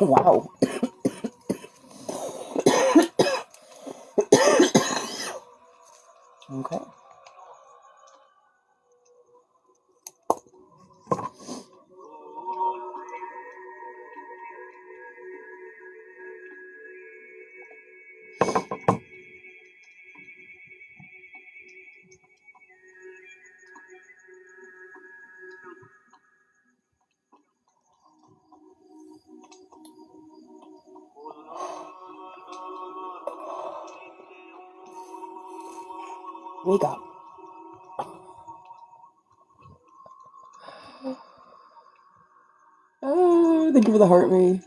Wow. Okay. Wake up. Oh, thank you for the heart rate.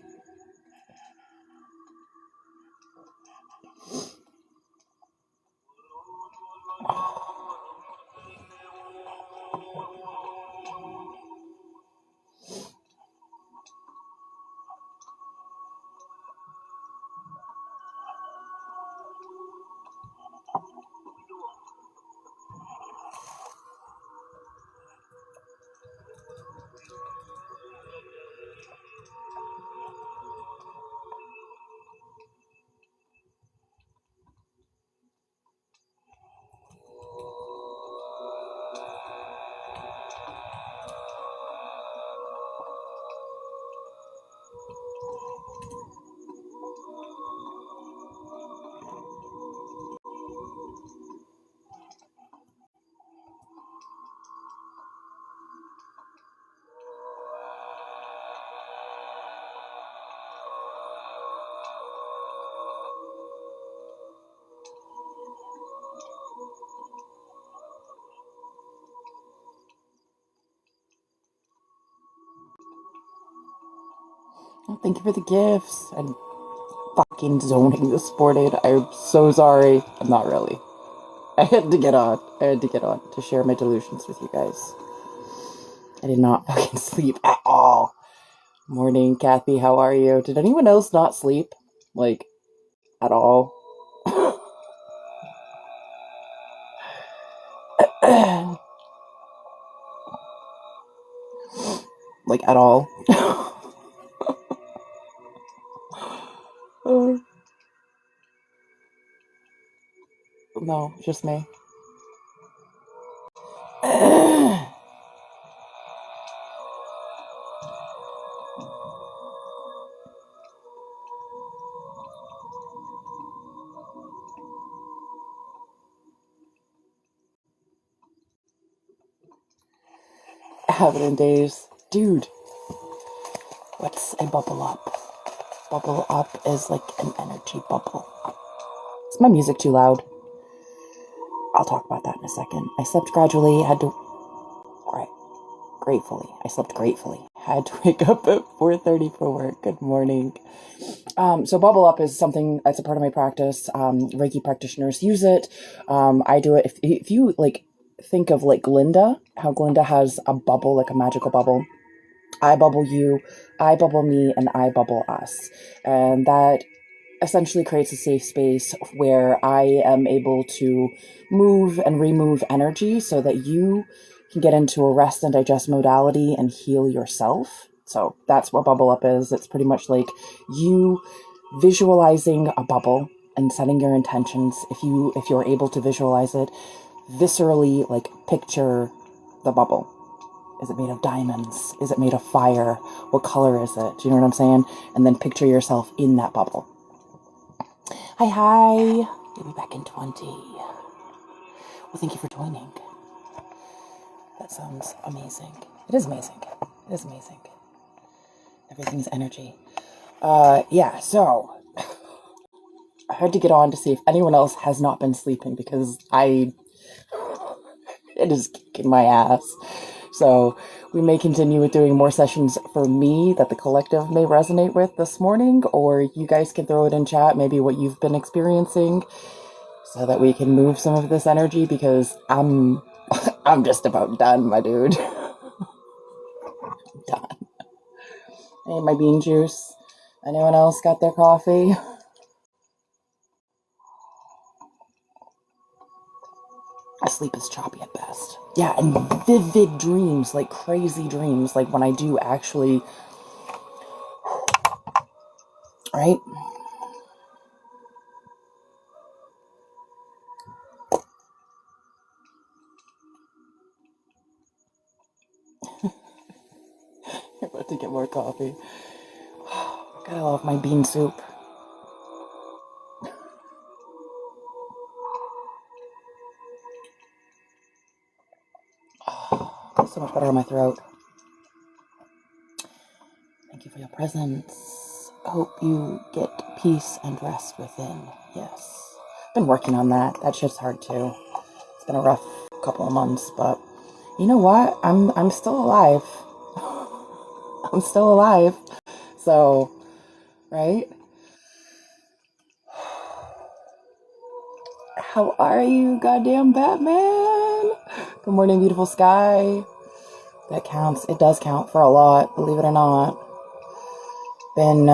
Oh, thank you for the gifts. I'm fucking zoning this morning. I'm so sorry. I'm not really. I had to get on. To share my delusions with you guys. I did not fucking sleep at all. Morning, Kathy. How are you? Did anyone else not sleep? Like, at all? Like, at all? No, just me. Happening days. Dude, what's a bubble up? Bubble up is like an energy bubble. Is my music too loud? I'll talk about that in a second. I slept gradually, had to... Alright, gratefully. I slept gratefully. Had to wake up at 4:30 for work. Good morning. So bubble up is something that's a part of my practice. Reiki practitioners use it. I do it. If you like think of like Glinda, how Glinda has a bubble, like a magical bubble. I bubble you, I bubble me, and I bubble us. And that essentially creates a safe space where I am able to move and remove energy so that you can get into a rest and digest modality and heal yourself. So that's what bubble up is. It's pretty much like you visualizing a bubble and setting your intentions. If you're able to visualize it, viscerally like picture the bubble. Is it made of diamonds? Is it made of fire? What color is it? Do you know what I'm saying? And then picture yourself in that bubble. Hi. You'll be back in 20. Well, thank you for joining. That sounds amazing. It is amazing. It is amazing. Everything's energy. Yeah, so I had to get on to see if anyone else has not been sleeping because it is kicking my ass. So we may continue with doing more sessions for me that the collective may resonate with this morning, or you guys can throw it in chat, maybe what you've been experiencing, so that we can move some of this energy because I'm just about done, my dude. Done. I need my bean juice. Anyone else got their coffee? Sleep is choppy at best. Yeah, and vivid dreams, like crazy dreams, like when I do actually right? You're about to get more coffee. God, I love my bean soup. So much better on my throat. Thank you for your presence. Hope you get peace and rest within. Yes. Been working on that. That shit's hard too. It's been a rough couple of months, but you know what? I'm still alive. I'm still alive. So, right? How are you, goddamn Batman? Good morning, beautiful sky. That counts. It does count for a lot, believe it or not. Been,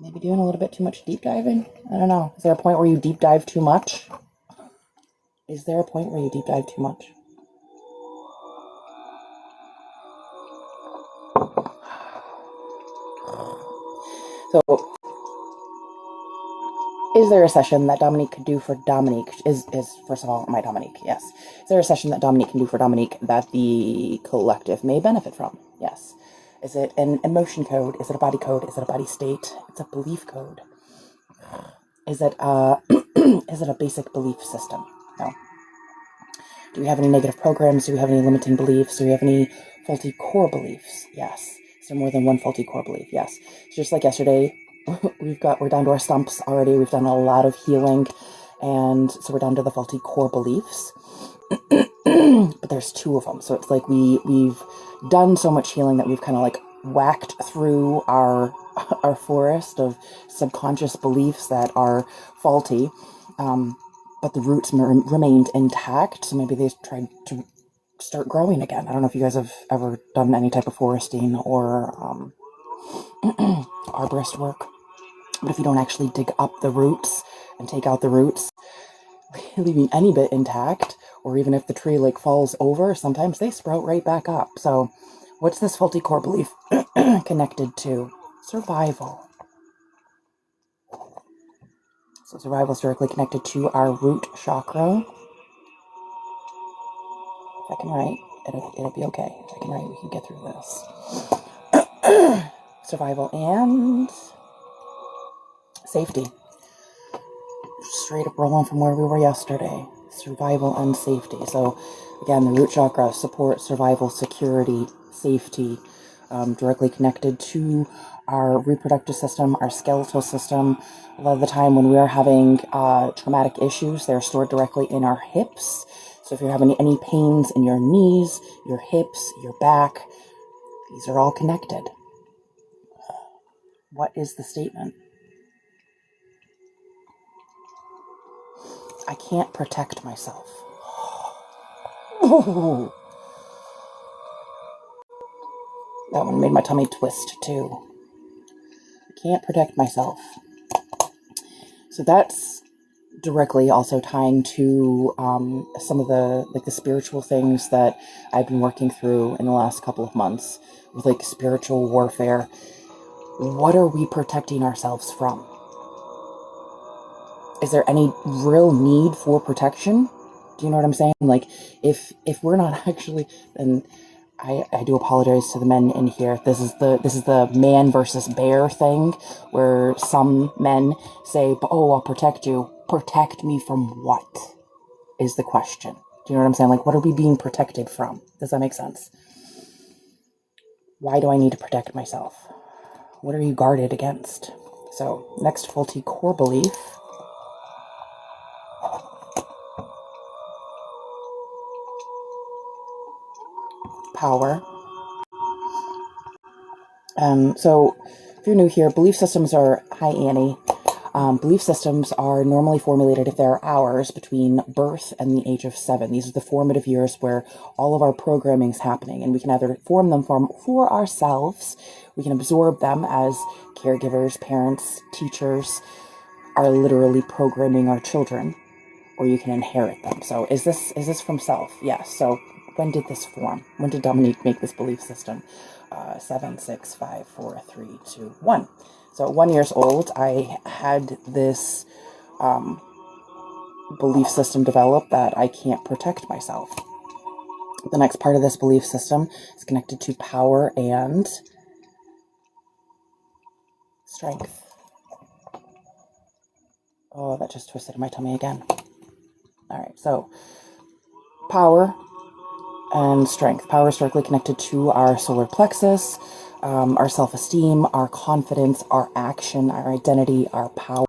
maybe doing a little bit too much deep diving? I don't know. Is there a point where you deep dive too much? Is there a point where you deep dive too much? So, is there a session that Dominique could do for Dominique? Is first of all, my Dominique, yes. Is there a session that Dominique can do for Dominique that the collective may benefit from? Yes. Is it an emotion code? Is it a body code? Is it a body state? It's a belief code. Is it is it a basic belief system? No. Do we have any negative programs? Do we have any limiting beliefs? Do we have any faulty core beliefs? Yes. Is there more than one faulty core belief? Yes. So just like yesterday, we're down to our stumps already. We've done a lot of healing, and so we're down to the faulty core beliefs. But there's two of them, so it's like we've done so much healing that we've kind of like whacked through our forest of subconscious beliefs that are faulty, but the roots remained intact. So maybe they tried to start growing again. I don't know if you guys have ever done any type of foresting or arborist work, but if you don't actually dig up the roots and take out the roots, leaving any bit intact, or even if the tree like falls over, sometimes they sprout right back up. So what's this faulty core belief connected to? Survival. So survival is directly connected to our root chakra. If I can write, it'll be okay. If I can write, we can get through this. Survival and safety. Straight up rolling from where we were yesterday. Survival and safety. So again, the root chakra, support, survival, security, safety, directly connected to our reproductive system, our skeletal system. A lot of the time when we are having traumatic issues, they're stored directly in our hips. So if you're having any pains in your knees, your hips, your back, these are all connected. What is the statement? I can't protect myself. Ooh. That one made my tummy twist too. I can't protect myself. So that's directly also tying to some of the spiritual things that I've been working through in the last couple of months with like spiritual warfare. What are we protecting ourselves from? Is there any real need for protection? Do you know what I'm saying? Like, if we're not actually, and I do apologize to the men in here. This is the man versus bear thing, where some men say, "Oh, I'll protect you." Protect me from what? Is the question. Do you know what I'm saying? Like, what are we being protected from? Does that make sense? Why do I need to protect myself? What are you guarded against? So, next faulty core belief. Power. So, if you're new here, belief systems are, hi Annie, belief systems are normally formulated if there are hours between birth and the age of 7. These are the formative years where all of our programming is happening, and we can either form them for ourselves, we can absorb them as caregivers, parents, teachers are literally programming our children, or you can inherit them. So is this from self? Yes. So when did this form? When did Dominique make this belief system? 7, 6, 5, 4, 3, 2, 1. So at 1 year old, I had this belief system develop that I can't protect myself. The next part of this belief system is connected to power and strength. Oh, that just twisted in my tummy again. All right, so power and strength. Power is directly connected to our solar plexus, our self-esteem, our confidence, our action, our identity, our power.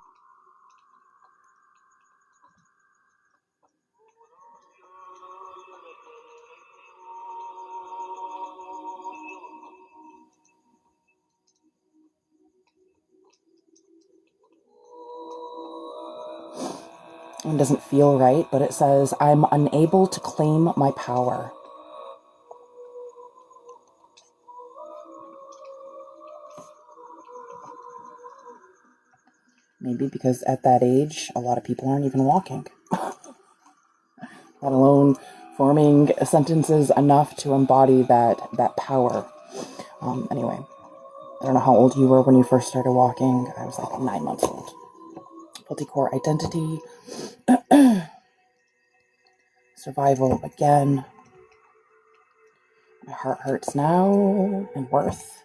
It doesn't feel right, but it says, I'm unable to claim my power. Maybe because at that age, a lot of people aren't even walking, let alone forming sentences enough to embody that power. Anyway, I don't know how old you were when you first started walking. I was like 9 months old. Multi-core identity. Survival again. My heart hurts now. And worth.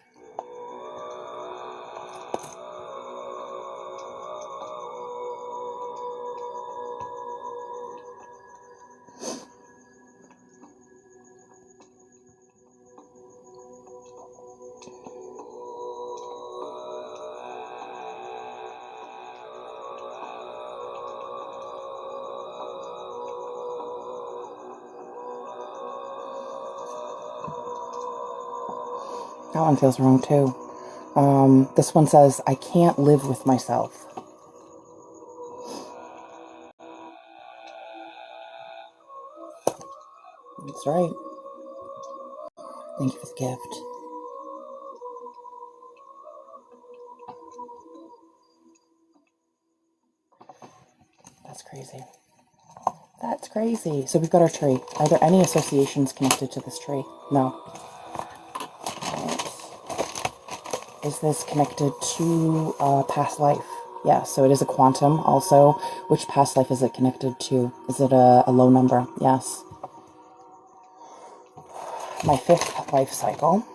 That one feels wrong too. This one says, I can't live with myself. That's right. Thank you for the gift. That's crazy. That's crazy. So we've got our tree. Are there any associations connected to this tree? No. Is this connected to past life? Yeah, so it is a quantum also. Which past life is it connected to? Is it a low number? Yes. My 5th life cycle.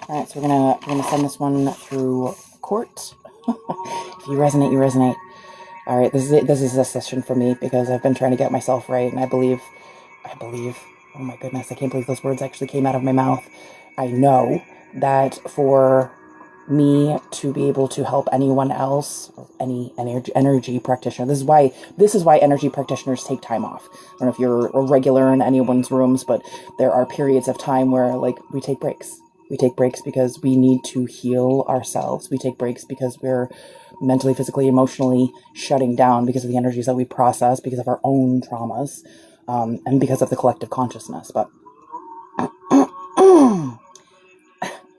All right, so we're gonna send this one through court. If you resonate, you resonate. All right, this is a session for me because I've been trying to get myself right, and I believe. Oh my goodness, I can't believe those words actually came out of my mouth. I know that for me to be able to help anyone else, any energy practitioner, this is why energy practitioners take time off. I don't know if you're a regular in anyone's rooms, but there are periods of time where like we take breaks. We take breaks because we need to heal ourselves. We take breaks because we're mentally, physically, emotionally shutting down because of the energies that we process, because of our own traumas, and because of the collective consciousness. But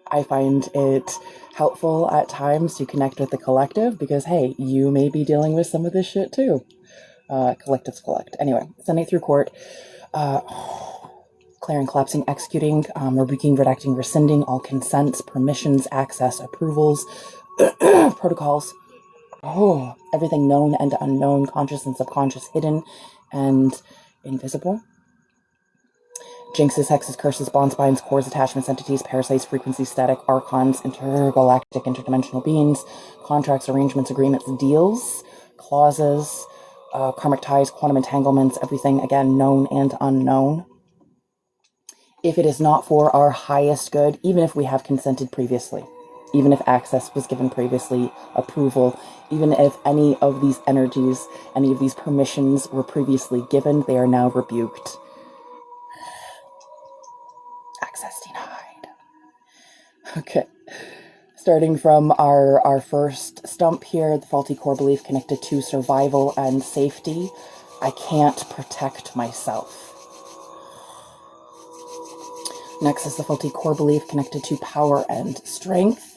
I find it helpful at times to connect with the collective because, hey, you may be dealing with some of this shit too. Collectives collect. Anyway, sending it through court. Clearing, collapsing, executing, rebuking, redacting, rescinding all consents, permissions, access, approvals, protocols. Oh, everything known and unknown, conscious and subconscious, hidden and invisible. Jinxes, hexes, curses, bonds, binds, cores, attachments, entities, parasites, frequencies, static, archons, intergalactic, interdimensional beings, contracts, arrangements, agreements, deals, clauses, karmic ties, quantum entanglements, everything, again, known and unknown. If it is not for our highest good, even if we have consented previously, even if access was given previously, approval, even if any of these energies, any of these permissions were previously given, they are now rebuked. Access denied. Okay. Starting from our first stump here, the faulty core belief connected to survival and safety. I can't protect myself. Next is the faulty core belief connected to power and strength.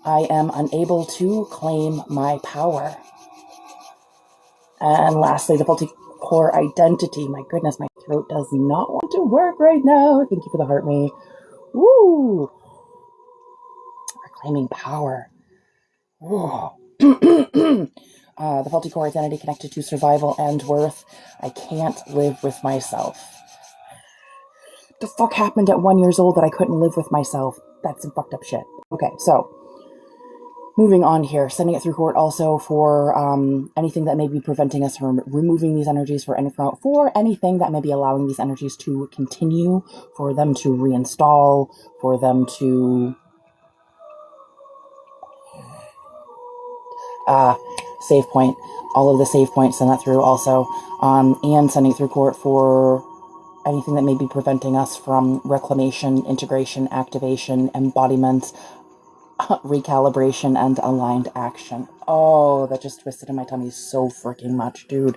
I am unable to claim my power. And lastly, the faulty core identity. My goodness, my throat does not want to work right now. Thank you for the heart me. Woo! Reclaiming power. The faulty core identity connected to survival and worth. I can't live with myself. The fuck happened at 1 year old that I couldn't live with myself? That's some fucked up shit. Okay, so moving on here, sending it through court also for anything that may be preventing us from removing these energies, for anything that may be allowing these energies to continue, for them to reinstall, for them to save point, all of the save points, send that through also, and sending it through court for anything that may be preventing us from reclamation, integration, activation, embodiment, recalibration, and aligned action. Oh, that just twisted in my tummy so freaking much, dude.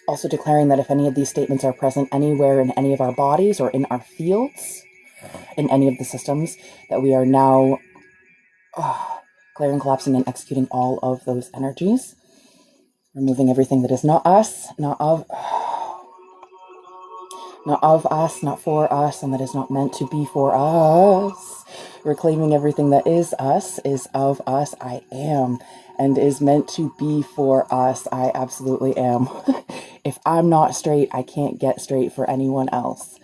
Also declaring that if any of these statements are present anywhere in any of our bodies or in our fields, in any of the systems, that we are now clearing, collapsing, and executing all of those energies. Removing everything that is not us, not of us, not for us, and that is not meant to be for us. Reclaiming everything that is us, is of us, I am, and is meant to be for us, I absolutely am. If I'm not straight, I can't get straight for anyone else.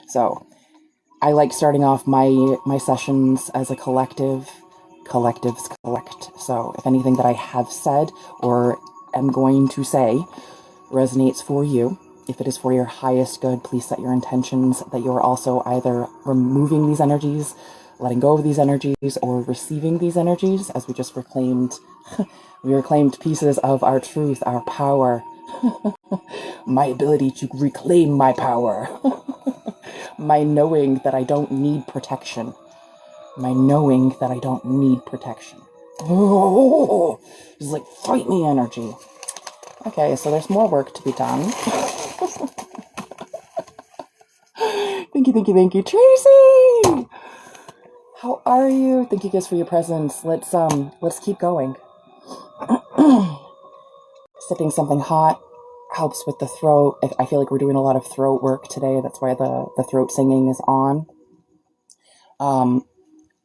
So I like starting off my sessions as a collective. Collectives collect. So if anything that I have said or am going to say resonates for you, if it is for your highest good, please set your intentions that you're also either removing these energies, letting go of these energies, or receiving these energies, as we just reclaimed. We reclaimed pieces of our truth, our power, my ability to reclaim my power, my knowing that I don't need protection, my knowing that I don't need protection. Oh, it's like fight me energy. Okay, so there's more work to be done. Thank you, Tracy. How are you? Thank you guys for your presence. Let's keep going. Sipping something hot helps with the throat. I feel like we're doing a lot of throat work today. That's why the throat singing is on.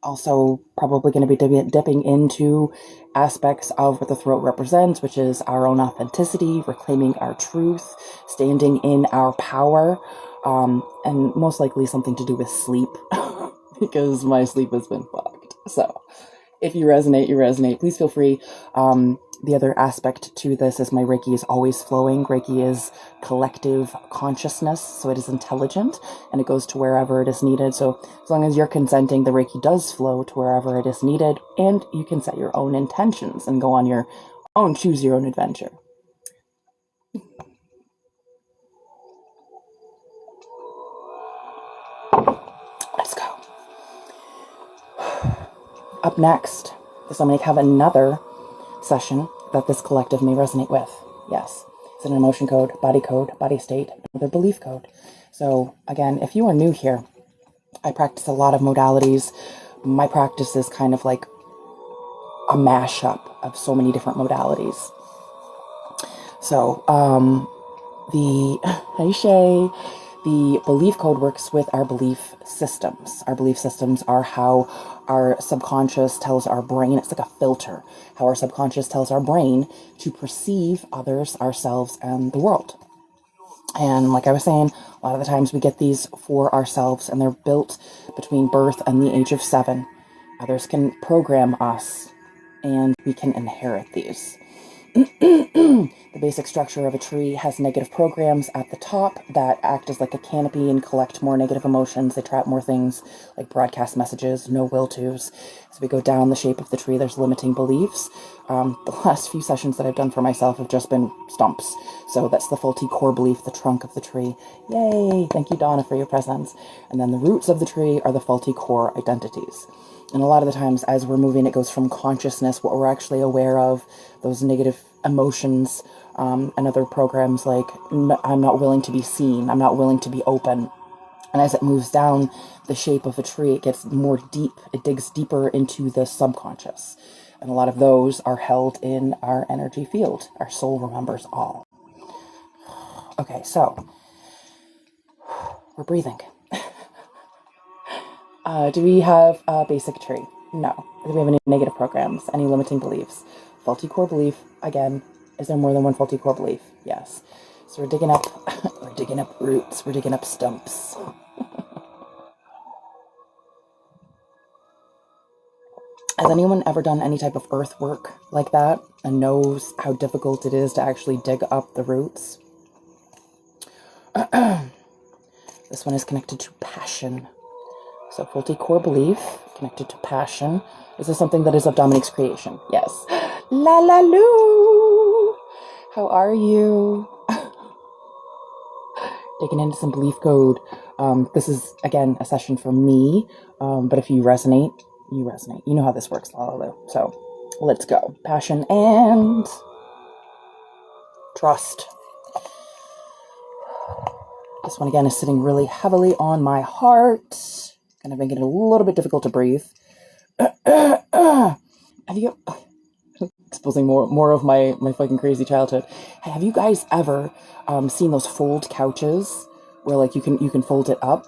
Also probably going to be dipping into aspects of what the throat represents, which is our own authenticity, reclaiming our truth, standing in our power, and most likely something to do with sleep, because my sleep has been fucked. So if you resonate, you resonate. Please feel free. The other aspect to this is my Reiki is always flowing. Reiki is collective consciousness, so it is intelligent, and it goes to wherever it is needed. So as long as you're consenting, the Reiki does flow to wherever it is needed, and you can set your own intentions and go on your own, choose your own adventure. Let's go. Up next is I'm going to have another session that this collective may resonate with. Yes, it's an emotion code, body state, another belief code. So again, if you are new here, I practice a lot of modalities. My practice is kind of like a mashup of so many different modalities. So hey Shay, the belief code works with our belief systems. Our belief systems are how our subconscious tells our brain, it's like a filter, how our subconscious tells our brain to perceive others, ourselves, and the world. And like I was saying, a lot of the times we get these for ourselves, and they're built between birth and the age of 7. Others can program us, and we can inherit these. The basic structure of a tree has negative programs at the top that act as like a canopy and collect more negative emotions. They trap more things like broadcast messages, no will tos. As we go down the shape of the tree, there's limiting beliefs. The last few sessions that I've done for myself have just been stumps. So that's the faulty core belief, the trunk of the tree. Yay! Thank you, Donna, for your presence. And then the roots of the tree are the faulty core identities. And a lot of the times as we're moving, it goes from consciousness, what we're actually aware of, those negative emotions, and other programs like I'm not willing to be seen, I'm not willing to be open, And as it moves down the shape of a tree, it gets more deep. It digs deeper into the subconscious. And a lot of those are held in our energy field. Our soul remembers all. Okay, so we're breathing. Do we have a basic tree? No. Do we have any negative programs? Any limiting beliefs? Faulty core belief, again, is there more than one faulty core belief? Yes. So we're digging up, we're digging up roots, we're digging up stumps. Has anyone ever done any type of earth work like that and knows how difficult it is to actually dig up the roots? This one is connected to passion. So faulty core belief connected to passion. Is this something that is of Dominique's creation? Yes. La la loo. How are you? Digging into some belief code. This is, again, a session for me. But if you resonate, you resonate. You know how this works, Lalalu. So let's go. Passion and trust. This one, again, is sitting really heavily on my heart. Kind of making it a little bit difficult to breathe. Have you... exposing more of my fucking crazy childhood. Have you guys ever seen those fold couches where like you can fold it up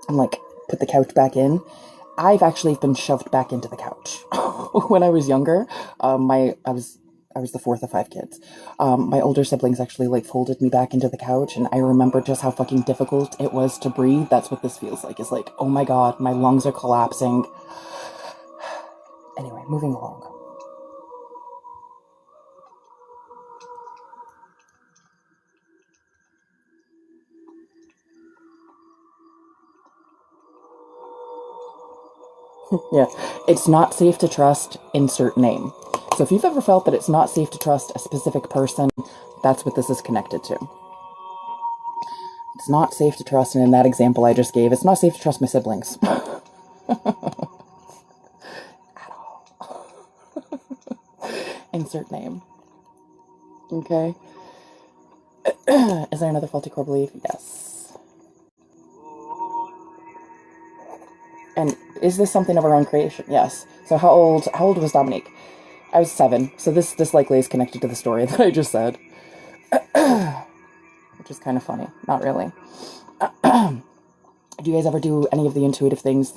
and like put the couch back in? I've actually been shoved back into the couch. When I was younger, I was the fourth of 5 kids. My older siblings actually like folded me back into the couch, and I remember just how fucking difficult it was to breathe. That's what this feels like. It's like, oh my god, my lungs are collapsing. Anyway, moving along. Yeah, it's not safe to trust, insert name. So if you've ever felt that it's not safe to trust a specific person, that's what this is connected to. It's not safe to trust, and in that example I just gave, it's not safe to trust my siblings. At all. Insert name. Okay. Is there another faulty core belief? Yes. And is this something of our own creation? Yes. So how old was Dominique? I was 7. So this likely is connected to the story that I just said. Which is kind of funny. Not really. Do you guys ever do any of the intuitive things,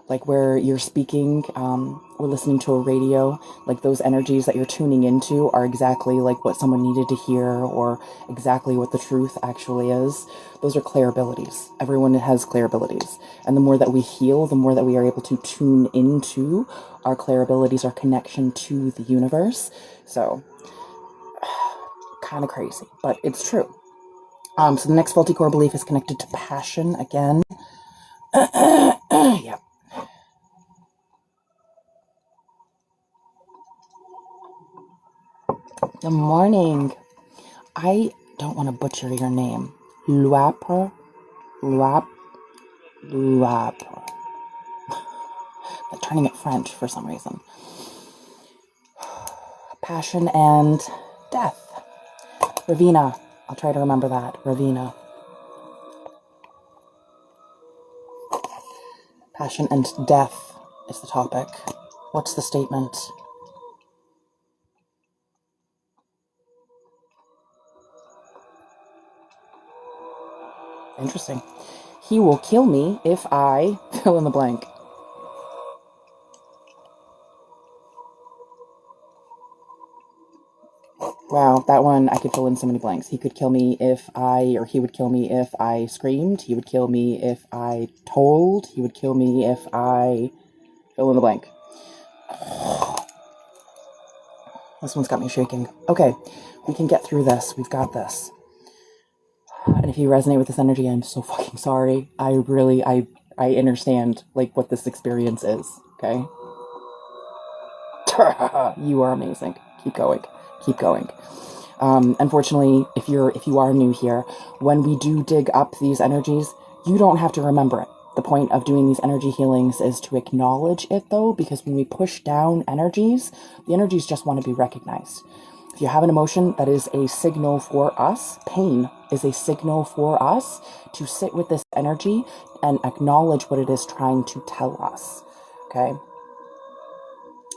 like where you're speaking or listening to a radio, like those energies that you're tuning into are exactly like what someone needed to hear or exactly what the truth actually is? Those are clair abilities. Everyone has clair abilities. And the more that we heal, the more that we are able to tune into our clair abilities, our connection to the universe. So, kind of crazy, but it's true. So the next faulty core belief is connected to passion again. Yep. Good morning. I don't want to butcher your name. Luapra? Luapra. I'm turning it French for some reason. Passion and death. Ravina. I'll try to remember that. Ravina. Passion and death is the topic. What's the statement? Interesting. He will kill me if I fill in the blank. Wow, that one, I could fill in so many blanks. He could kill me if he would kill me if I screamed. He would kill me if I told. He would kill me if I fill in the blank. This one's got me shaking. Okay, we can get through this. We've got this. And if you resonate with this energy, I'm so fucking sorry. I understand, like, what this experience is, okay? You are amazing. Keep going. Keep going. Unfortunately, if you are new here, when we do dig up these energies, you don't have to remember it. The point of doing these energy healings is to acknowledge it, though, because when we push down energies, the energies just want to be recognized. If you have an emotion that is a signal for us, pain, is a signal for us to sit with this energy and acknowledge what it is trying to tell us. Okay.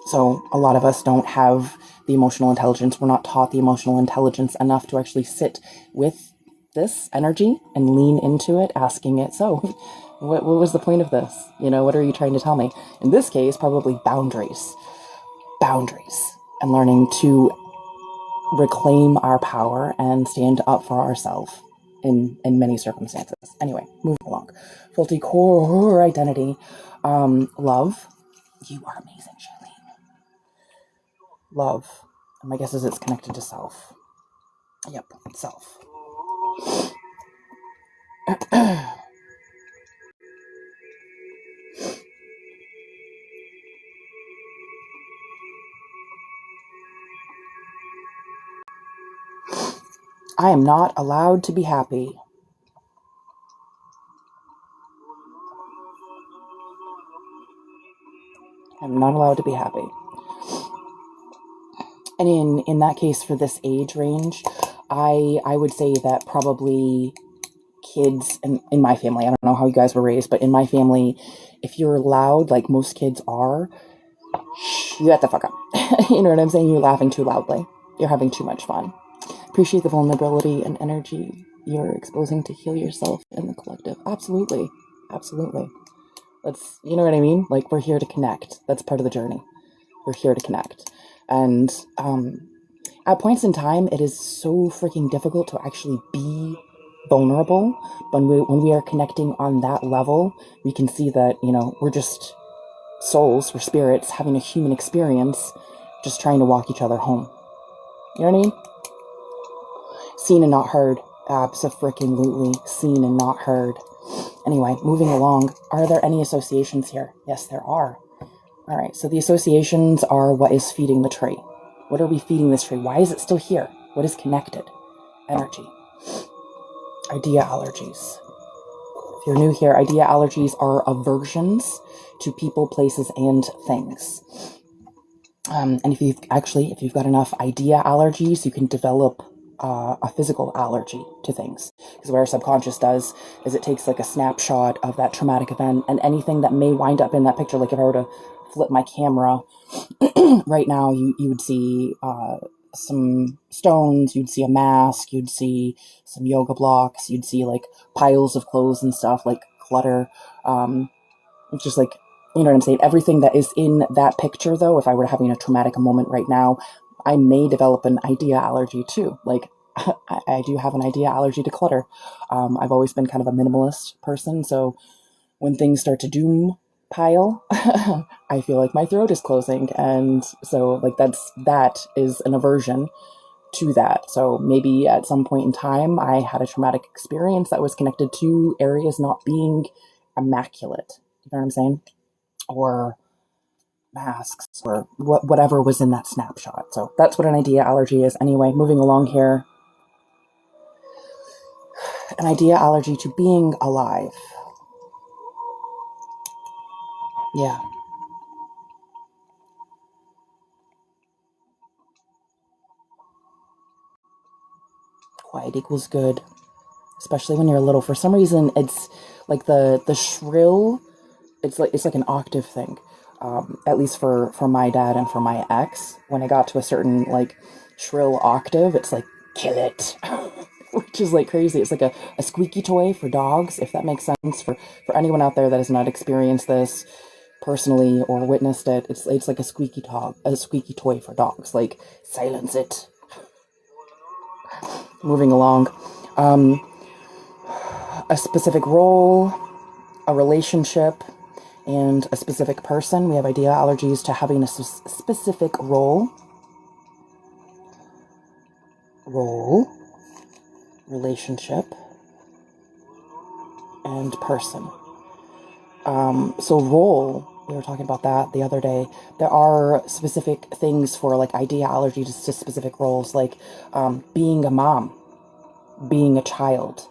So a lot of us don't have the emotional intelligence. We're not taught the emotional intelligence enough to actually sit with this energy and lean into it, asking it, so what was the point of this? What are you trying to tell me? In this case, probably boundaries, and learning to reclaim our power and stand up for ourselves in many circumstances. Anyway, moving along. Faulty core identity. Love. You are amazing, Shailene. Love. My guess is it's connected to self. Yep, self. I am not allowed to be happy. I'm not allowed to be happy. And in that case, for this age range, I would say that probably kids in my family, I don't know how you guys were raised, but in my family, if you're loud, like most kids are, you get the fuck up. You know what I'm saying? You're laughing too loudly. You're having too much fun. Appreciate the vulnerability and energy you're exposing to heal yourself and the collective. Absolutely. Let's, you know what I mean? Like, we're here to connect. That's part of the journey. We're here to connect. And at points in time, it is so freaking difficult to actually be vulnerable. But when we are connecting on that level, we can see that, we're just souls, we're spirits having a human experience, just trying to walk each other home. You know what I mean? Seen and not heard. Abso-freaking-lutely seen and not heard. Anyway, moving along. Are there any associations here? Yes, there are. All right, so the associations are what is feeding the tree. What are we feeding this tree? Why is it still here? What is connected? Energy. Idea allergies. If you're new here, idea allergies are aversions to people, places, and things. And if you've got enough idea allergies, you can develop a physical allergy to things. Because what our subconscious does is it takes like a snapshot of that traumatic event, and anything that may wind up in that picture, like if I were to flip my camera right now, you would see some stones, you'd see a mask, you'd see some yoga blocks, you'd see like piles of clothes and stuff, like clutter. It's just like, you know what I'm saying? Everything that is in that picture, though, if I were having a traumatic moment right now, I may develop an idea allergy too. Like, I do have an idea allergy to clutter. I've always been kind of a minimalist person, so when things start to doom pile, I feel like my throat is closing, and so like that is an aversion to that. So maybe at some point in time, I had a traumatic experience that was connected to areas not being immaculate. You know what I'm saying? Or masks, or whatever was in that snapshot. So that's what an idea allergy is. Anyway, moving along here. An idea allergy to being alive. Yeah. Quiet equals good. Especially when you're little. For some reason, it's like the shrill, it's like an octave thing. At least for my dad and for my ex, when I got to a certain like shrill octave, it's like, kill it. Which is like crazy. It's like a squeaky toy for dogs, if that makes sense. For anyone out there that has not experienced this personally or witnessed it, it's like a squeaky toy for dogs. Like, silence it. Moving along. A specific role, a relationship, and a specific person. We have idea allergies to having a specific role, relationship, and person. So role, we were talking about that the other day. There are specific things for like idea allergies to specific roles, like being a mom, being a child,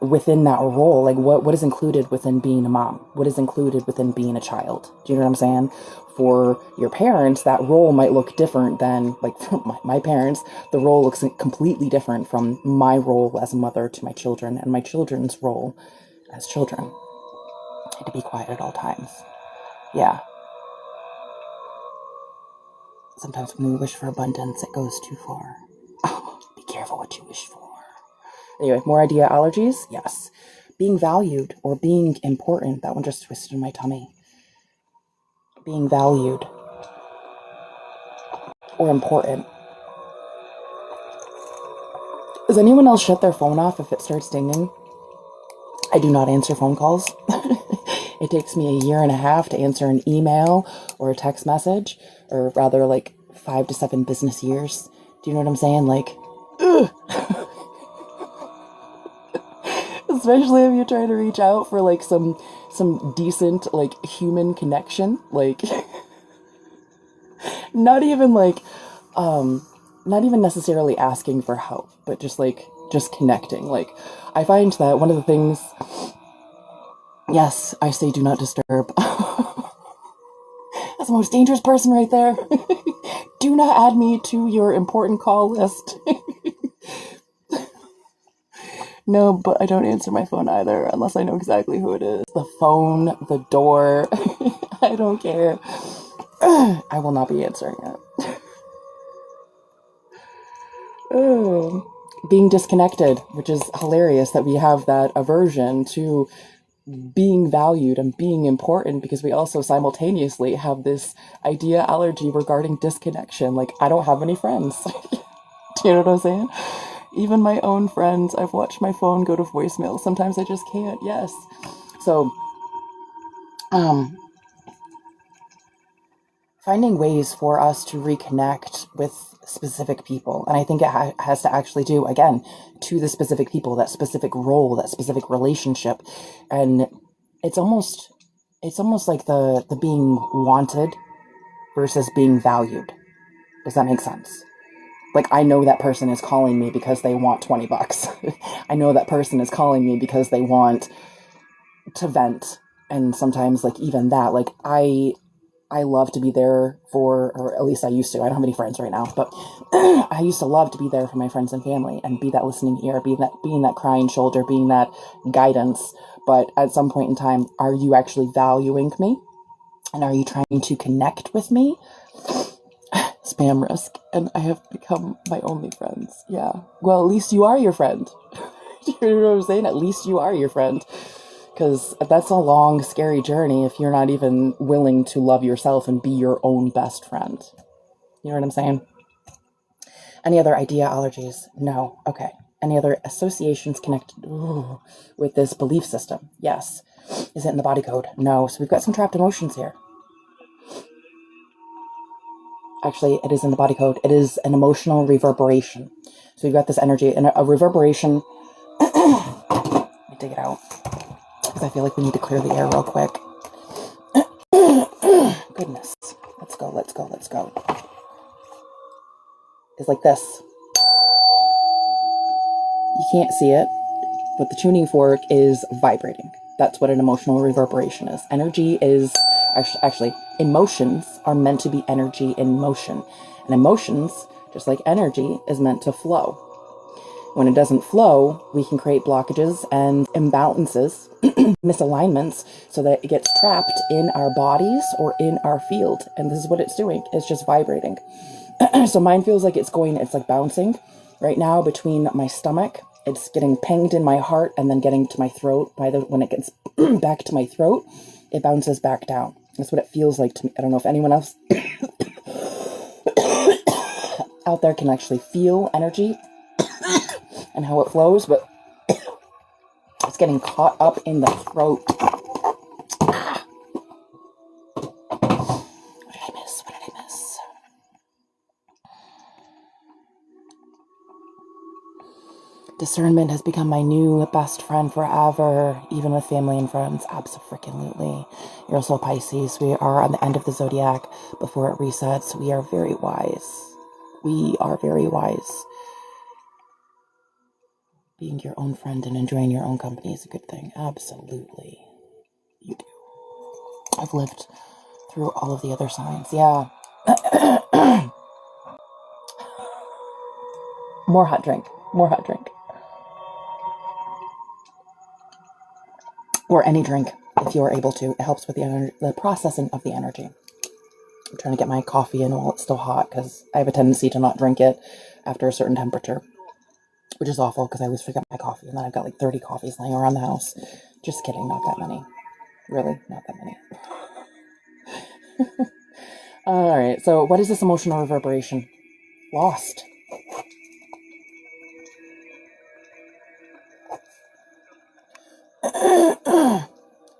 within that role, like what is included within being a mom, what is included within being a child. Do you know what I'm saying? For your parents, that role might look different than, like, for my parents, the role looks completely different from my role as a mother to my children and my children's role as children. I had to be quiet at all times. Yeah. Sometimes when we wish for abundance, it goes too far. Be careful what you wish for. Anyway, more idea allergies? Yes. Being valued or being important. That one just twisted in my tummy. Being valued or important. Does anyone else shut their phone off if it starts dinging? I do not answer phone calls. It takes me 1.5 years to answer an email or a text message, or rather like 5 to 7 business years. Do you know what I'm saying? Like, ugh. Especially if you're trying to reach out for like some decent like human connection, like not even necessarily asking for help, but just connecting. Like, I find that one of the things, yes, I say do not disturb. That's the most dangerous person right there. Do not add me to your important call list. No, but I don't answer my phone either, unless I know exactly who it is. The phone, the door, I don't care. I will not be answering it. Being disconnected, which is hilarious that we have that aversion to being valued and being important, because we also simultaneously have this idea allergy regarding disconnection. Like, I don't have any friends. Do you know what I'm saying? Even my own friends, I've watched my phone go to voicemail. Sometimes I just can't. Yes. So, finding ways for us to reconnect with specific people. And I think it has to actually do, again, to the specific people, that specific role, that specific relationship. And it's almost like the being wanted versus being valued. Does that make sense? Like, I know that person is calling me because they want $20. I know that person is calling me because they want to vent. And sometimes, like, even that, like, I love to be there for, or at least I used to. I don't have any friends right now, but I used to love to be there for my friends and family and be that listening ear, being that crying shoulder, being that guidance. But at some point in time, are you actually valuing me? And are you trying to connect with me? Spam risk, and I have become my only friends. Yeah. Well, at least you are your friend. You know what I'm saying? At least you are your friend. Because that's a long, scary journey if you're not even willing to love yourself and be your own best friend. You know what I'm saying? Any other idea allergies? No. Okay. Any other associations connected with this belief system? Yes. Is it in the body code? No. So we've got some trapped emotions here. Actually, it is in the body code. It is an emotional reverberation. So we've got this energy and a reverberation. Let me dig it out, because I feel like we need to clear the air real quick. Goodness. Let's go. It's like this. You can't see it, but the tuning fork is vibrating. That's what an emotional reverberation is. Energy is, actually, emotions are meant to be energy in motion. And emotions, just like energy, is meant to flow. When it doesn't flow, we can create blockages and imbalances, misalignments, so that it gets trapped in our bodies or in our field. And this is what it's doing. It's just vibrating. So mine feels like it's like bouncing right now between my stomach. It's getting pinged in my heart and then getting to my throat. When it gets back to my throat, it bounces back down. That's what it feels like to me. I don't know if anyone else out there can actually feel energy and how it flows, but it's getting caught up in the throat. What did I miss? Discernment has become my new best friend forever, even with family and friends. Abso-freaking-lutely. You're also a Pisces. We are on the end of the zodiac before it resets. We are very wise. being your own friend and enjoying your own company is a good thing. Absolutely. You do. I've lived through all of the other signs. Yeah. More hot drink. More hot drink. Or any drink, if you are able to. It helps with the processing of the energy. I'm trying to get my coffee in while it's still hot because I have a tendency to not drink it after a certain temperature, which is awful because I always forget my coffee and then I've got like 30 coffees laying around the house. Just kidding, not that many. Really, not that many. All right, so what is this emotional reverberation? Lost.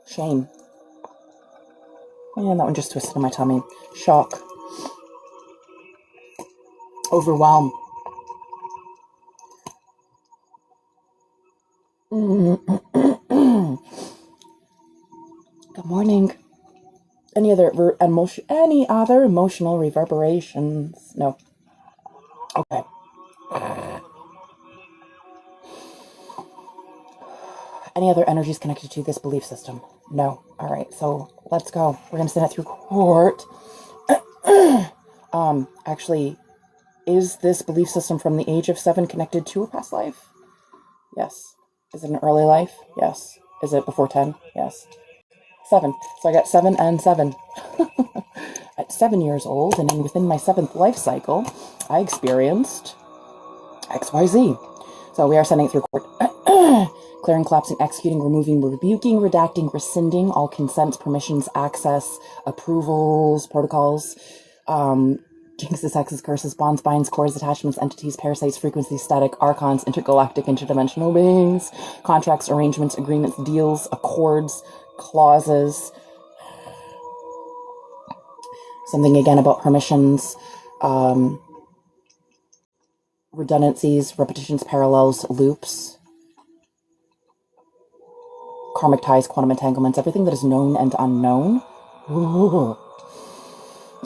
Shame. Man, that one just twisted in my tummy. Shock. Overwhelm. Good morning. Any other emotional reverberations? No. Okay. Any other energies connected to this belief system? No. All right, so let's go. We're going to send it through court. Actually, is this belief system from the age of 7 connected to a past life? Yes. Is it an early life? Yes. Is it before 10? Yes. 7. So I got 7 and 7. At 7 years old, and then within my 7th life cycle, I experienced XYZ. So we are sending it through court. Clearing, collapsing, executing, removing, rebuking, redacting, rescinding all consents, permissions, access, approvals, protocols, jinxes, hexes, curses, bonds, binds, cords, attachments, entities, parasites, frequencies, static, archons, intergalactic, interdimensional beings, contracts, arrangements, agreements, deals, accords, clauses. Something again about permissions, redundancies, repetitions, parallels, loops, karmic ties, quantum entanglements, everything that is known and unknown. Ooh.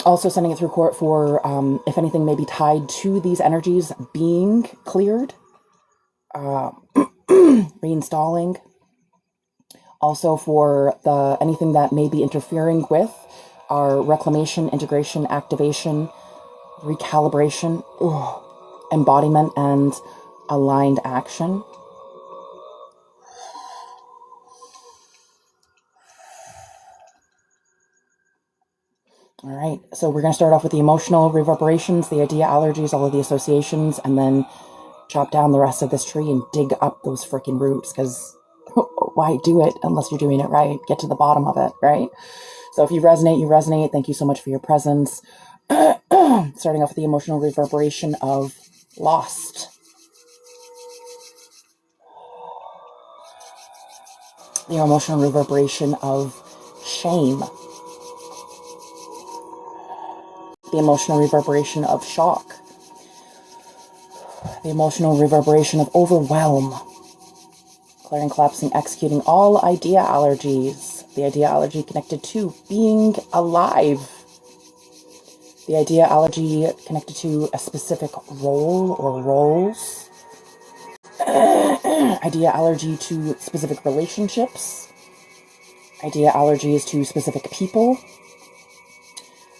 Also sending it through court for, if anything may be tied to these energies being cleared, reinstalling. Also for anything that may be interfering with our reclamation, integration, activation, recalibration, embodiment, and aligned action. All right, so we're going to start off with the emotional reverberations, the idea allergies, all of the associations, and then chop down the rest of this tree and dig up those freaking roots, because why do it unless you're doing it right? Get to the bottom of it, right? So if you resonate, you resonate. Thank you so much for your presence. Starting off with the emotional reverberation of lost. The emotional reverberation of shame. The emotional reverberation of shock. The emotional reverberation of overwhelm. Clearing, collapsing, executing all idea allergies. The idea allergy connected to being alive. The idea allergy connected to a specific role or roles. Idea allergy to specific relationships. Idea allergies to specific people.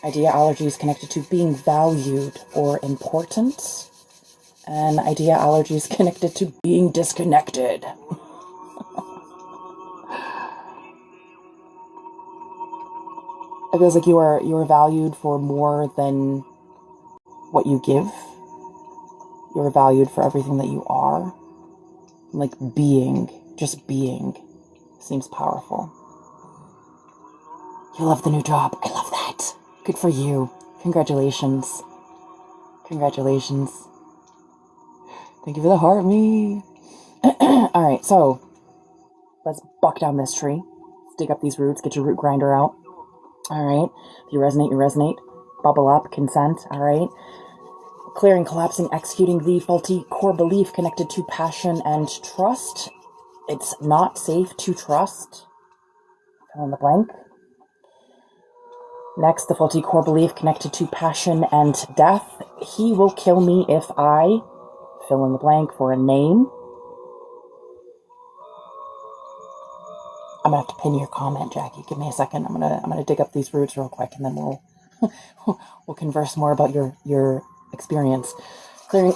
Idea allergies connected to being valued or important. And idea allergies connected to being disconnected. It feels like you are valued for more than what you give. You're valued for everything that you are. Like being, just being, seems powerful. You love the new job. I love that. Good for you. Congratulations. Congratulations. Thank you for the heart, me. All right, so let's buck down this tree. Let's dig up these roots. Get your root grinder out. All right. If you resonate, you resonate. Bubble up, consent. All right. Clearing, collapsing, executing the faulty core belief connected to passion and trust. It's not safe to trust. Fill in the blank. Next, the faulty core belief connected to passion and death. He will kill me if I fill in the blank for a name. I'm gonna have to pin your comment, Jackie. Give me a second. I'm gonna dig up these roots real quick, and then we'll converse more about your experience. Clearing,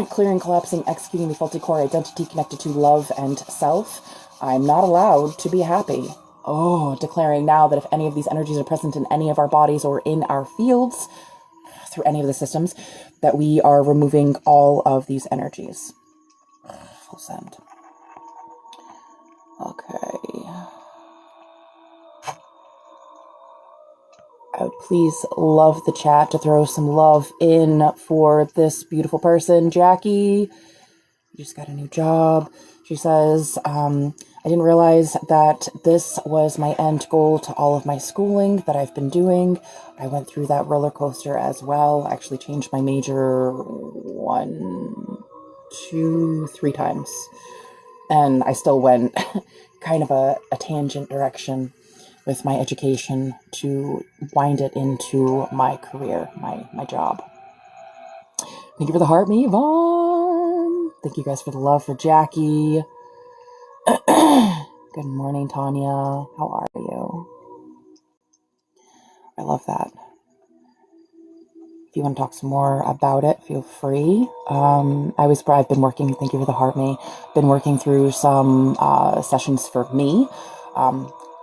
clearing, collapsing, executing the faulty core identity connected to love and self. I'm not allowed to be happy. Oh, declaring now that if any of these energies are present in any of our bodies or in our fields, through any of the systems, that we are removing all of these energies. Full send. Okay. I would please love the chat to throw some love in for this beautiful person, Jackie. You just got a new job. She says, I didn't realize that this was my end goal to all of my schooling that I've been doing. I went through that roller coaster as well. I actually changed my major 1, 2, 3 times. And I still went kind of a tangent direction with my education to wind it into my career, my job. Thank you for the heart, me, Yvonne. Thank you guys for the love for Jackie. Good morning, Tanya. How are you? I love that. If you want to talk some more about it, feel free. I've been working, thank you for the heart, me, been working through some sessions for me.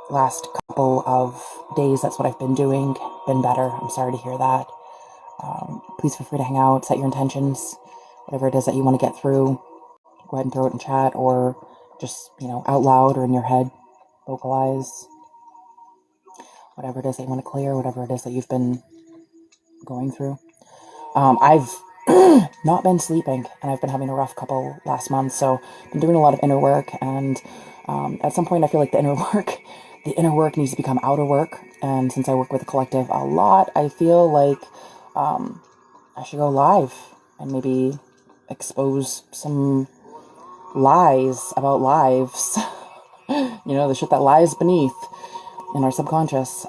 Last couple of days, that's what I've been doing. Been better. I'm sorry to hear that. Please feel free to hang out, set your intentions, whatever it is that you want to get through. Go ahead and throw it in chat or just, out loud or in your head, vocalize. Whatever it is that you want to clear, whatever it is that you've been going through. I've not been sleeping, and I've been having a rough couple last month, so I've been doing a lot of inner work, and at some point I feel like the inner work needs to become outer work, and since I work with the collective a lot, I feel like I should go live and maybe expose some lies about lives. The shit that lies beneath in our subconscious.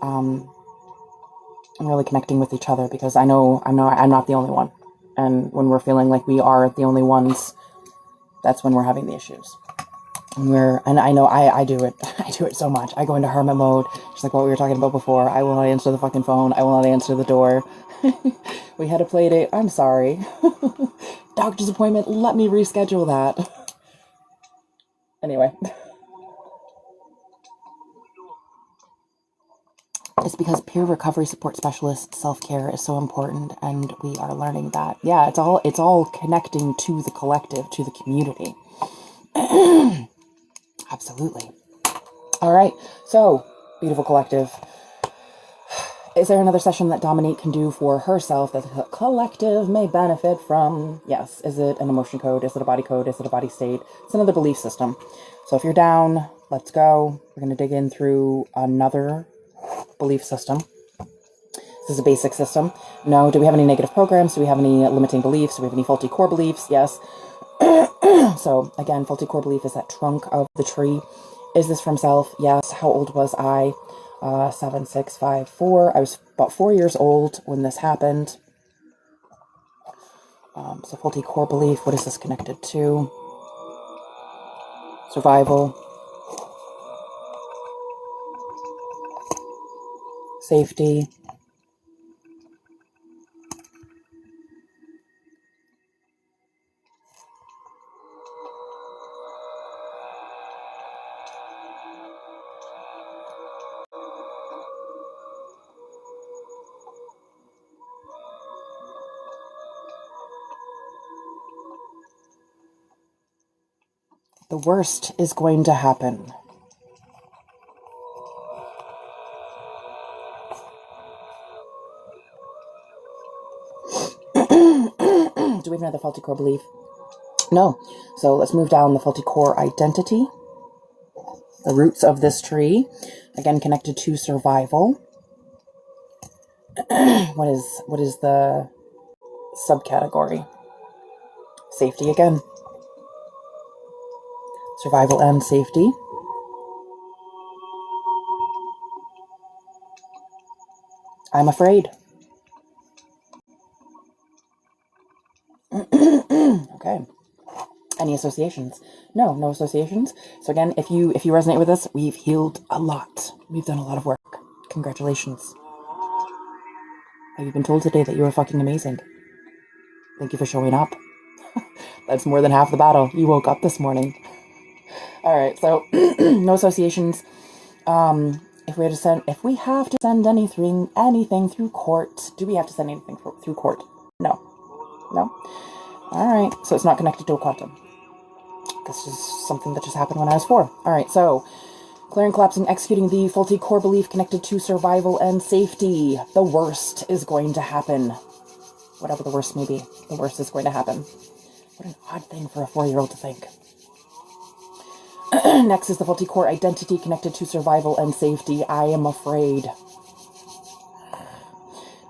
And really connecting with each other, because I know I'm not the only one. And when we're feeling like we are the only ones, that's when we're having the issues. And I know I do it. I do it so much. I go into hermit mode, just like what we were talking about before. I will not answer the fucking phone. I will not answer the door. We had a play date. I'm sorry. Doctor's appointment. Let me reschedule that. Anyway. It's because peer recovery support specialist self-care is so important, and we are learning that. Yeah, it's all connecting to the collective, to the community. Absolutely. All right. So, beautiful collective. Is there another session that Dominique can do for herself that the collective may benefit from? Yes. Is it an emotion code? Is it a body code? Is it a body state? It's another belief system. So if you're down, let's go. We're going to dig in through another belief system. This is a basic system. No. Do we have any negative programs? Do we have any limiting beliefs? Do we have any faulty core beliefs? Yes. So again, faulty core belief is that trunk of the tree. Is this from self? Yes. How old was I? 7, 6, 5, 4. I was about 4 years old when this happened. So faulty core belief, what is this connected to? Survival. Safety. The worst is going to happen. Do we have another faulty core belief? No. So let's move down the faulty core identity. The roots of this tree, again connected to survival. What is the subcategory? Safety again. Survival and safety. I'm afraid. Okay. Any associations? No, no associations. So again, if you resonate with us, we've healed a lot. We've done a lot of work. Congratulations. Have you been told today that you are fucking amazing? Thank you for showing up. That's more than half the battle. You woke up this morning. All right, so no associations. If we have to send anything through court, do we have to send anything through court? No. All right, so it's not connected to a quantum. This is something that just happened when I was 4. All right, so clearing, collapsing, executing the faulty core belief connected to survival and safety. The worst is going to happen. Whatever the worst may be, the worst is going to happen. What an odd thing for a 4-year-old to think. Next is the faulty core identity connected to survival and safety. I am afraid.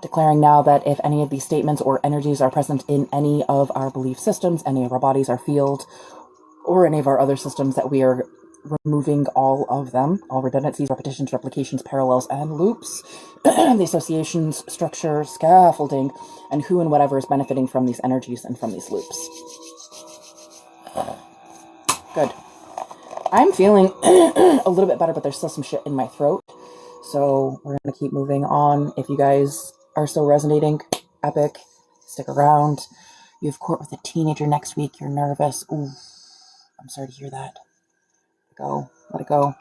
Declaring now that if any of these statements or energies are present in any of our belief systems, any of our bodies, our field, or any of our other systems, that we are removing all of them, all redundancies, repetitions, replications, parallels, and loops, the associations, structure, scaffolding, and who and whatever is benefiting from these energies and from these loops. Good. I'm feeling a little bit better, but there's still some shit in my throat. So we're going to keep moving on. If you guys are still resonating, epic, stick around. You have court with a teenager next week. You're nervous. Ooh, I'm sorry to hear that. Let it go.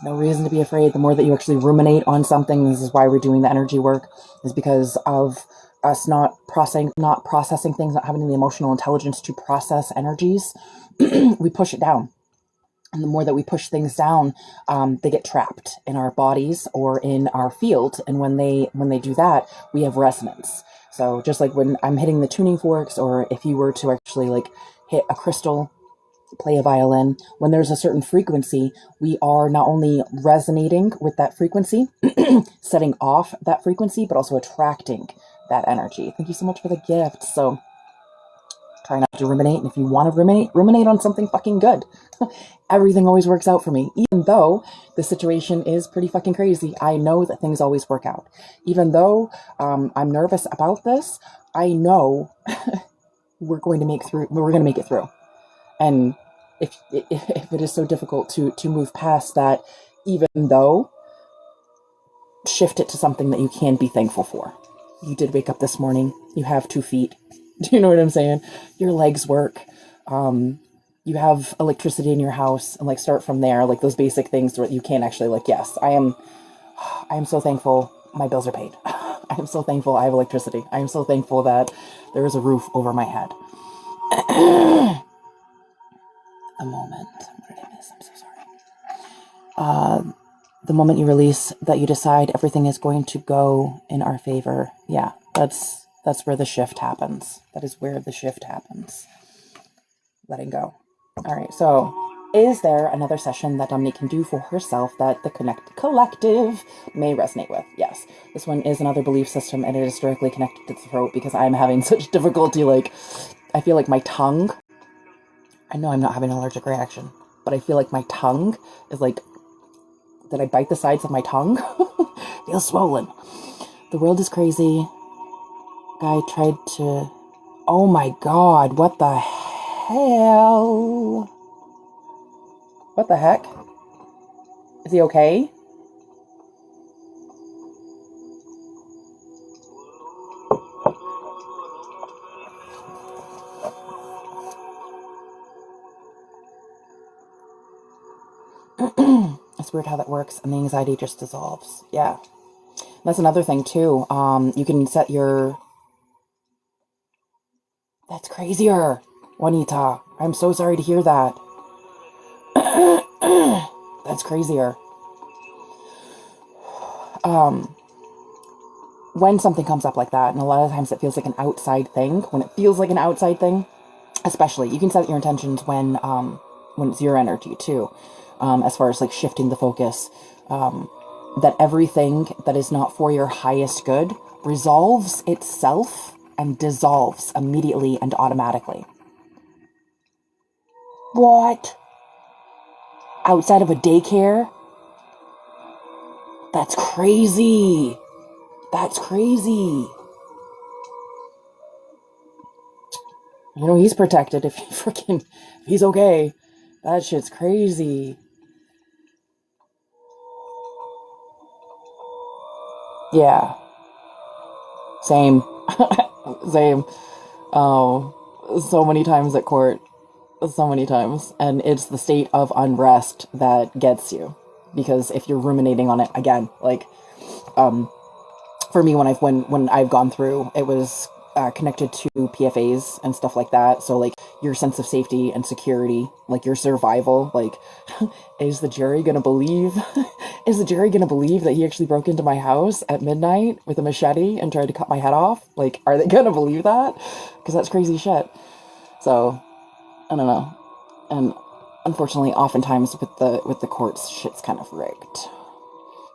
No reason to be afraid. The more that you actually ruminate on something, this is why we're doing the energy work, is because of us not processing things, not having the emotional intelligence to process energies. We push it down. And the more that we push things down, they get trapped in our bodies or in our field. And when they do that, we have resonance. So just like when I'm hitting the tuning forks, or if you were to actually like hit a crystal, play a violin, when there's a certain frequency, we are not only resonating with that frequency, setting off that frequency, but also attracting that energy. Thank you so much for the gift. So try not to ruminate. And if you want to ruminate on something fucking good. Everything always works out for me. Even though the situation is pretty fucking crazy, I know that things always work out. Even though I'm nervous about this, I know we're going to make it through. And if it is so difficult to move past that, even though, shift it to something that you can be thankful for. You did wake up this morning. You have 2 feet. Do you know what I'm saying? Your legs work. You have electricity in your house, and like start from there, like those basic things where you can actually like, yes, I am so thankful my bills are paid. I am so thankful I have electricity. I am so thankful that there is a roof over my head. A moment. What did I miss? I'm so sorry. The moment you release that, you decide everything is going to go in our favor. Yeah, that's where the shift happens. That is where the shift happens. Letting go. All right, so is there another session that Dominique can do for herself that the collective may resonate with? Yes, this one is another belief system, and it is directly connected to the throat because I'm having such difficulty. Like, I feel like my tongue, I know I'm not having an allergic reaction, but I feel like my tongue is like, did I bite the sides of my tongue? Feels swollen. The world is crazy. Guy tried to, oh my God, what the hell? What the heck? Is he okay? It's weird how that works, and the anxiety just dissolves. Yeah. That's another thing, too. You can set your... That's crazier, Juanita. I'm so sorry to hear that. That's crazier. When something comes up like that, and a lot of times it feels like an outside thing, especially, you can set your intentions when it's your energy, too. As far as like shifting the focus, that everything that is not for your highest good resolves itself and dissolves immediately and automatically. What? Outside of a daycare? That's crazy. That's crazy. You know, he's protected if if he's okay. That shit's crazy. Yeah. Same. Same. Oh, so many times at court. So many times. And it's the state of unrest that gets you. Because if you're ruminating on it again, like, for me, when I've gone through, it was connected to PFAs and stuff like that. So like your sense of safety and security, like your survival, like is the jury gonna believe? Is the jury gonna believe that he actually broke into my house at midnight with a machete and tried to cut my head off? Like, are they gonna believe that? Because that's crazy shit. So I don't know. And unfortunately, oftentimes with the courts, shit's kind of rigged.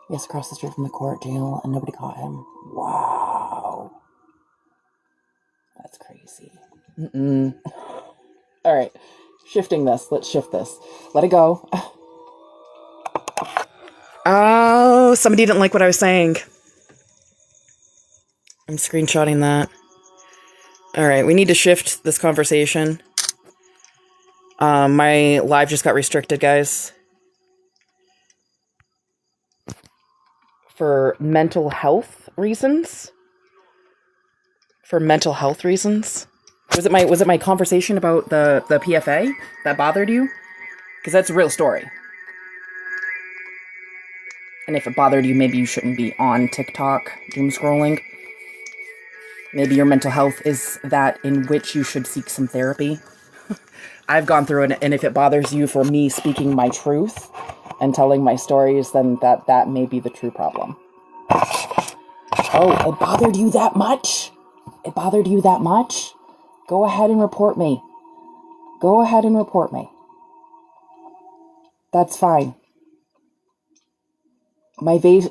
Yes, across the street from the court jail, and nobody caught him. Wow. That's crazy. Mm-mm. All right. Shifting this. Let's shift this. Let it go. Oh, somebody didn't like what I was saying. I'm screenshotting that. All right. We need to shift this conversation. My live just got restricted, guys. For mental health reasons. For mental health reasons. Was it my conversation about the PFA that bothered you? Because that's a real story. And if it bothered you, maybe you shouldn't be on TikTok doom scrolling. Maybe your mental health is that in which you should seek some therapy. I've gone through it, and if it bothers you for me speaking my truth and telling my stories, then that may be the true problem. Oh, it bothered you that much? It bothered you that much? Go ahead and report me. Go ahead and report me. That's fine. My voice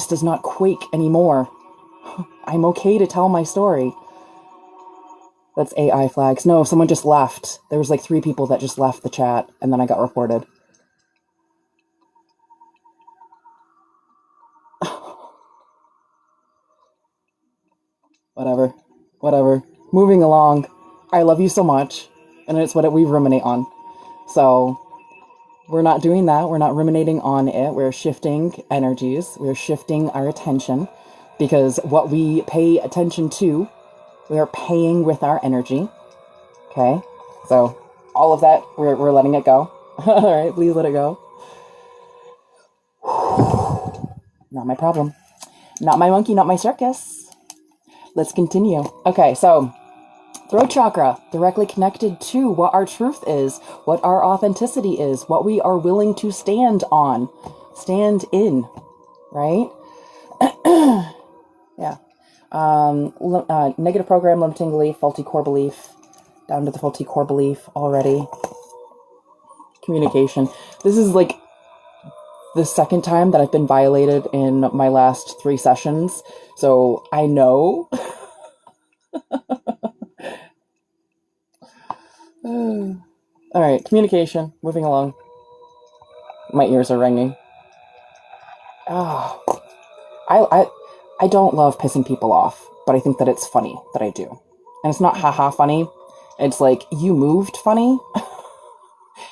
does not quake anymore. I'm okay to tell my story. That's AI flags. No, someone just left. There was like 3 people that just left the chat, and then I got reported. Whatever. Moving along. I love you so much, and it's what we ruminate on. So, we're not doing that. We're not ruminating on it. We're shifting energies. We're shifting our attention, because what we pay attention to, we are paying with our energy. Okay? So, all of that, we're letting it go. All right, please let it go. Not my problem. Not my monkey, not my circus. Let's continue. Okay, so throat chakra, directly connected to what our truth is, what our authenticity is, what we are willing to stand on, stand in, right? Yeah. Negative program, limiting belief, faulty core belief, down to the faulty core belief already. Communication. This is like the second time that I've been violated in my last 3 sessions, so I know. All right, communication. Moving along. My ears are ringing. Oh, I don't love pissing people off, but I think that it's funny that I do, and it's not haha funny. It's like you moved funny,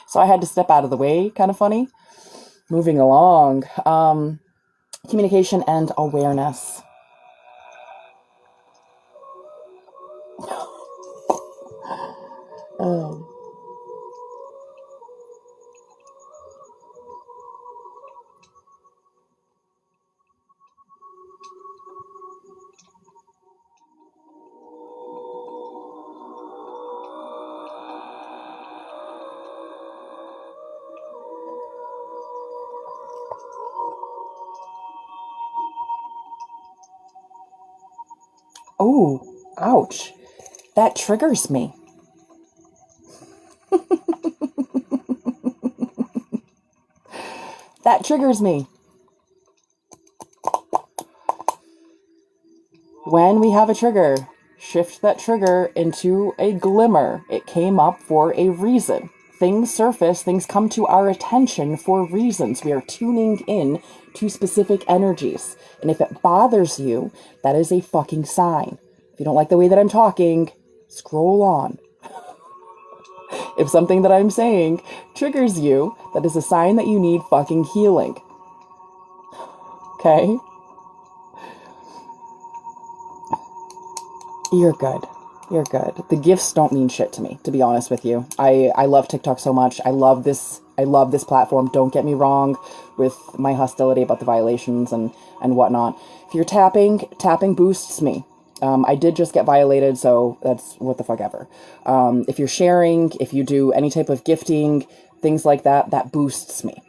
so I had to step out of the way, kind of funny. Moving along. Communication and awareness. Oh, ouch. That triggers me. That triggers me. When we have a trigger, shift that trigger into a glimmer. It came up for a reason. Things surface, things come to our attention for reasons. We are tuning in to specific energies. And if it bothers you, that is a fucking sign. If you don't like the way that I'm talking, Scroll on. If something that I'm saying triggers you, that is a sign that you need fucking healing. Okay? You're good. You're good. The gifts don't mean shit to me, to be honest with you. I love TikTok so much. I love this platform. Don't get me wrong with my hostility about the violations and whatnot. If you're tapping boosts me. I did just get violated, so that's what the fuck ever. If you're sharing, if you do any type of gifting, things like that, that boosts me.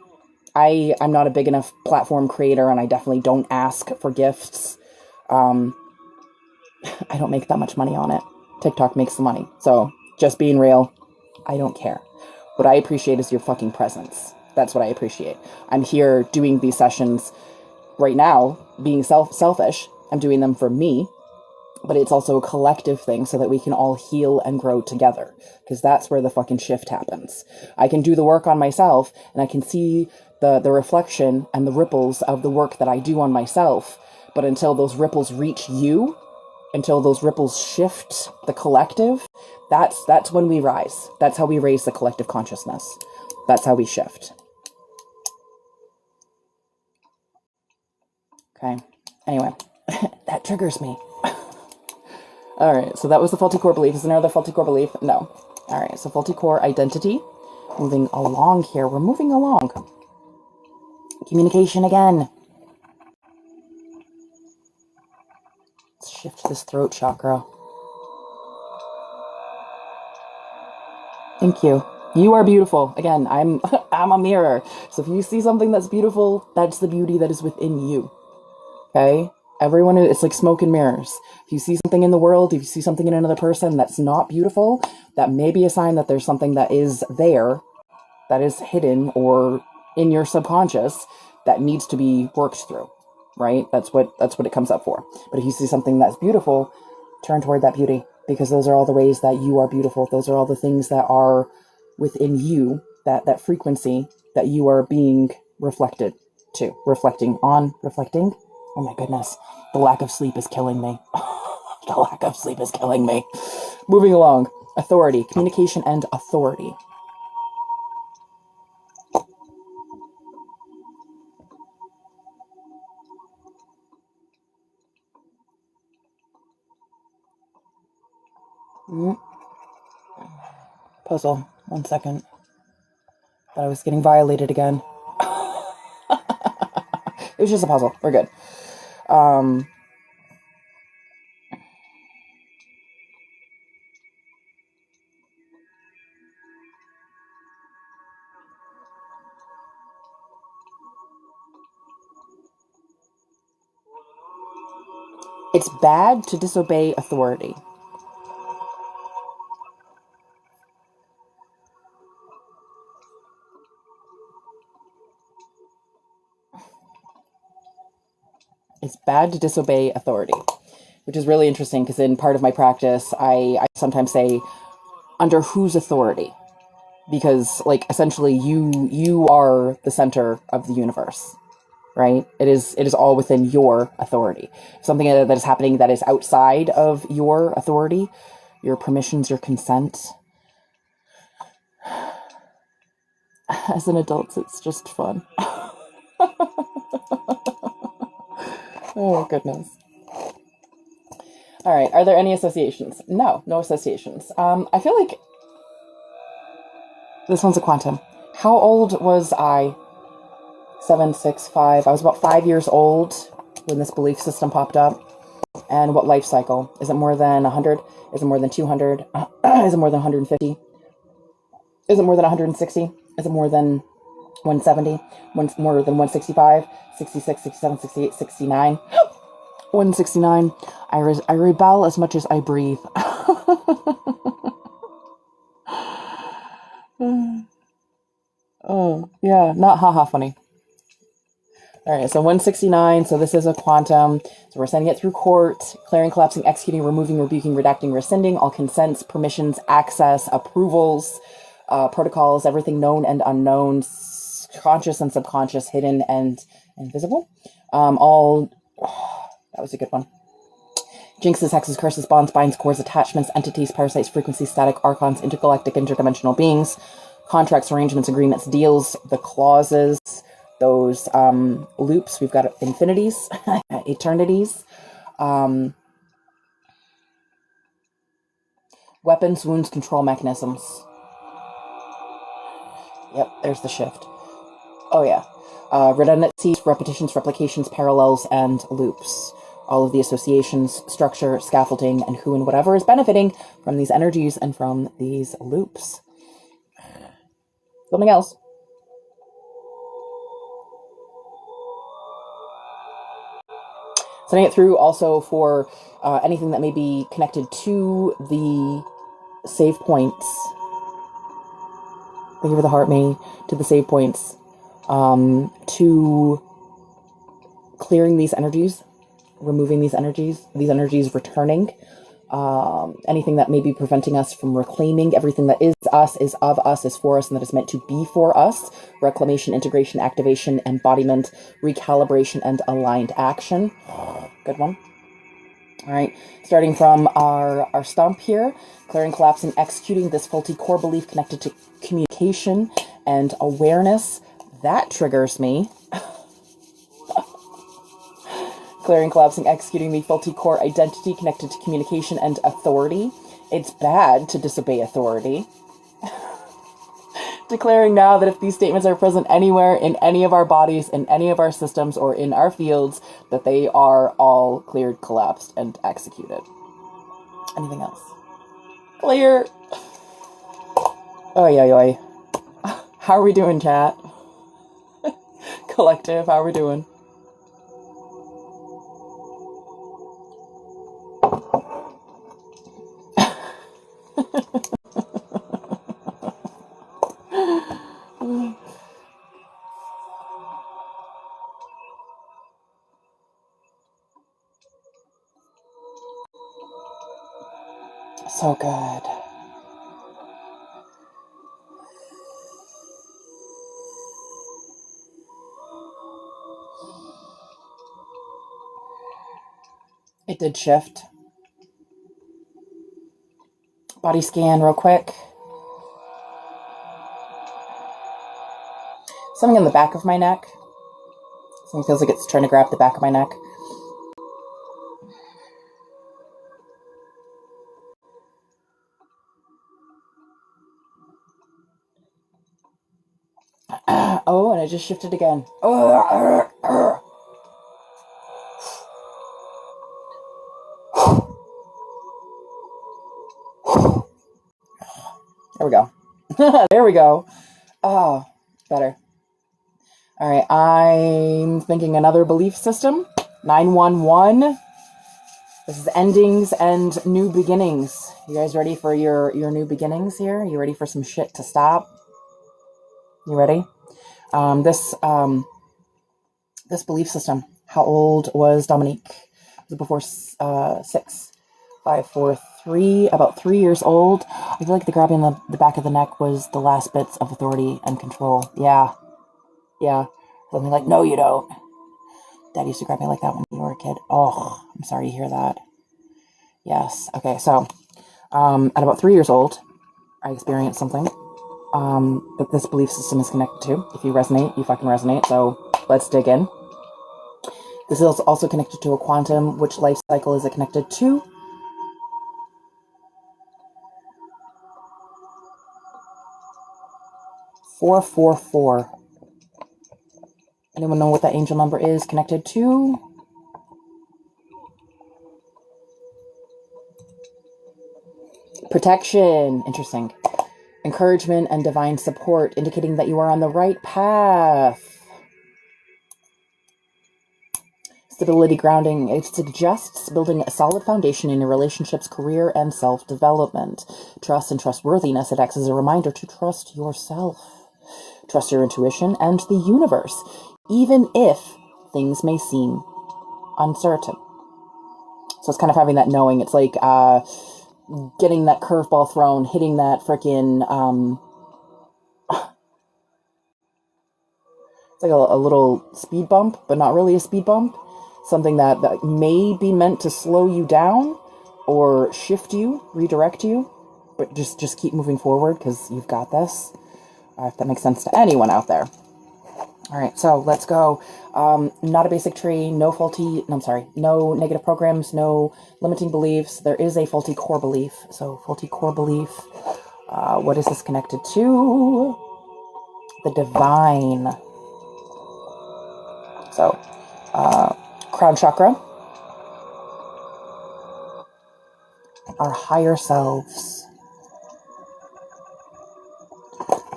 I'm not a big enough platform creator, and I definitely don't ask for gifts. I don't make that much money on it. TikTok makes the money. So, just being real, I don't care. What I appreciate is your fucking presence. That's what I appreciate. I'm here doing these sessions right now, being selfish. I'm doing them for me, but it's also a collective thing so that we can all heal and grow together, because that's where the fucking shift happens. I can do the work on myself, and I can see the reflection and the ripples of the work that I do on myself, but until those ripples reach you, until those ripples shift the collective, that's when we rise. That's how we raise the collective consciousness. That's how we shift. Okay. Anyway, that triggers me. All right, so that was the faulty core belief. Is there another faulty core belief? No. All right, so faulty core identity. Moving along here. We're moving along. Communication again. Let's shift this throat chakra. Thank you. You are beautiful. Again, I'm a mirror. So if you see something that's beautiful, that's the beauty that is within you. Okay? Everyone, it's like smoke and mirrors. If you see something in the world, if you see something in another person that's not beautiful, that may be a sign that there's something that is there, that is hidden or in your subconscious that needs to be worked through, right? That's what it comes up for. But if you see something that's beautiful, turn toward that beauty, because those are all the ways that you are beautiful. Those are all the things that are within you, that frequency that you are being reflected to. Reflecting. Oh my goodness. The lack of sleep is killing me. The lack of sleep is killing me. Moving along. Authority. Communication and authority. Puzzle. 1 second. Thought I was getting violated again. It was just a puzzle. We're good. It's bad to disobey authority. It's bad to disobey authority, which is really interesting because in part of my practice, I sometimes say, under whose authority? Because, like, essentially you are the center of the universe, right? It is all within your authority. Something that is happening that is outside of your authority, your permissions, your consent. As an adult, it's just fun. Oh, goodness. All right. Are there any associations? No associations. I feel like this one's a quantum. How old was I? 7, 6, 5. I was about 5 years old when this belief system popped up. And what life cycle? Is it more than 100? Is it more than 200? Is it more than 150? Is it more than 160? Is it more than 170? More than 165? 66, 67, 68, 69? 169. I rebel as much as I breathe. Oh, yeah, not haha funny. All right, so 169, so this is a quantum. So we're sending it through court, clearing, collapsing, executing, removing, rebuking, redacting, rescinding, all consents, permissions, access, approvals, protocols, everything known and unknown, conscious and subconscious, hidden and invisible. That was a good one. Jinxes, hexes, curses, bonds, binds, cores, attachments, entities, parasites, frequencies, static, archons, intergalactic, interdimensional beings, contracts, arrangements, agreements, deals, the clauses, those loops. We've got infinities, eternities, weapons, wounds, control mechanisms. Yep, there's the shift. Oh yeah. Redundancies, repetitions, replications, parallels, and loops. All of the associations, structure, scaffolding, and who and whatever is benefiting from these energies and from these loops. Something else. Sending it through also for anything that may be connected to the save points. Thank you for the heart, May. To the save points. To clearing these energies, removing these energies returning. Anything that may be preventing us from reclaiming everything that is us, is of us, is for us, and that is meant to be for us. Reclamation, integration, activation, embodiment, recalibration, and aligned action. Good one. All right, starting from our stump here, clearing, collapsing, executing this faulty core belief connected to communication and awareness. That triggers me. Clearing, collapsing, executing the faulty core identity connected to communication and authority. It's bad to disobey authority. Declaring now that if these statements are present anywhere in any of our bodies, in any of our systems, or in our fields, that they are all cleared, collapsed, and executed. Anything else? Clear. Oy, oy, oy. How are we doing, chat? Collective, how are we doing? So good. It did shift. Body scan real quick. Something in the back of my neck. Something feels like it's trying to grab the back of my neck. Oh, and it just shifted again. There we go. There we go. Oh, better. All right, I'm thinking another belief system. 911. This is endings and new beginnings. You guys ready for your new beginnings here? You ready for some shit to stop? You ready? This belief system. How old was Dominique? Was it before 6? 5, 4, 3. About 3 years old. I feel like the grabbing the back of the neck was the last bits of authority and control. Yeah. Something like, no, you don't. Dad used to grab me like that when you were a kid. Oh, I'm sorry to hear that. Yes. Okay, so at about 3 years old, I experienced something that this belief system is connected to. If you resonate, you fucking resonate. So let's dig in. This is also connected to a quantum. Which life cycle is it connected to? Four, 4, 4. Anyone know what that angel number is connected to? Protection. Interesting. Encouragement and divine support, indicating that you are on the right path. Stability, grounding. It suggests building a solid foundation in your relationships, career, and self-development. Trust and trustworthiness. It acts as a reminder to trust yourself. Trust your intuition and the universe, even if things may seem uncertain. So it's kind of having that knowing. It's like getting that curveball thrown, hitting that frickin' it's like a little speed bump, but not really a speed bump. something that may be meant to slow you down or shift you, redirect you, but just keep moving forward because you've got this. If that makes sense to anyone out there. All right, so let's go. Not a basic tree, no negative programs, no limiting beliefs. There is a faulty core belief. So faulty core belief, what is this connected to? The divine. So, crown chakra, our higher selves.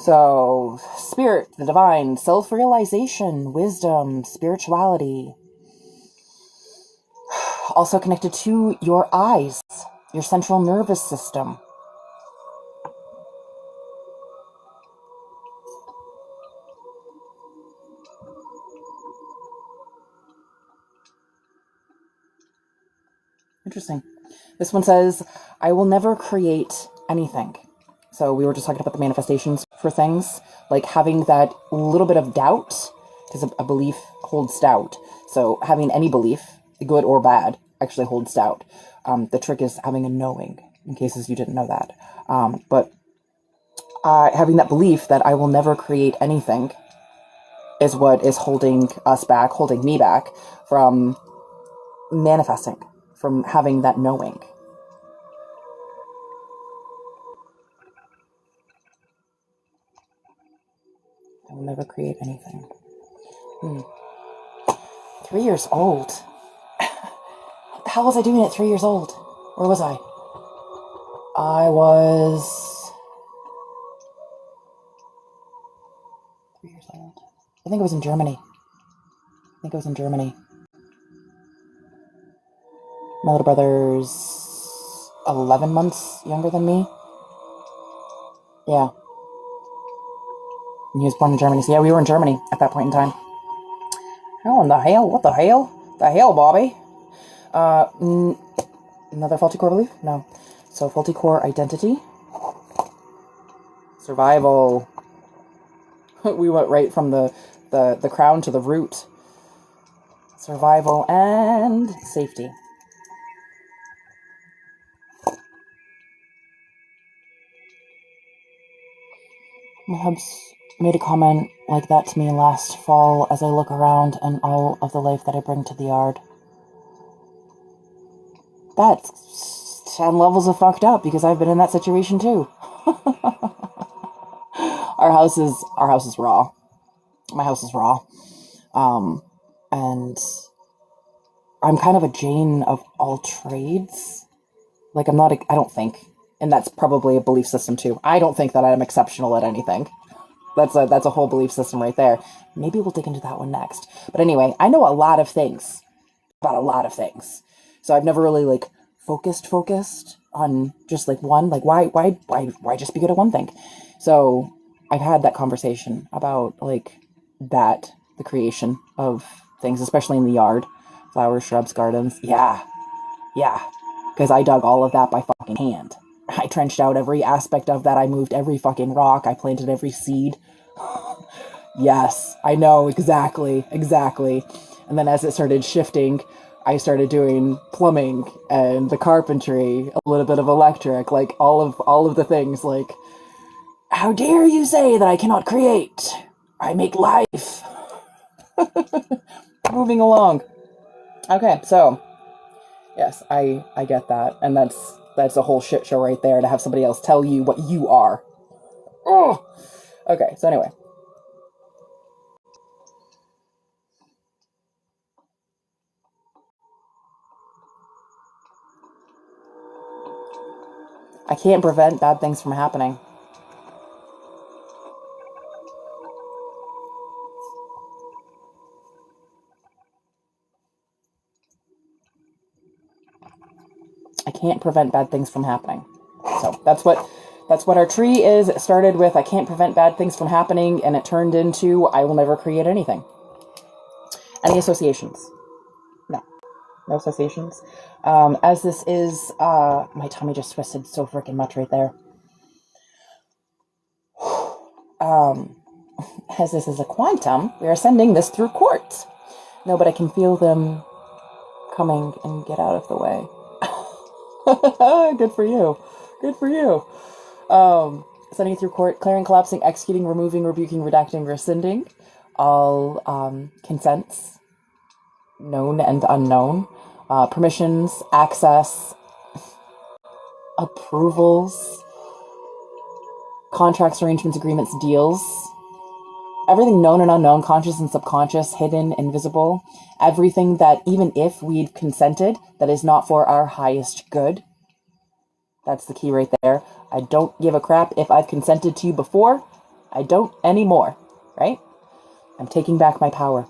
So, spirit, the divine, self-realization, wisdom, spirituality. Also connected to your eyes, your central nervous system. Interesting. This one says, I will never create anything. So we were just talking about the manifestations for things, like having that little bit of doubt, because a belief holds stout. So having any belief, good or bad, actually holds stout. The trick is having a knowing, in cases you didn't know that. But having that belief that I will never create anything is what is holding us back, holding me back from manifesting, from having that knowing. I will never create anything. 3 years old. What the hell was I doing at 3 years old? Where was I? I was 3 years old. I think it was in Germany. My little brother's 11 months younger than me. Yeah. And he was born in Germany. So yeah, we were in Germany at that point in time. Oh, in the hell? What the hell? The hell, Bobby? Another faulty core belief? No. So faulty core identity. Survival. We went right from the crown to the root. Survival and safety. My hubs made a comment like that to me last fall as I look around and all of the life that I bring to the yard. That's 10 levels of fucked up because I've been in that situation too. Our house is raw. My house is raw. And I'm kind of a Jane of all trades. Like I don't think, and that's probably a belief system too. I don't think that I'm exceptional at anything. That's a whole belief system right there. Maybe we'll dig into that one next. But anyway, I know a lot of things about a lot of things. So I've never really like focused on just like one, like why just be good at one thing? So I've had that conversation about like that, the creation of things, especially in the yard, flowers, shrubs, gardens. Yeah. Because I dug all of that by fucking hand. I trenched out every aspect of that. I moved every fucking rock. I planted every seed. Yes, I know, exactly. And then as it started shifting, I started doing plumbing and the carpentry, a little bit of electric, like all of the things. Like, how dare you say that I cannot create? I make life. Moving along. Okay, so yes, I get that, and that's a whole shit show right there to have somebody else tell you what you are. Oh, okay. So anyway, I can't prevent bad things from happening. I can't prevent bad things from happening. So that's what our tree is. It started with I can't prevent bad things from happening, and it turned into I will never create anything. Any associations? No associations. As this is, my tummy just twisted so freaking much right there. As this is a quantum, we are sending this through quartz. No, but I can feel them coming and get out of the way. Good for you. Good for you. Sending it through court, clearing, collapsing, executing, removing, rebuking, redacting, rescinding all consents, known and unknown, permissions, access, approvals, contracts, arrangements, agreements, deals, everything known and unknown, conscious and subconscious, hidden, invisible, everything that even if we'd consented, that is not for our highest good. That's the key right there. I don't give a crap if I've consented to you before. I don't anymore, right? I'm taking back my power.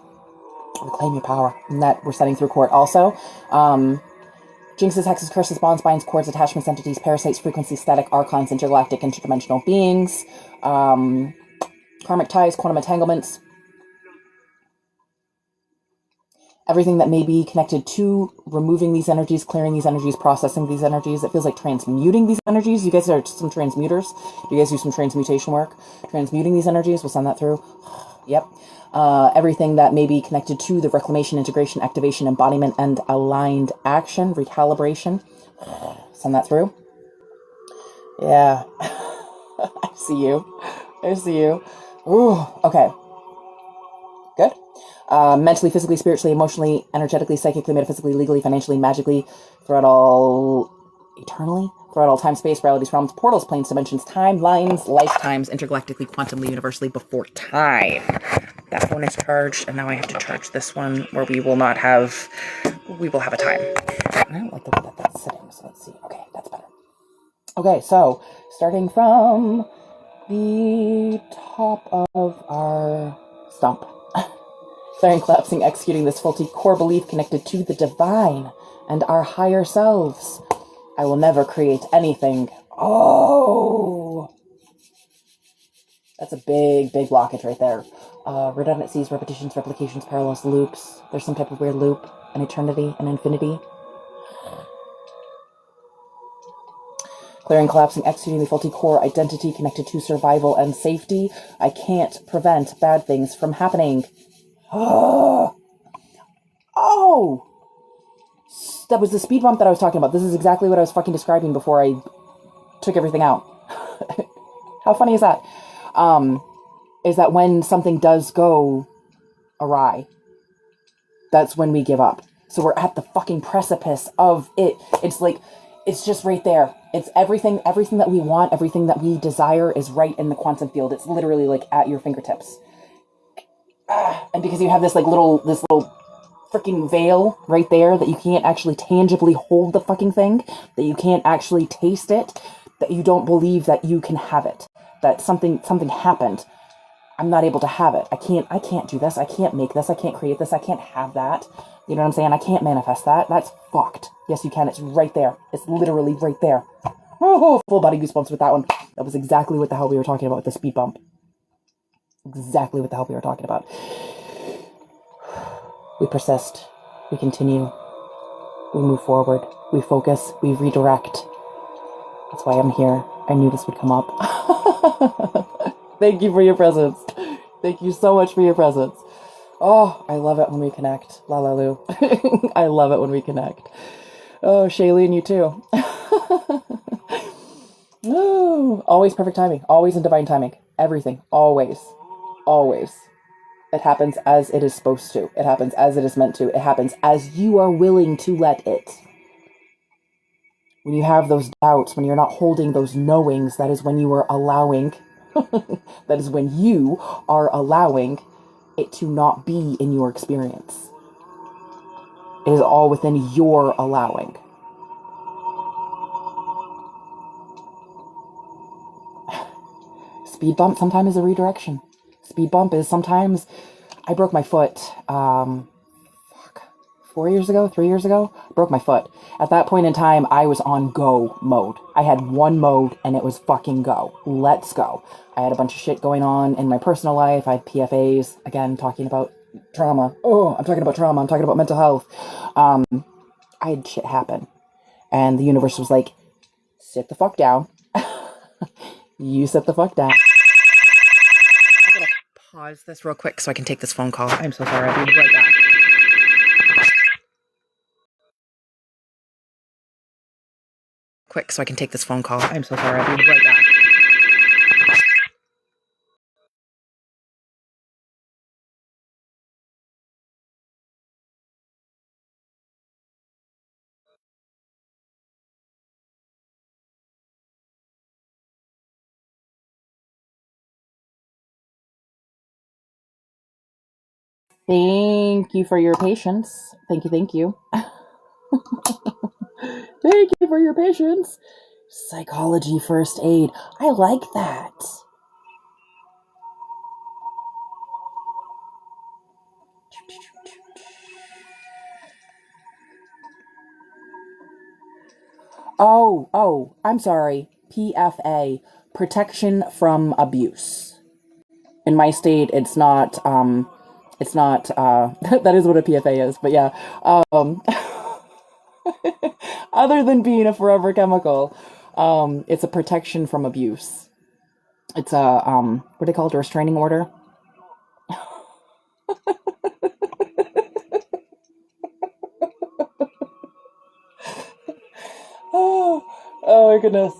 Reclaim your power. And that we're setting through court. Also, jinxes, hexes, curses, bonds, binds, cords, attachments, entities, parasites, frequencies, static, archons, intergalactic, interdimensional beings, karmic ties, quantum entanglements, everything that may be connected to removing these energies, clearing these energies, processing these energies. It feels like transmuting these energies. You guys are some transmuters. Do you guys do some transmutation work? Transmuting these energies, we'll send that through. Yep. Everything that may be connected to the reclamation, integration, activation, embodiment, and aligned action, recalibration. Send that through. Yeah. I see you. I see you. Ooh, okay. Good. Mentally, physically, spiritually, emotionally, energetically, psychically, metaphysically, legally, financially, magically, throughout all, eternally, throughout all time, space, realities, realms, portals, planes, dimensions, timelines, lifetimes, intergalactically, quantumly, universally, before time. That one is charged, and now I have to charge this one, where we will have a time. I don't like the way that that's sitting, so let's see. Okay, that's better. Okay, so, starting from the top of our stump. Clearing, collapsing, executing this faulty core belief connected to the divine and our higher selves. I will never create anything. Oh! That's a big, big blockage right there. Redundancies, repetitions, replications, parallels, loops. There's some type of weird loop, an eternity, an infinity. Clearing, collapsing, executing the faulty core identity connected to survival and safety. I can't prevent bad things from happening. Oh! That was the speed bump that I was talking about. This is exactly what I was fucking describing before I took everything out. How funny is that? Is that when something does go awry, that's when we give up. So we're at the fucking precipice of it. It's like, it's just right there. It's everything that we want, everything that we desire is right in the quantum field. It's literally like at your fingertips. And because you have this little freaking veil right there that you can't actually tangibly hold the fucking thing, that you can't actually taste it, that you don't believe that you can have it, that something happened. I'm not able to have it. I can't do this. I can't make this. I can't create this. I can't have that. You know what I'm saying? I can't manifest that. That's fucked. Yes, you can. It's right there. It's literally right there. Oh, full body goosebumps with that one. That was exactly what the hell we were talking about with the speed bump. Exactly what the hell we were talking about. We persist. We continue. We move forward. We focus. We redirect. That's why I'm here. I knew this would come up. Thank you for your presence. Thank you so much for your presence. Oh, I love it when we connect. La la Lou. I love it when we connect. Oh, Shailene, you too. Oh, always perfect timing. Always in divine timing. Everything. Always. Always. It happens as it is supposed to. It happens as it is meant to. It happens as you are willing to let it. When you have those doubts, when you're not holding those knowings, that is when you are allowing, that is when you are allowing it to not be in your experience. It is all within your allowing. Speed bump sometimes is a redirection. Speed bump is sometimes, I broke my foot, 3 years ago, broke my foot. At that point in time, I was on go mode. I had one mode and it was fucking go. Let's go. I had a bunch of shit going on in my personal life. I had PFAs, again, talking about trauma. Oh, I'm talking about trauma. I'm talking about mental health. I had shit happen. And the universe was like, sit the fuck down. You sit the fuck down. I'm gonna pause this real quick so I can take this phone call. I'm so sorry. I'll be right back. quick so I can take this phone call. I'm so sorry. I'll be right back. Thank you for your patience. Thank you, thank you. Thank you for your patience. Psychology first aid. I like that. Oh, I'm sorry. PFA, protection from abuse. In my state, it's not, that is what a PFA is, but yeah. Um, other than being a forever chemical, it's a protection from abuse. It's a, what do they call it, a restraining order? Oh, oh my goodness.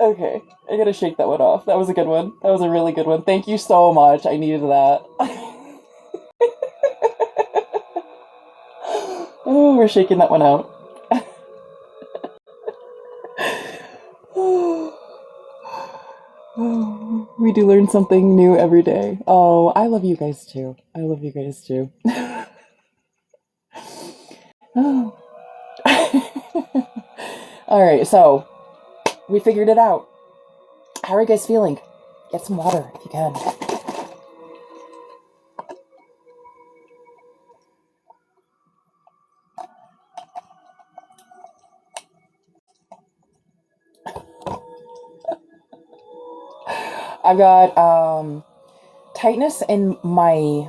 Okay, I gotta shake that one off. That was a good one. That was a really good one. Thank you so much. I needed that. Oh, we're shaking that one out. We do learn something new every day. Oh, I love you guys too. I love you guys too. Oh. All right, so we figured it out. How are you guys feeling? Get some water if you can. I've got tightness in my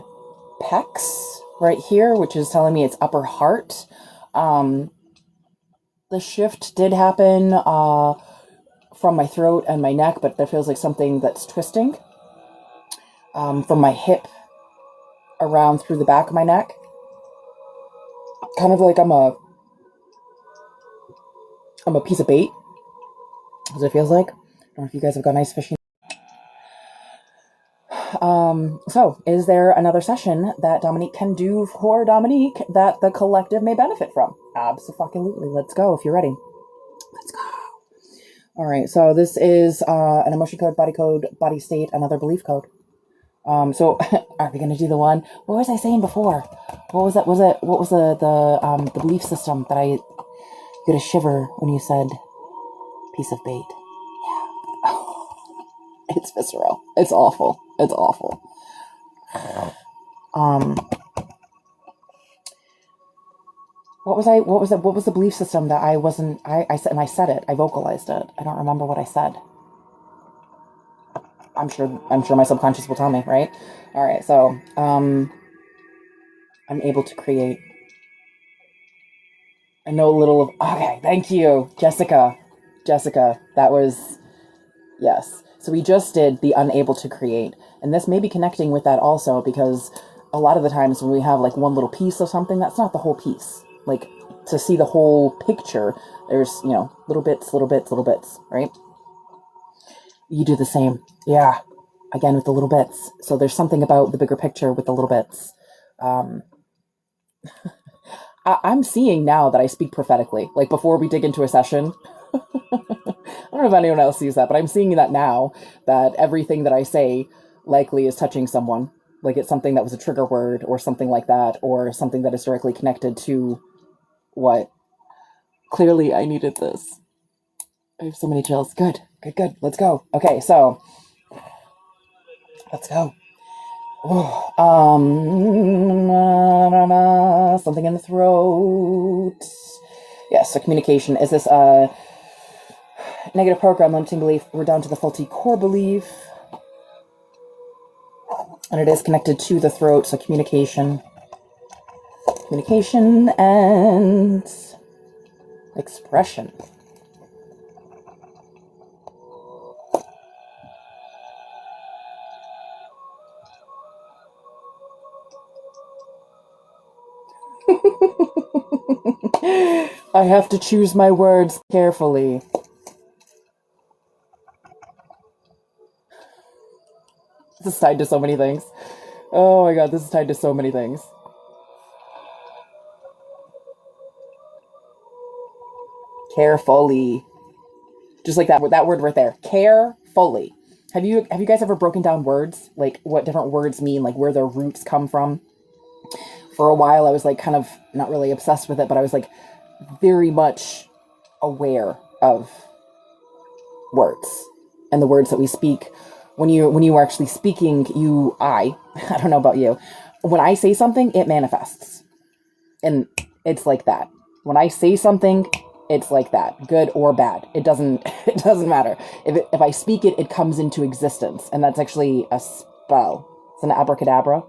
pecs right here, which is telling me it's upper heart. Um, the shift did happen from my throat and my neck, but there feels like something that's twisting from my hip around through the back of my neck. Kind of like I'm a piece of bait, as it feels like. I don't know if you guys have got nice fishing. So is there another session that Dominique can do for Dominique that the collective may benefit from? Absolutely. Let's go if you're ready. Let's go. All right. So this is an emotion code, body state, another belief code. So are we going to do the one? What was I saying before? What was that? What was the belief system that I got a shiver when you said piece of bait? Yeah. It's visceral. It's awful. It's awful. What was the belief system that I wasn't, I said, and I said it, I vocalized it. I don't remember what I said. I'm sure my subconscious will tell me, right? All right. So, I'm able to create. I know a little of, okay. Thank you, Jessica. That was, yes. So we just did the unable to create. And this may be connecting with that also, because a lot of the times when we have like one little piece of something, that's not the whole piece. Like, to see the whole picture, there's, little bits, right? You do the same. Yeah. Again, with the little bits. So there's something about the bigger picture with the little bits. I'm seeing now that I speak prophetically. Like, before we dig into a session, I don't know if anyone else sees that, but I'm seeing that now, that everything that I say likely is touching someone. Like, it's something that was a trigger word or something like that, or something that is directly connected to what. Clearly, I needed this. I have so many chills. Good. Let's go. Okay, so let's go. Something in the throat. Yes, so communication. Is this a negative program, limiting belief? We're down to the faulty core belief. And it is connected to the throat, so communication. Communication and expression. I have to choose my words carefully. This is tied to so many things. Oh my god, this is tied to so many things. Carefully. Just like that word right there. Carefully. Have you guys ever broken down words? Like what different words mean, like where their roots come from? For a while I was like kind of not really obsessed with it, but I was like very much aware of words and the words that we speak. When you are actually speaking, I don't know about you. When I say something, it manifests. And it's like that. When I say something, it's like that, good or bad. It doesn't matter. If I speak it, it comes into existence, and that's actually a spell. It's an abracadabra.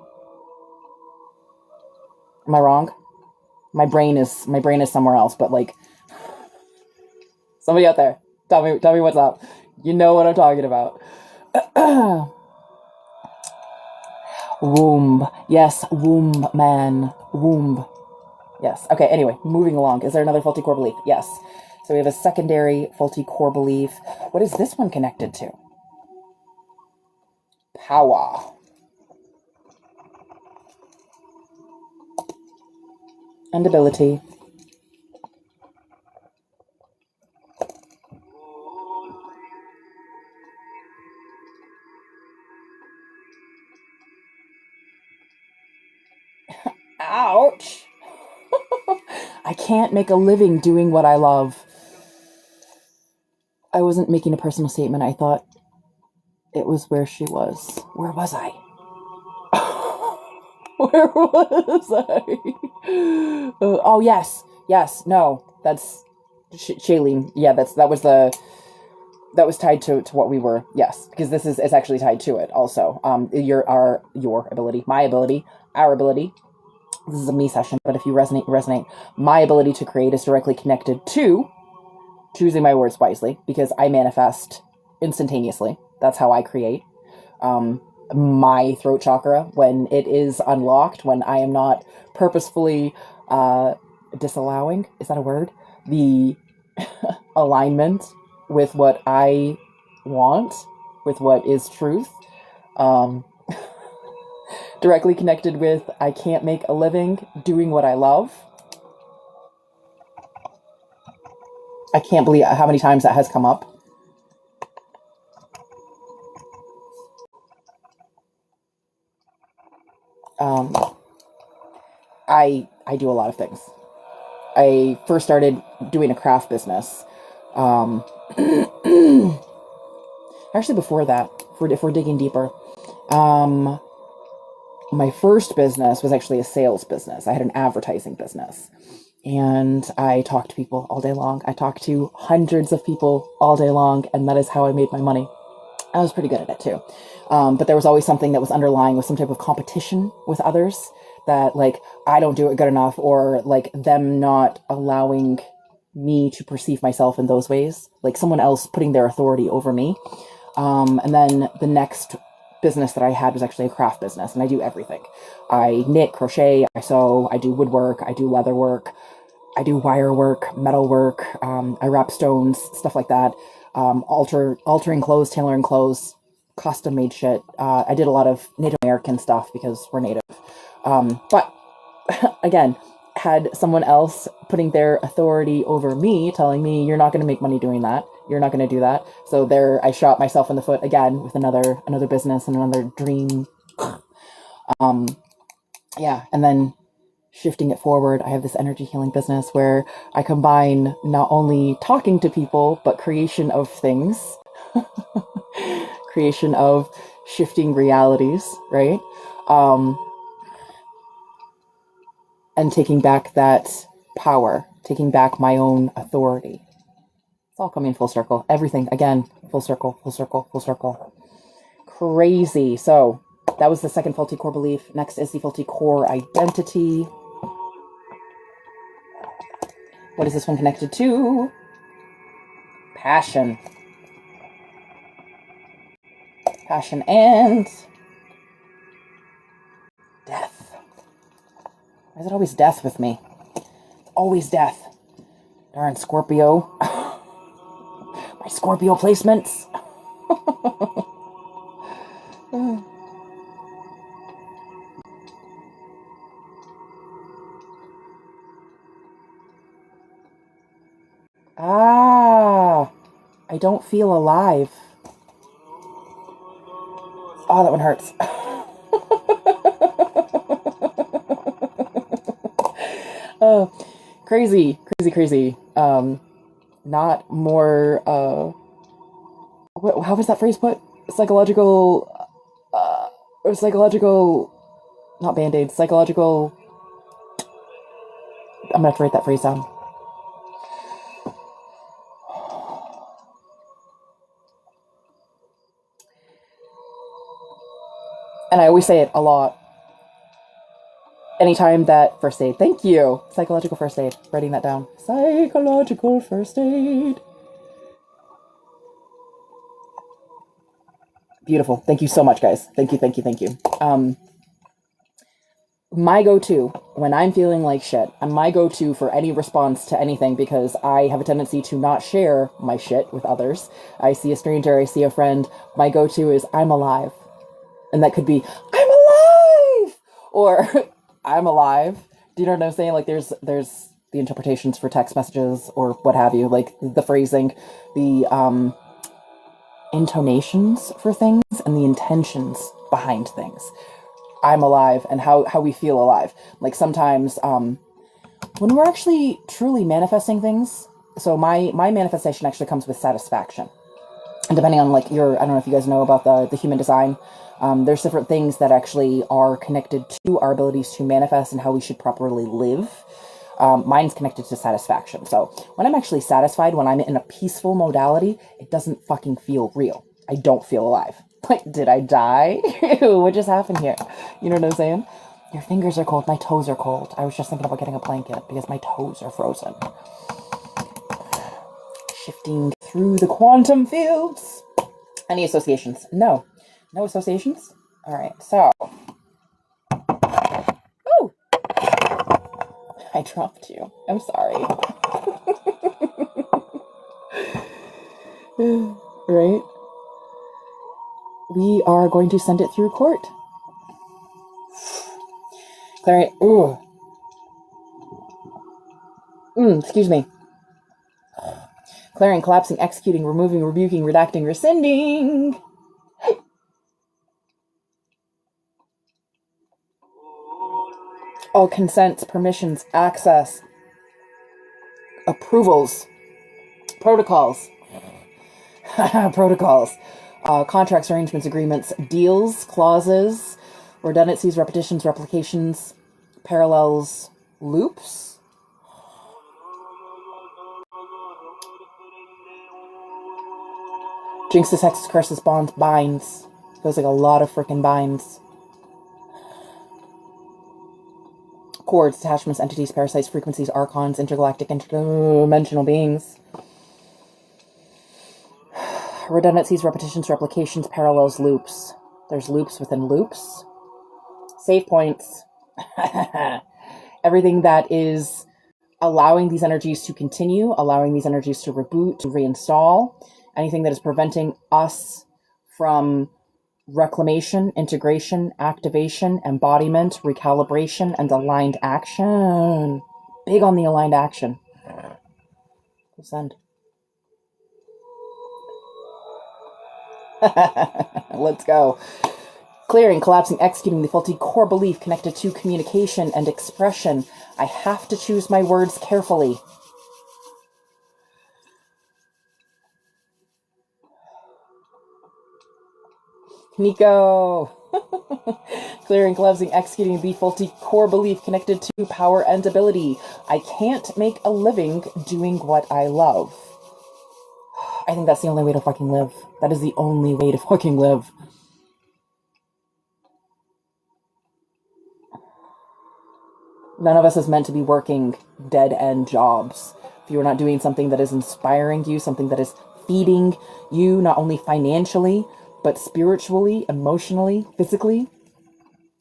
Am I wrong? My brain is somewhere else, but like somebody out there, tell me what's up. You know what I'm talking about. Womb. Yes, womb, man. Womb. Yes. Okay, anyway, moving along. Is there another faulty core belief? Yes. So we have a secondary faulty core belief. What is this one connected to? Power. And ability. Ouch! I can't make a living doing what I love. I wasn't making a personal statement. I thought it was where she was. Where was I? Where was I? Oh, yes. Yes. No. That's Shailene. Yeah, that was tied to what we were. Yes, because it's actually tied to it also. Your ability, my ability, our ability. This is a me session, but if you resonate, my ability to create is directly connected to choosing my words wisely, because I manifest instantaneously. That's how I create. My throat chakra, when it is unlocked, when I am not purposefully disallowing, is that a word? The alignment with what I want, with what is truth. Directly connected with I can't make a living doing what I love. I can't believe how many times that has come up. I do a lot of things. I first started doing a craft business. Actually, before that, if we're digging deeper, my first business was actually a sales business. I had an advertising business. And I talked to people all day long. I talked to hundreds of people all day long, and that is how I made my money. I was pretty good at it too. But there was always something that was underlying with some type of competition with others that, like, I don't do it good enough, or like them not allowing me to perceive myself in those ways, like someone else putting their authority over me. And then the next business that I had was actually a craft business, and I do everything. I knit, crochet, I sew, I do woodwork, I do leather work, I do wire work, metal work, I wrap stones, stuff like that. Altering clothes, tailoring clothes, custom made shit. I did a lot of Native American stuff because we're Native. But again, had someone else putting their authority over me, telling me, you're not going to make money doing that. You're not going to do that. So there, I shot myself in the foot again with another business and another dream. Yeah. And then shifting it forward, I have this energy healing business where I combine not only talking to people, but creation of things, creation of shifting realities, right? And taking back that power, taking back my own authority. It's all coming full circle. Everything, again, full circle, full circle, full circle. Crazy. So that was the second faulty core belief. Next is the faulty core identity. What is this one connected to? Passion. Passion and death. Why is it always death with me? Always death. Darn Scorpio. My Scorpio placements. Ah, I don't feel alive. Oh, that one hurts. Oh, crazy, crazy, crazy. Not more, how was that phrase put? Psychological, or psychological, not band-aids, psychological, I'm gonna have to write that phrase down. And I always say it a lot. Anytime that first aid, thank you. Psychological first aid, writing that down. Psychological first aid. Beautiful. Thank you so much, guys. Thank you, thank you, thank you. My go-to when I'm feeling like shit, and my go-to for any response to anything, because I have a tendency to not share my shit with others. I see a stranger, I see a friend, my go-to is, I'm alive. And that could be, I'm alive! Or, I'm alive. Do you know what I'm saying? Like, there's the interpretations for text messages or what have you, like the phrasing, the intonations for things, and the intentions behind things. I'm alive, and how we feel alive. Like sometimes when we're actually truly manifesting things, so my manifestation actually comes with satisfaction. And depending on like I don't know if you guys know about the human design, there's different things that actually are connected to our abilities to manifest and how we should properly live. Mine's connected to satisfaction. So when I'm actually satisfied, when I'm in a peaceful modality, it doesn't fucking feel real. I don't feel alive. Like, did I die? What just happened here? You know what I'm saying? Your fingers are cold, my toes are cold. I was just thinking about getting a blanket because my toes are frozen. Shifting through the quantum fields. Any associations? No. No associations? Alright, so. Ooh! I dropped you. I'm sorry. Right? We are going to send it through court. Clearing. Ooh. Excuse me. Clearing, collapsing, executing, removing, rebuking, redacting, rescinding. All consents, permissions, access, approvals, protocols, contracts, arrangements, agreements, deals, clauses, redundancies, repetitions, replications, parallels, loops. Jinxes, hexes, curses, bonds, binds. Feels like a lot of freaking binds. Chords, attachments, entities, parasites, frequencies, archons, intergalactic, interdimensional beings. Redundancies, repetitions, replications, parallels, loops. There's loops within loops. Save points. Everything that is allowing these energies to continue, allowing these energies to reboot, to reinstall. Anything that is preventing us from reclamation, integration, activation, embodiment, recalibration, and aligned action. Big on the aligned action. Send. Let's go. Clearing, collapsing, executing the faulty core belief connected to communication and expression. I have to choose my words carefully. Nico. Clearing, collapsing, executing the faulty core belief connected to power and ability. I can't make a living doing what I love. I think that's the only way to fucking live. That is the only way to fucking live. None of us is meant to be working dead-end jobs. If you are not doing something that is inspiring you, something that is feeding you, not only financially, but spiritually, emotionally, physically.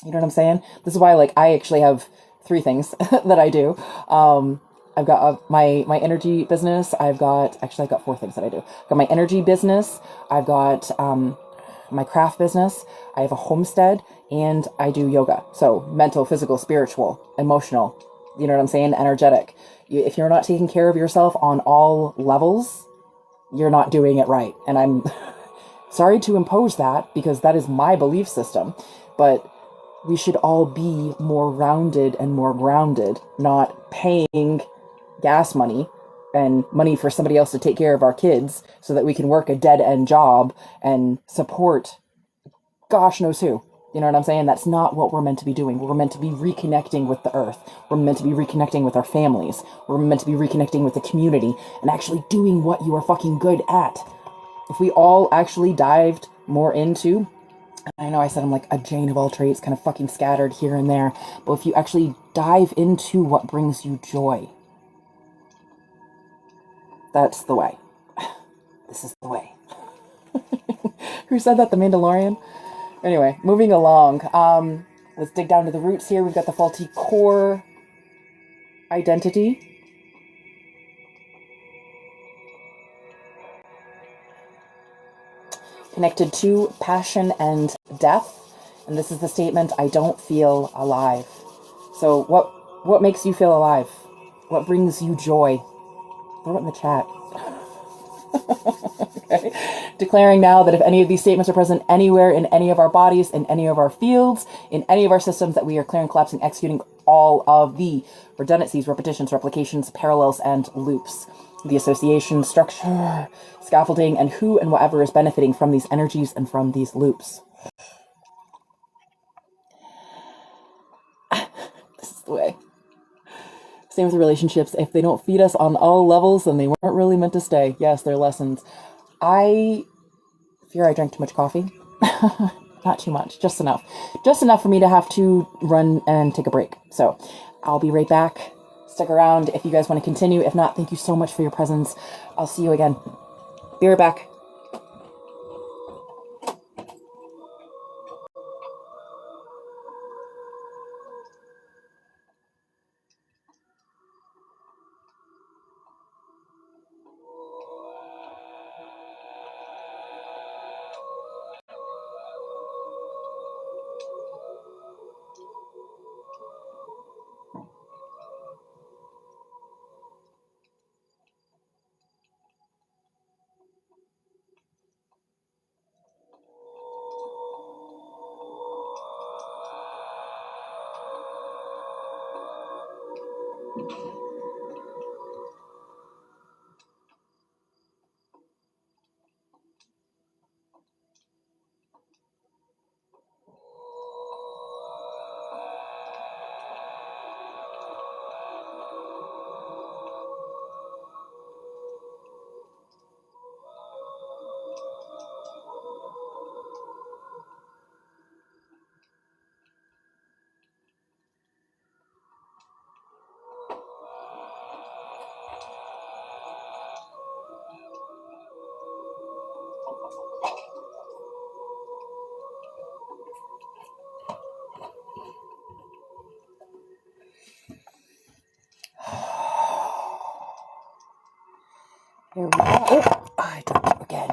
You know what I'm saying? This is why, like, I actually have 3 things that I do. I've got my energy business. I've got four things that I do. I've got my energy business. I've got my craft business. I have a homestead, and I do yoga. So mental, physical, spiritual, emotional. You know what I'm saying? Energetic. If you're not taking care of yourself on all levels, you're not doing it right. And I'm sorry to impose that because that is my belief system. But we should all be more rounded and more grounded, not paying gas money and money for somebody else to take care of our kids so that we can work a dead end job and support gosh knows who. You know what I'm saying? That's not what we're meant to be doing. We're meant to be reconnecting with the earth. We're meant to be reconnecting with our families. We're meant to be reconnecting with the community and actually doing what you are fucking good at. If we all actually dived more into, I know I said I'm like a Jane of all trades, kind of fucking scattered here and there, but if you actually dive into what brings you joy, that's the way. This is the way. Who said that? The Mandalorian? Anyway, moving along. Let's dig down to the roots here. We've got the faulty core identity. Connected to passion and death. And this is the statement, I don't feel alive. So what makes you feel alive? What brings you joy? Throw it in the chat. Okay. Declaring now that if any of these statements are present anywhere in any of our bodies, in any of our fields, in any of our systems, that we are clearing, collapsing, executing all of the redundancies, repetitions, replications, parallels, and loops. The association, structure, scaffolding, and who and whatever is benefiting from these energies and from these loops. This is the way. Same with relationships. If they don't feed us on all levels, then they weren't really meant to stay. Yes, they're lessons. I fear I drank too much coffee. Not too much, just enough. Just enough for me to have to run and take a break. So I'll be right back. Stick around if you guys want to continue. If not, thank you so much for your presence. I'll see you again. Be right back. Here we go. Oh, I dropped it again.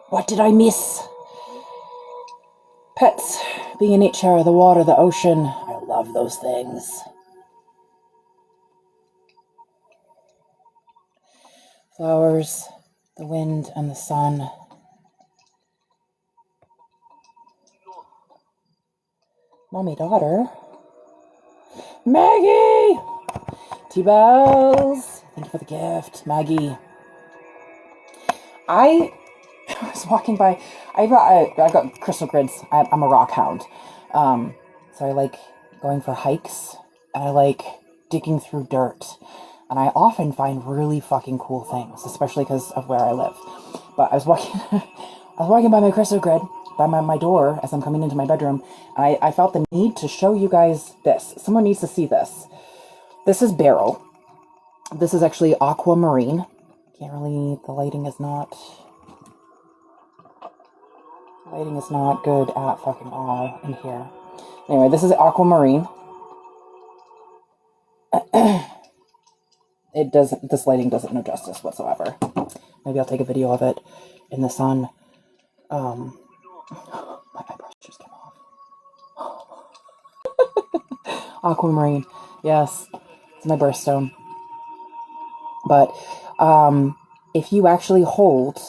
What did I miss? Pets, being in nature, the water, the ocean. I love those things. Flowers, the wind, and the sun. Mommy, daughter. Maggie! T-Bells. Thank you for the gift, Maggie. I was walking by. I got crystal grids. I'm a rock hound. So I like going for hikes. And I like digging through dirt. And I often find really fucking cool things, especially because of where I live. But I was walking by my crystal grid, by my door as I'm coming into my bedroom, and I felt the need to show you guys this. Someone needs to see this. This is beryl. This is actually aquamarine. Can't really, the lighting is not good at fucking all in here. Anyway, this is aquamarine. this lighting doesn't do justice whatsoever. Maybe I'll take a video of it in the sun. My eyebrows just came off. Aquamarine. Yes. It's my birthstone. But if you actually hold,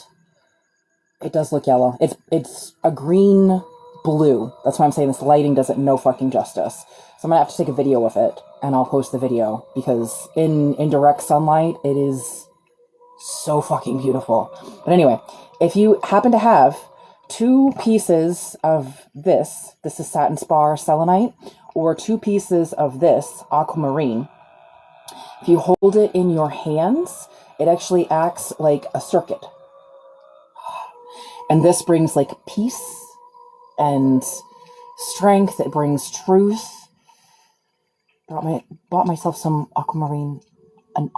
it does look yellow. It's a green blue. That's why I'm saying this lighting doesn't no fucking justice. So I'm gonna have to take a video of it and I'll post the video because in direct sunlight it is so fucking beautiful. But anyway, if you happen to have 2 pieces of this is satin spar selenite, or 2 pieces of this aquamarine, if you hold it in your hands, it actually acts like a circuit. And this brings like peace and strength. It brings truth. Bought myself some an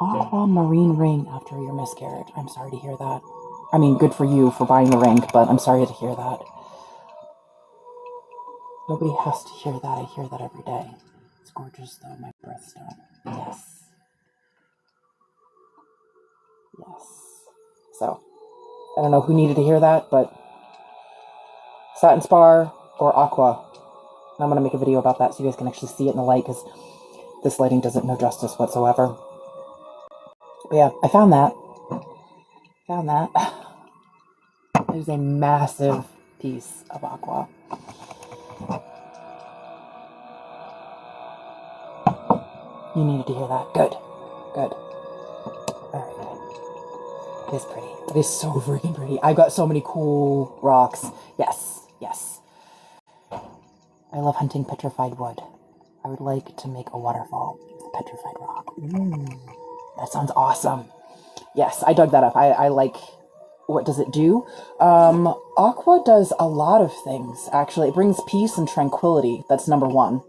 aquamarine ring after your miscarriage. I'm sorry to hear that. I mean, good for you for buying the ring, but I'm sorry to hear that. Nobody has to hear that. I hear that every day. It's gorgeous though, my birthstone. Yes. Yes. So, I don't know who needed to hear that, but satin spar or aqua. And I'm going to make a video about that so you guys can actually see it in the light, because this lighting doesn't do justice whatsoever. But yeah, I found that. It is a massive piece of aqua. You needed to hear that. Good. Alright. It is pretty. It is so freaking pretty. I've got so many cool rocks. Yes. I love hunting petrified wood. I would like to make a waterfall with petrified rock. That sounds awesome. Yes, I dug that up. I like... What does it do? Aqua does a lot of things, actually. It brings peace and tranquility. That's number 1.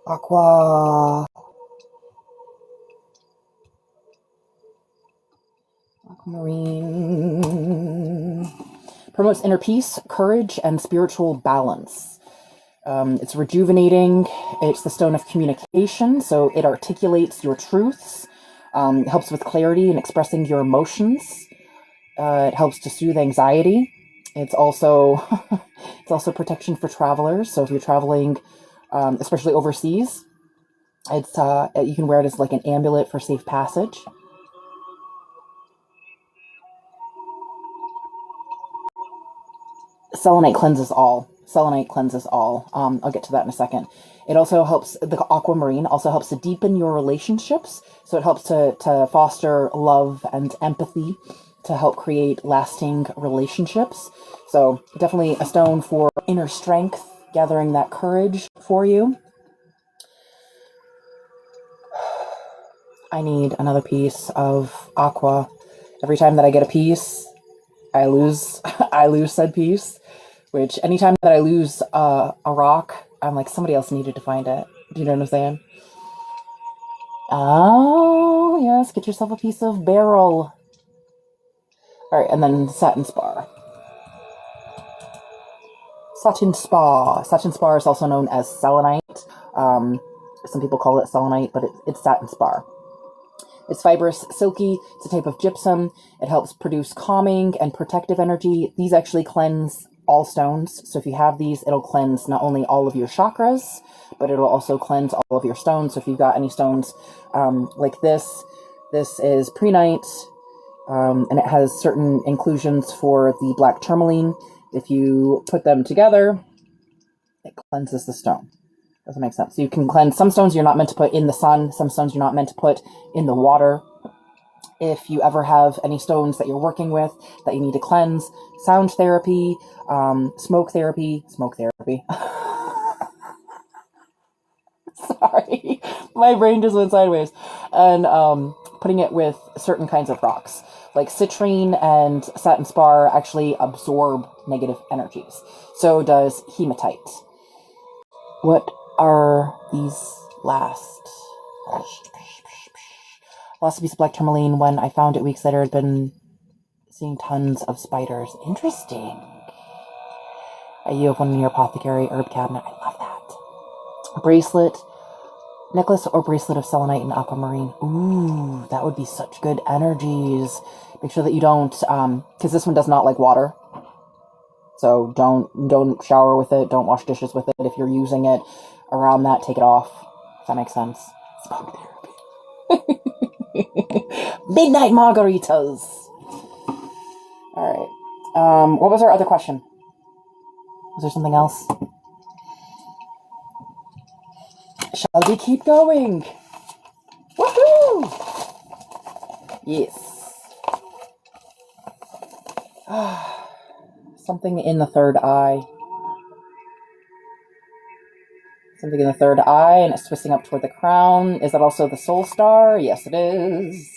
Aquamarine promotes inner peace, courage, and spiritual balance. It's rejuvenating. It's the stone of communication, so it articulates your truths. It helps with clarity and expressing your emotions. It helps to soothe anxiety. It's also protection for travelers. So if you're traveling, especially overseas, it's you can wear it as like an amulet for safe passage. Selenite cleanses all. I'll get to that in a second. It also helps, the aquamarine also helps to deepen your relationships. So it helps to foster love and empathy, to help create lasting relationships. So definitely a stone for inner strength, gathering that courage for you. I need another piece of aqua. Every time that I get a piece, I lose said piece. Which anytime that I lose a rock, I'm like, somebody else needed to find it. Do you know what I'm saying? Oh, yes, get yourself a piece of beryl. All right, and then satin spar. Satin spar is also known as selenite. Some people call it selenite, but it's satin spar. It's fibrous, silky. It's a type of gypsum. It helps produce calming and protective energy. These actually cleanse all stones. So if you have these, it'll cleanse not only all of your chakras, but it'll also cleanse all of your stones. So if you've got any stones like this is prehnite, and it has certain inclusions for the black tourmaline. If you put them together, it cleanses the stone. Doesn't make sense. So you can cleanse some stones you're not meant to put in the sun, some stones you're not meant to put in the water. If you ever have any stones that you're working with that you need to cleanse, sound therapy, smoke therapy. Sorry, my brain just went sideways. And putting it with certain kinds of rocks. Like citrine and satin spar actually absorb negative energies. So does hematite. What are these last? Lost a piece of black tourmaline. When I found it weeks later, I'd been seeing tons of spiders. Interesting. You have one in your apothecary herb cabinet. I love that. Bracelet. Necklace or bracelet of selenite and aquamarine. Ooh, that would be such good energies. Make sure that you don't, because this one does not like water. So don't shower with it. Don't wash dishes with it. If you're using it around that, take it off. If that makes sense. Smoke therapy. Midnight margaritas. All right. What was our other question? Was there something else? Shall we keep going? Woohoo! Yes. Something in the third eye. Something in the third eye, and it's twisting up toward the crown. Is that also the soul star? Yes, it is.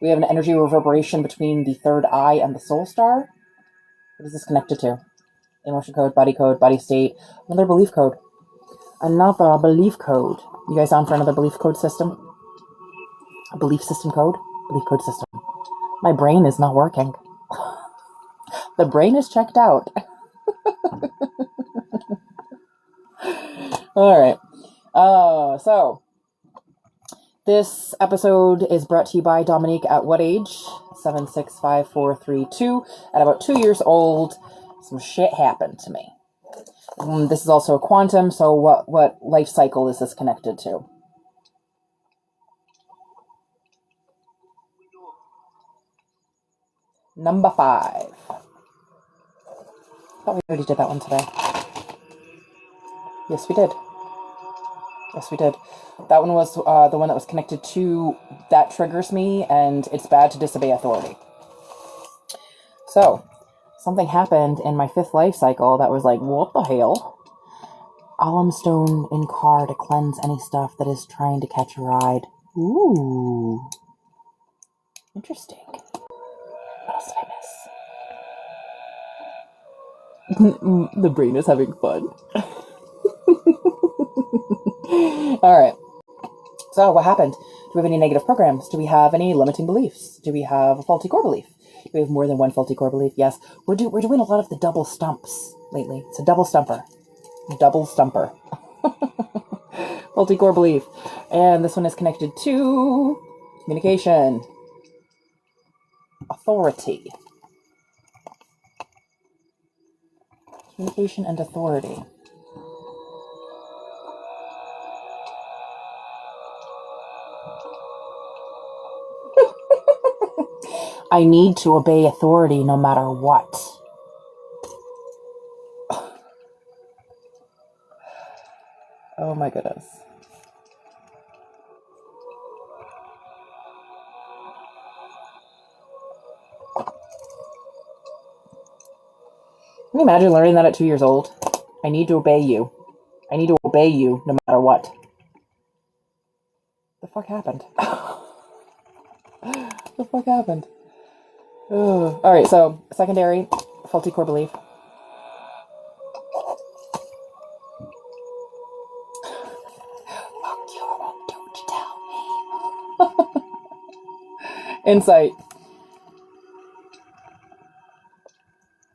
We have an energy reverberation between the third eye and the soul star. What is this connected to? Emotion code, body state, another belief code. Another belief code. You guys down for another belief code system? A belief system code? Belief code system. My brain is not working. The brain is checked out. All right. So this episode is brought to you by Dominique at what age? 765432. At about 2 years old, some shit happened to me. This is also a quantum, so what life cycle is this connected to? Number 5. I thought we already did that one today. Yes, we did. Yes, we did. That one was the one that was connected to that triggers me, and it's bad to disobey authority. So, something happened in my 5th life cycle that was like, what the hell? Alum stone in car to cleanse any stuff that is trying to catch a ride. Ooh. Interesting. What else did I miss? The brain is having fun. Alright. So, what happened? Do we have any negative programs? Do we have any limiting beliefs? Do we have a faulty core belief? Do we have more than one faulty core belief? Yes. We're doing a lot of the double stumps lately. It's a double stumper. Double stumper. Faulty core belief. And this one is connected to communication. Authority. Communication and authority. I need to obey authority no matter what. Oh my goodness. Can you imagine learning that at 2 years old? I need to obey you. I need to obey you no matter what. The fuck happened? The fuck happened? Ugh. All right, so secondary faulty core belief. Fuck you, don't you tell me. Insight.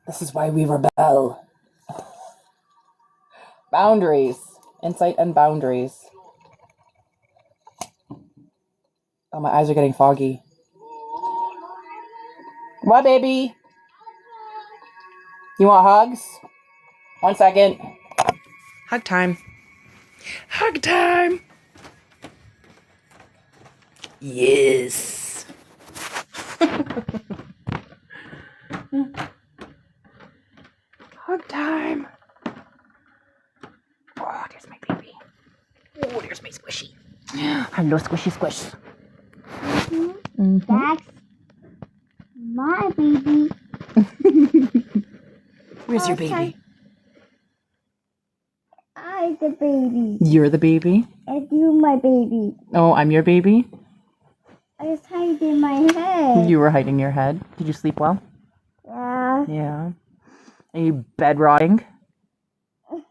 This is why we rebel. Boundaries. Insight and boundaries. Oh, my eyes are getting foggy. What, baby? You want hugs? 1 second. Hug time. Hug time. Yes. Hug time. Oh, there's my baby. Oh, there's my squishy. Hello, squishy squish. That's my baby. Where's your baby? I'm the baby. You're the baby? And you my baby. Oh, I'm your baby? I was hiding my head. You were hiding your head. Did you sleep well? Yeah. Yeah. Are you bed rotting? You're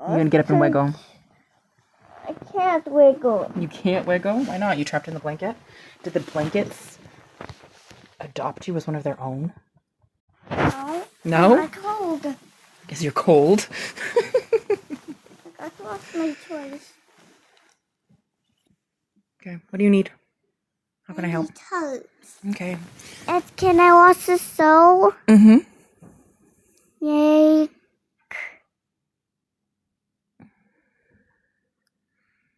gonna get up and wiggle. I can't wiggle. You can't wiggle? Why not? You trapped in the blanket? Did the blankets adopt you as one of their own? No. No? I'm cold. Because you're cold. I lost my choice. Okay. What do you need? How can I help? Toast. Okay. Can I wash the stove? Mm-hmm. Yay.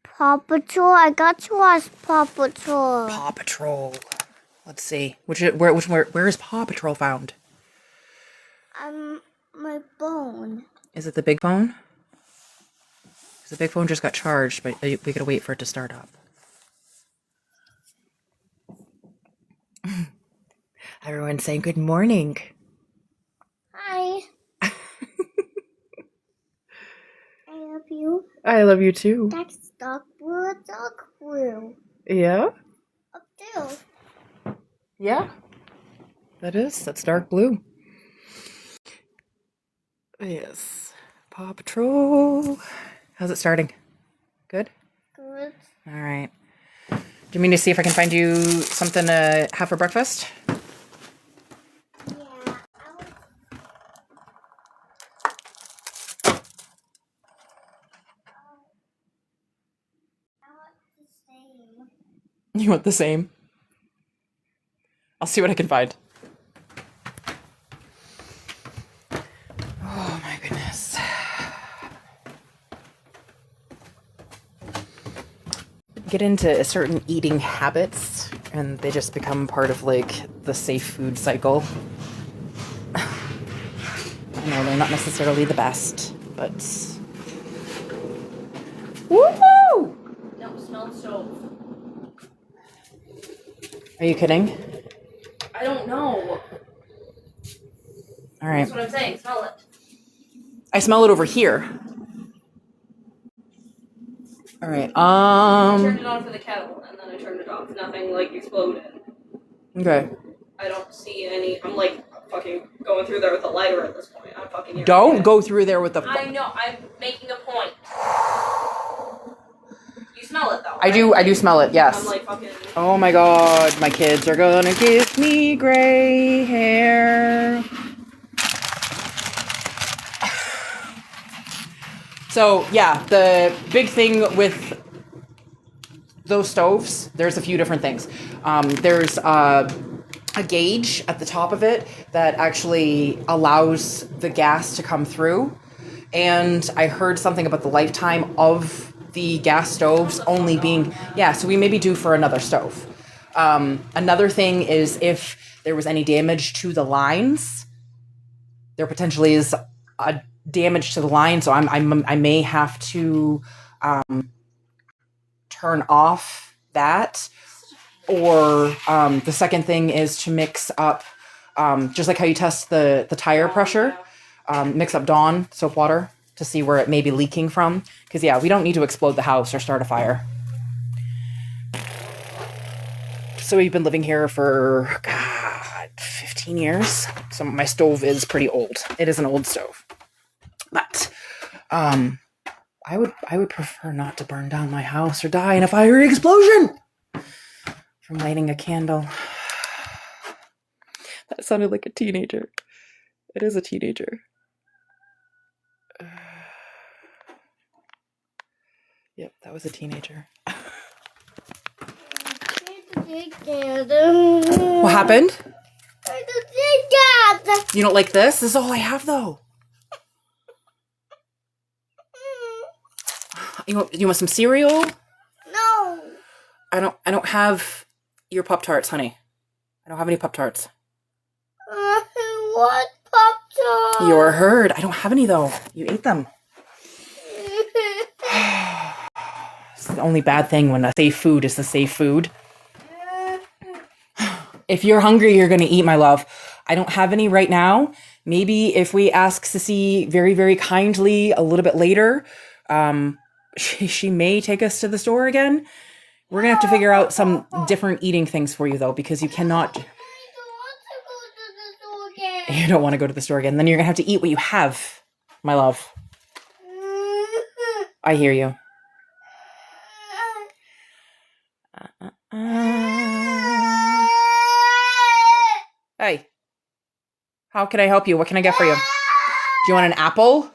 Paw Patrol. I got to watch Paw Patrol. Paw Patrol. Let's see. Where is Paw Patrol found? My phone. Is it the big phone? 'Cause the big phone just got charged, but we gotta wait for it to start up. Everyone's saying good morning. Hi. I love you. I love you too. That's dark blue. Yeah? Up there. Yeah. That's dark blue. Yes. Paw Patrol. How's it starting? Good? Good. All right. Do you mean to see if I can find you something to have for breakfast? Yeah. I want the same. You want the same? I'll see what I can find. Oh my goodness. Get into certain eating habits and they just become part of like the safe food cycle. I know they're not necessarily the best, but woohoo! No, smell the stove. Are you kidding? I don't know. All right. That's what I'm saying. Smell it. I smell it over here. All right. I turned it on for the kettle and then I turned it off. Nothing like exploded. Okay. I don't see any. I'm like fucking going through there with a lighter at this point. I'm fucking. Don't go through there with the. I know. I'm making a point. You smell it though. I do smell it. Yes. I'm like fucking. Oh my god, my kids are gonna give me gray hair. So yeah, the big thing with those stoves, there's a few different things. There's a gauge at the top of it that actually allows the gas to come through. And I heard something about the lifetime of the gas stoves only being, so we may be due for another stove. Another thing is if there was any damage to the lines, there potentially is a damage to the line, so I may have to turn off that. Or the second thing is to mix up, just like how you test the tire pressure, mix up Dawn soap water to see where it may be leaking from. Because we don't need to explode the house or start a fire. So we've been living here for 15 years. So my stove is pretty old. It is an old stove. But I would prefer not to burn down my house or die in a fiery explosion from lighting a candle. That sounded like a teenager. It is a teenager. Yep, that was a teenager. What happened? You don't like this? This is all I have, though. You want some cereal? No. I don't have your Pop-Tarts, honey. I don't have any Pop-Tarts. What Pop-Tart? You're heard. I don't have any, though. You ate them. It's the only bad thing when a safe food is the safe food. If you're hungry, you're going to eat, my love. I don't have any right now. Maybe if we ask Sissy very, very kindly a little bit later, she may take us to the store again. We're going to have to figure out some different eating things for you, though, because you cannot... You don't want to go to the store again. Then you're going to have to eat what you have, my love. I hear you. Hey, how can I help you? What can I get for you? Do you want an apple?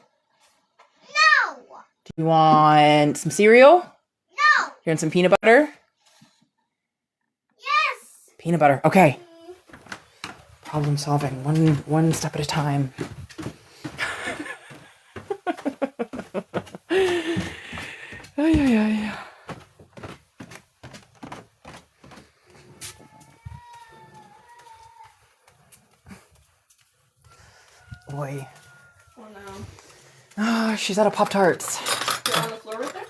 No. Do you want some cereal? No. You want some peanut butter? Peanut butter. Okay. Problem solving. One step at a time. Ay, ay, ay. Boy. Oh no. Oh, she's out of Pop-Tarts. They're on the floor right there?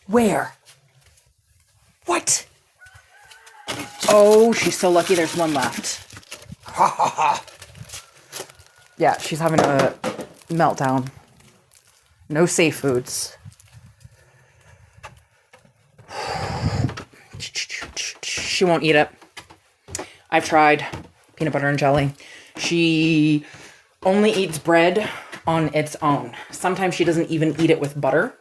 Where? What? Oh, she's so lucky there's one left. Ha ha ha. Yeah, she's having a meltdown. No safe foods. She won't eat it. I've tried peanut butter and jelly. She only eats bread on its own. Sometimes she doesn't even eat it with butter.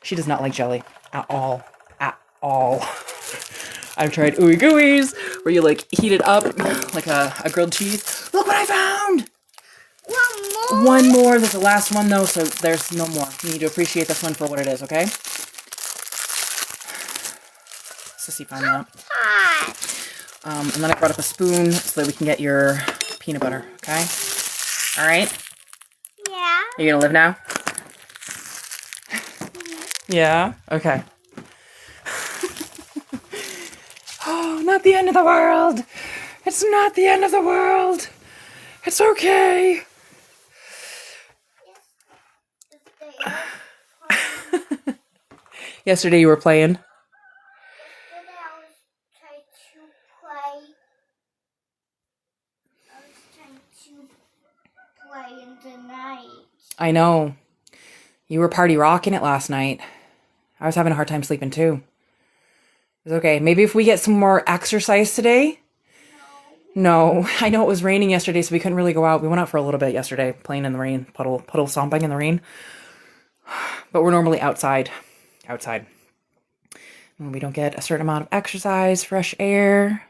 She does not like jelly at all. At all. I've tried ooey gooeys, where you like heat it up like a grilled cheese. Look what I found! One more. One more. There's the last one though, so there's no more. You need to appreciate this one for what it is, okay? Sissy found that. Hot. And then I brought up a spoon so that we can get your peanut butter, okay? All right? Yeah. Are you gonna live now? Yeah? Okay. Oh, not the end of the world! It's not the end of the world! It's okay! Yesterday you were playing. Yesterday I was trying to play. I was trying to play in the night. I know. You were party rocking it last night. I was having a hard time sleeping too. It's okay. Maybe if we get some more exercise today. No, I know it was raining yesterday, so we couldn't really go out. We went out for a little bit yesterday, playing in the rain, puddle stomping in the rain. But we're normally outside. When we don't get a certain amount of exercise, fresh air.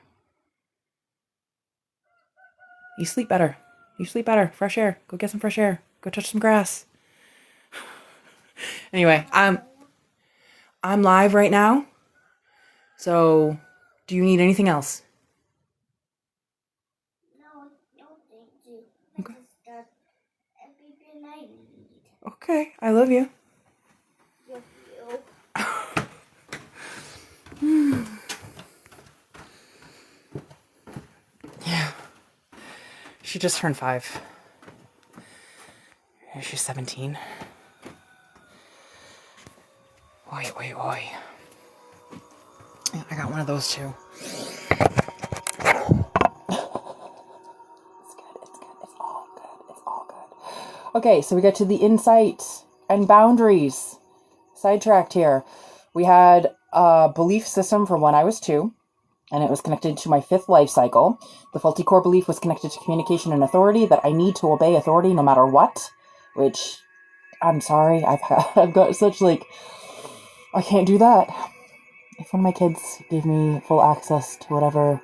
You sleep better. Fresh air. Go get some fresh air. Go touch some grass. Anyway, I'm live right now. So, do you need anything else? No, thank you. Okay. Just got everything I need. Okay, I love you. Love you. Yeah. She just turned 5. She's 17. Oi. Yeah, I got one of those too. It's all good. Okay, so we get to the insight and boundaries. Sidetracked here. We had a belief system from when I was 2, and it was connected to my 5th life cycle. The faulty core belief was connected to communication and authority, that I need to obey authority no matter what, which, I'm sorry, I've got such, I can't do that. If one of my kids gave me full access to whatever...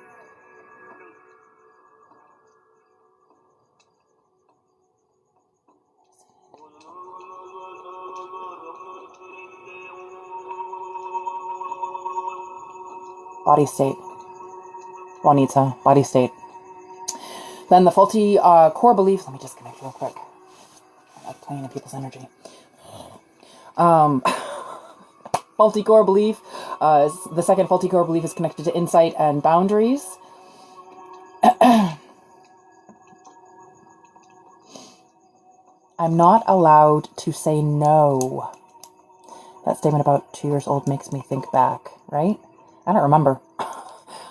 Body state. Juanita, body state. Then the faulty core belief... Let me just connect real quick. I like playing in people's energy. Faulty core belief. The second faulty core belief is connected to insight and boundaries. I'm not allowed to say no. That statement about 2 years old makes me think back, right? I don't remember.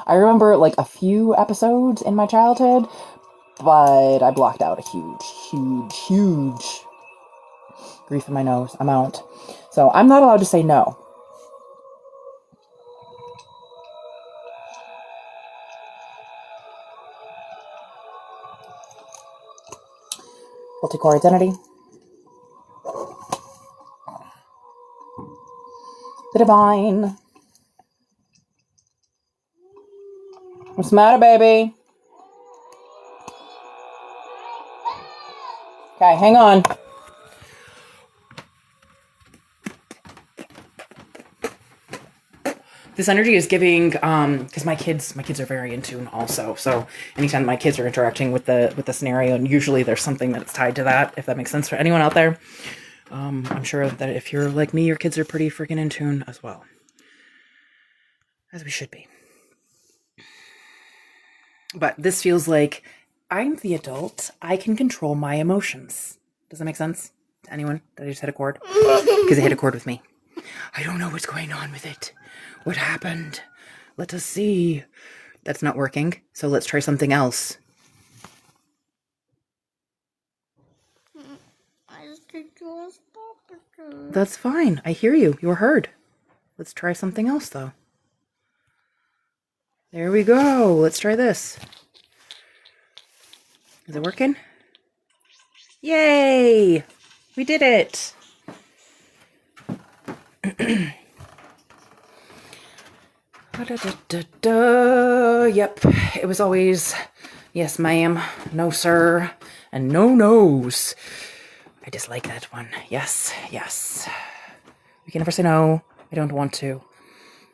I remember a few episodes in my childhood, but I blocked out a huge grief in my nose amount. So I'm not allowed to say no. Multi-core identity. The divine. What's the matter, baby? Okay, hang on. This energy is giving, because my kids are very in tune also. So anytime my kids are interacting with the scenario, and usually there's something that's tied to that, if that makes sense for anyone out there. I'm sure that if you're like me, your kids are pretty freaking in tune as well. As we should be. But this feels like I'm the adult. I can control my emotions. Does that make sense to anyone? Did I just hit a chord? Because I hit a chord with me. I don't know what's going on with it. What happened? Let us see. That's not working, so let's try something else. That's fine. I hear you. You're heard. Let's try something else, though. There we go. Let's try this. Is it working? Yay! We did it! Yep, it was always yes ma'am, no sir, and no no's. I dislike that one. Yes. We can never say no. I don't want to.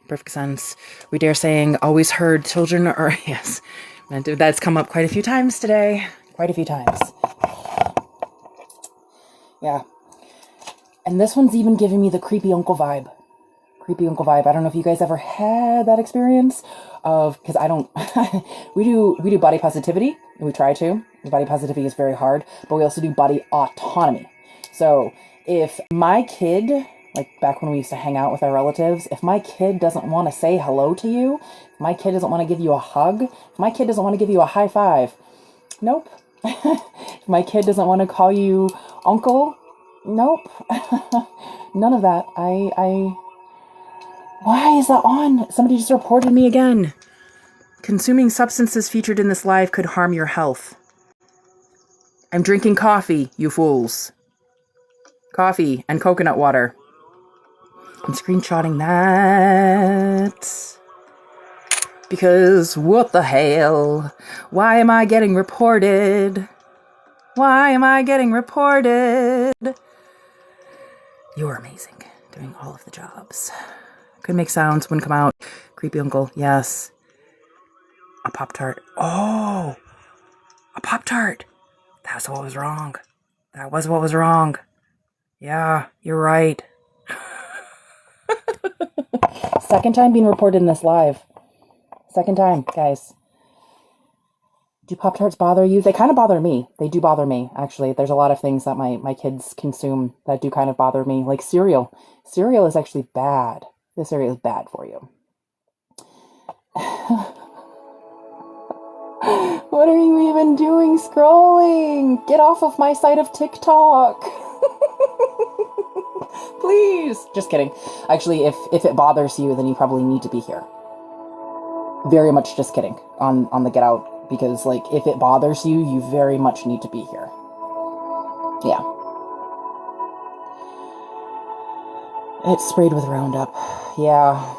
Perfect sense. We dare saying always heard children are yes. That's come up quite a few times today. Quite a few times. Yeah. And this one's even giving me the creepy uncle vibe. Creepy uncle vibe. I don't know if you guys ever had that experience of, because I don't, we do body positivity, and we try to. Body positivity is very hard, but we also do body autonomy. So if my kid, like back when we used to hang out with our relatives, if my kid doesn't want to say hello to you, if my kid doesn't want to give you a hug, if my kid doesn't want to give you a high five, nope. If my kid doesn't want to call you uncle, nope. None of that. Why is that on? Somebody just reported me again. Consuming substances featured in this live could harm your health. I'm drinking coffee, you fools. Coffee and coconut water. I'm screenshotting that. Because what the hell? Why am I getting reported? Why am I getting reported? You're amazing. Doing all of the jobs. Could make sounds, wouldn't come out. Creepy uncle, yes. A Pop-Tart. Oh! A Pop-Tart! That's what was wrong. That was what was wrong. Yeah, you're right. Second time being reported in this live. Second time, guys. Do Pop-Tarts bother you? They kind of bother me. They do bother me, actually. There's a lot of things that my kids consume that do kind of bother me. Like cereal. Cereal is actually bad. This cereal is bad for you. What are you even doing scrolling? Get off of my side of TikTok. Please. Just kidding. Actually, if it bothers you, then you probably need to be here. Very much just kidding on the get out, because like if it bothers you, you very much need to be here. Yeah. It's sprayed with Roundup. Yeah.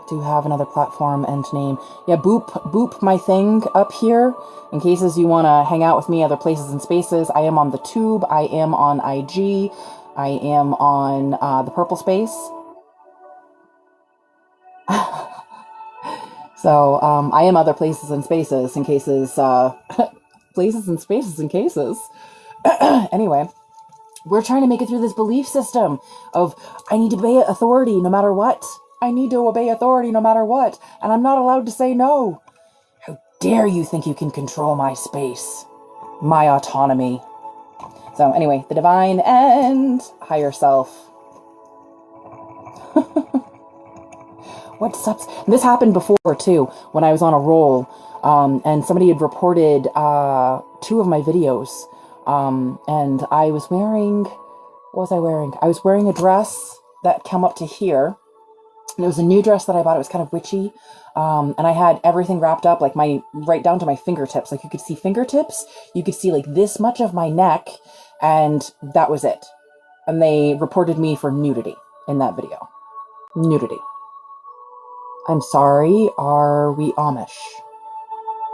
Do have another platform and name. Yeah, boop my thing up here in cases you want to hang out with me other places and spaces. I am on the Tube. I am on IG. I am on the Purple Space. So I am other places and spaces in cases. Places and spaces in cases. Anyway. We're trying to make it through this belief system of I need to obey authority no matter what. I need to obey authority no matter what. And I'm not allowed to say no. How dare you think you can control my space? My autonomy. So anyway, the divine and higher self. What's up? This happened before too, when I was on a roll. And somebody had reported 2 of my videos. And I was wearing, what was I wearing? I was wearing a dress that came up to here. And it was a new dress that I bought. It was kind of witchy. And I had everything wrapped up, like right down to my fingertips. Like you could see fingertips. You could see like this much of my neck. And that was it. And they reported me for nudity in that video. Nudity. I'm sorry. Are we Amish?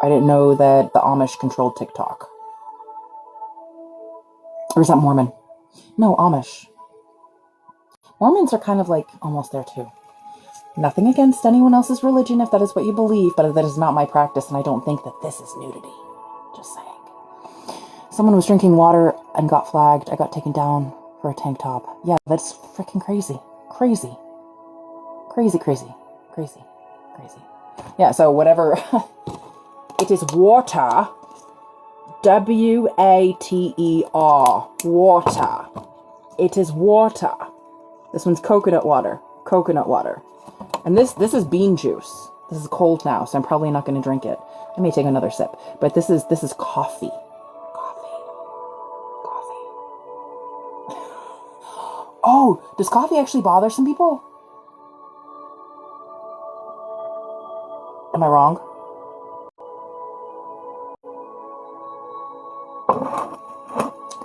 I didn't know that the Amish controlled TikTok. Or is that Mormon? No, Amish. Mormons are kind of like almost there too. Nothing against anyone else's religion if that is what you believe, but that is not my practice, and I don't think that this is nudity. Just saying. Someone was drinking water and got flagged. I got taken down for a tank top. Yeah, that's freaking crazy. Crazy. Crazy, crazy. Crazy. Crazy. Yeah, so whatever. It is water. W-A-T-E-R. Water. It is water. This one's coconut water. Coconut water. And this is bean juice. This is cold now, so I'm probably not going to drink it. I may take another sip. But this is coffee. Oh, does coffee actually bother some people? Am I wrong?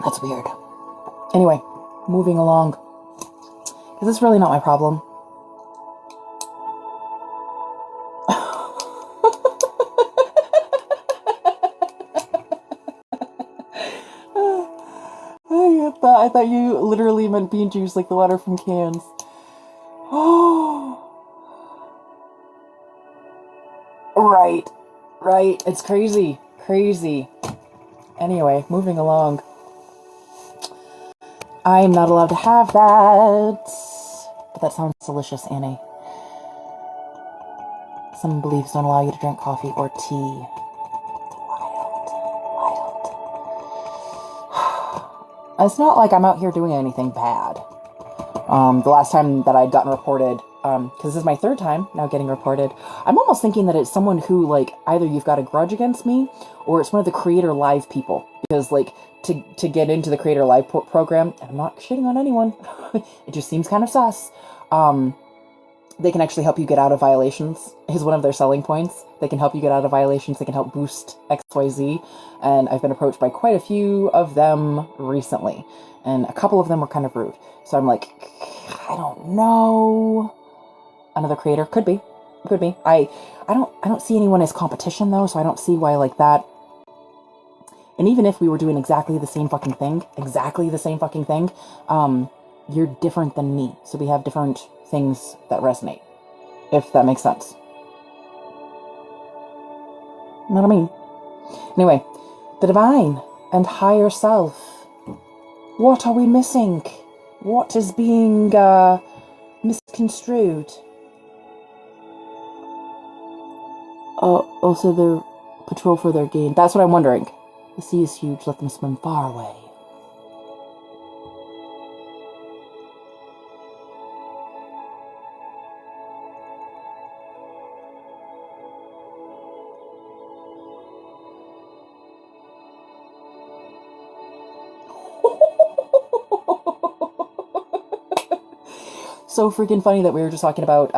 That's weird. Anyway, moving along. Because it's really not my problem. I thought you literally meant bean juice, like the water from cans. Oh, right. It's crazy. Anyway, moving along. I am not allowed to have that. But that sounds delicious, Annie. Some beliefs don't allow you to drink coffee or tea. It's not like I'm out here doing anything bad. The last time that I'd gotten reported, because this is my third time now getting reported, I'm almost thinking that it's someone who, like, either you've got a grudge against me, or it's one of the Creator Live people. Because, like, to get into the Creator Live program, and I'm not shitting on anyone, it just seems kind of sus, they can actually help you get out of violations, is one of their selling points. They can help you get out of violations, they can help boost XYZ, and I've been approached by quite a few of them recently, and a couple of them were kind of rude. So I'm like, I don't know. Another creator? Could be. I don't see anyone as competition, though, so I don't see why, like, that. And even if we were doing exactly the same fucking thing, you're different than me, so we have different things that resonate, if that makes sense. You know what I mean? Anyway, the divine and higher self. What are we missing? What is being misconstrued? Also their patrol for their gain. That's what I'm wondering. The sea is huge, let them swim far away. So freaking funny that we were just talking about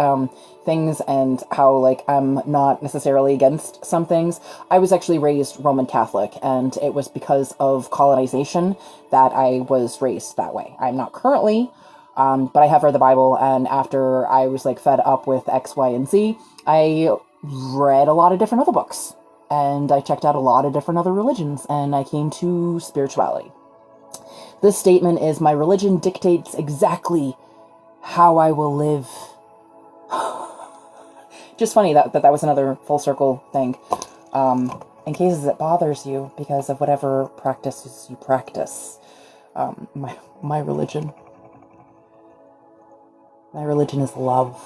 things and how, like, I'm not necessarily against some things. I was actually raised Roman Catholic, and it was because of colonization that I was raised that way. I'm not currently, but I have read the Bible, and after I was, like, fed up with X, Y, and Z, I read a lot of different other books, and I checked out a lot of different other religions, and I came to spirituality. This statement is, my religion dictates exactly how I will live. Just funny that was another full circle thing. In cases it bothers you because of whatever practices you practice. My religion. My religion is love.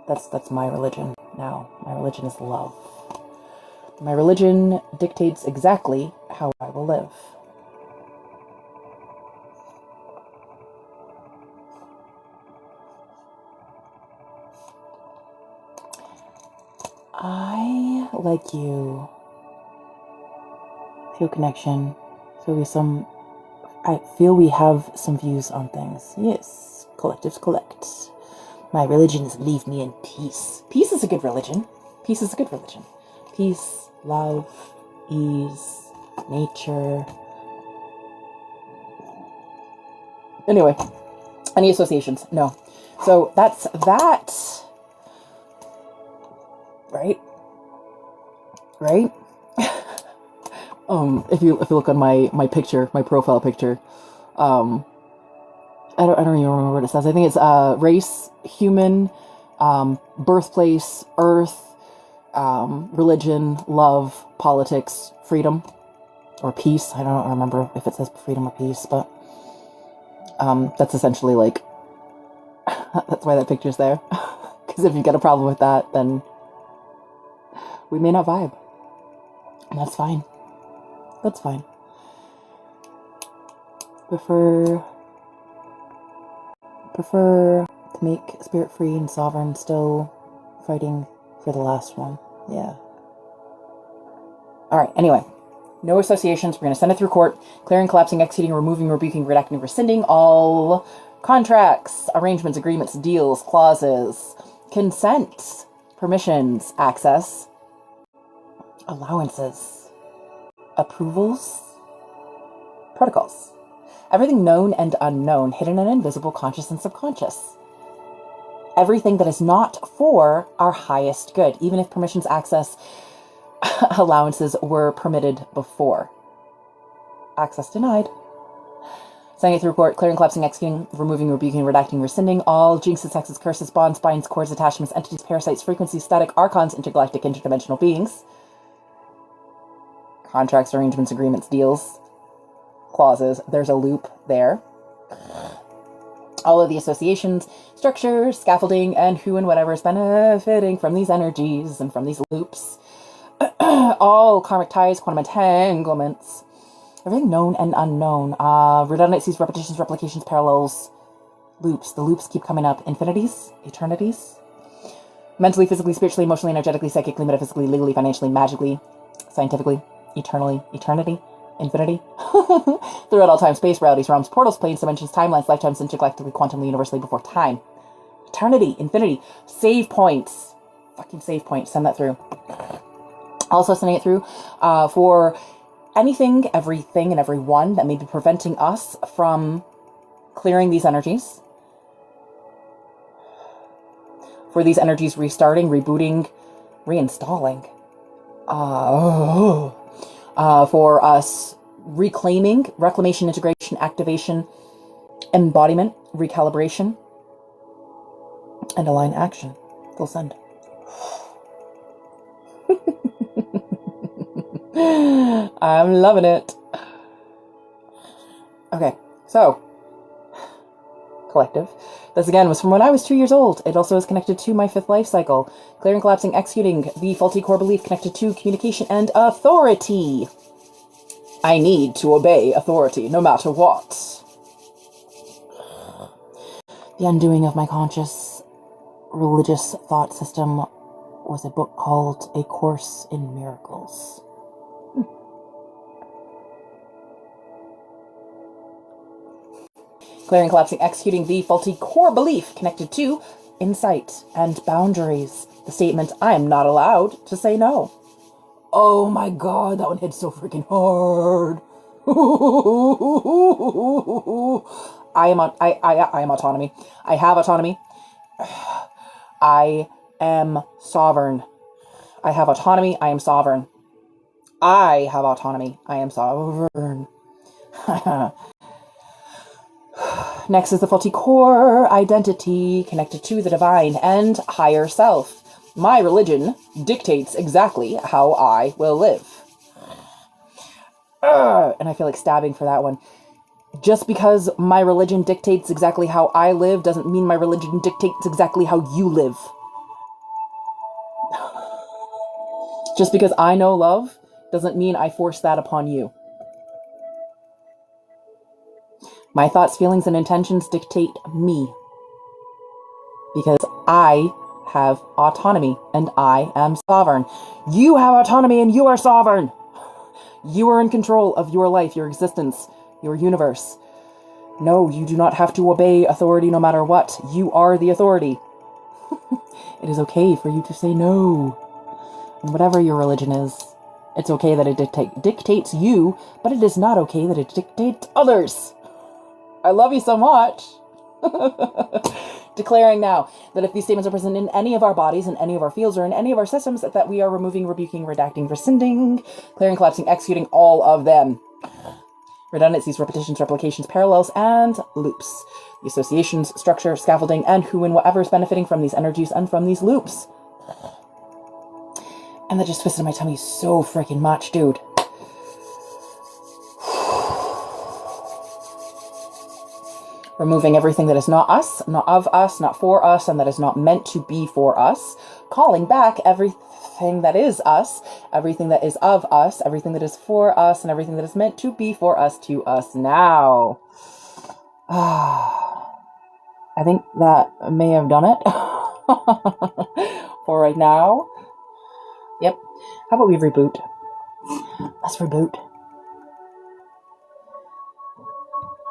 That's my religion now. My religion is love. My religion dictates exactly how I will live. I, like you, feel connection. I feel we have some views on things. Yes, collectives collect. My religion is leave me in peace. Peace is a good religion. Peace, love, ease, nature. Anyway, any associations? No. So that's that. Right? If you look on my picture, my profile picture, I don't even remember what it says. I think it's race, human, birthplace, earth, religion, love, politics, freedom, or peace. I don't remember if it says freedom or peace, but that's essentially like, that's why that picture's there. Because if you've got a problem with that, then we may not vibe. And that's fine. That's fine. Prefer to make spirit free and sovereign, still fighting for the last one. Yeah. Alright, anyway. No associations. We're going to send it through court. Clearing, collapsing, executing, removing, rebuking, redacting, rescinding all contracts, arrangements, agreements, deals, clauses, consents, permissions, access, allowances, approvals, protocols. Everything known and unknown, hidden and invisible, conscious and subconscious. Everything that is not for our highest good, even if permissions, access, allowances were permitted before. Access denied. Sending it through court, clearing, collapsing, executing, removing, rebuking, redacting, rescinding all jinxes, hexes, curses, bonds, binds, cords, attachments, entities, parasites, frequencies, static, archons, intergalactic, interdimensional beings. Contracts, arrangements, agreements, deals, clauses. There's a loop there. All of the associations, structures, scaffolding, and who and whatever is benefiting from these energies and from these loops. All karmic ties, quantum entanglements. Everything known and unknown. Redundancies, repetitions, replications, parallels, loops. The loops keep coming up. Infinities, eternities. Mentally, physically, spiritually, emotionally, energetically, psychically, metaphysically, legally, financially, magically, scientifically, eternally, eternity, infinity. Throughout all time, space, realities, realms, portals, planes, dimensions, timelines, lifetimes, intergalactically, quantumly, universally, before time. Eternity, infinity, save points. Fucking save points. Send that through. Also sending it through for anything, everything, and everyone that may be preventing us from clearing these energies. For these energies restarting, rebooting, reinstalling. For us reclaiming, reclamation, integration, activation, embodiment, recalibration, and align action. They'll send. I'm loving it. Okay, so collective. This again was from when I was 2 years old. It also is connected to my 5th life cycle. Clearing, collapsing, executing the faulty core belief connected to communication and authority. I need to obey authority no matter what. The undoing of my conscious religious thought system was a book called A Course in Miracles. Clearing, collapsing, executing the faulty core belief connected to insight and boundaries. The statement, I am not allowed to say no. Oh my god, that one hit so freaking hard. I am autonomy. I have autonomy. I am sovereign. I have autonomy. I am sovereign. I have autonomy. I am sovereign. Next is the faulty core identity connected to the divine and higher self. My religion dictates exactly how I will live. And I feel like stabbing for that one. Just because my religion dictates exactly how I live doesn't mean my religion dictates exactly how you live. Just because I know love doesn't mean I force that upon you. My thoughts, feelings, and intentions dictate me. Because I have autonomy and I am sovereign. You have autonomy and you are sovereign. You are in control of your life, your existence, your universe. No, you do not have to obey authority no matter what. You are the authority. It is okay for you to say no. And whatever your religion is, it's okay that it dictates you, but it is not okay that it dictates others. I love you so much. Declaring now that if these statements are present in any of our bodies, in any of our fields, or in any of our systems, that we are removing, rebuking, redacting, rescinding, clearing, collapsing, executing all of them. redundancies, repetitions, replications, parallels, and loops. The associations, structure, scaffolding, and who and whatever is benefiting from these energies and from these loops. And that just twisted my tummy so freaking much, dude. Removing everything that is not us, not of us, not for us, and that is not meant to be for us. Calling back everything that is us, everything that is of us, everything that is for us, and everything that is meant to be for us to us now. I think that may have done it for right now. Yep. How about we reboot? Let's reboot.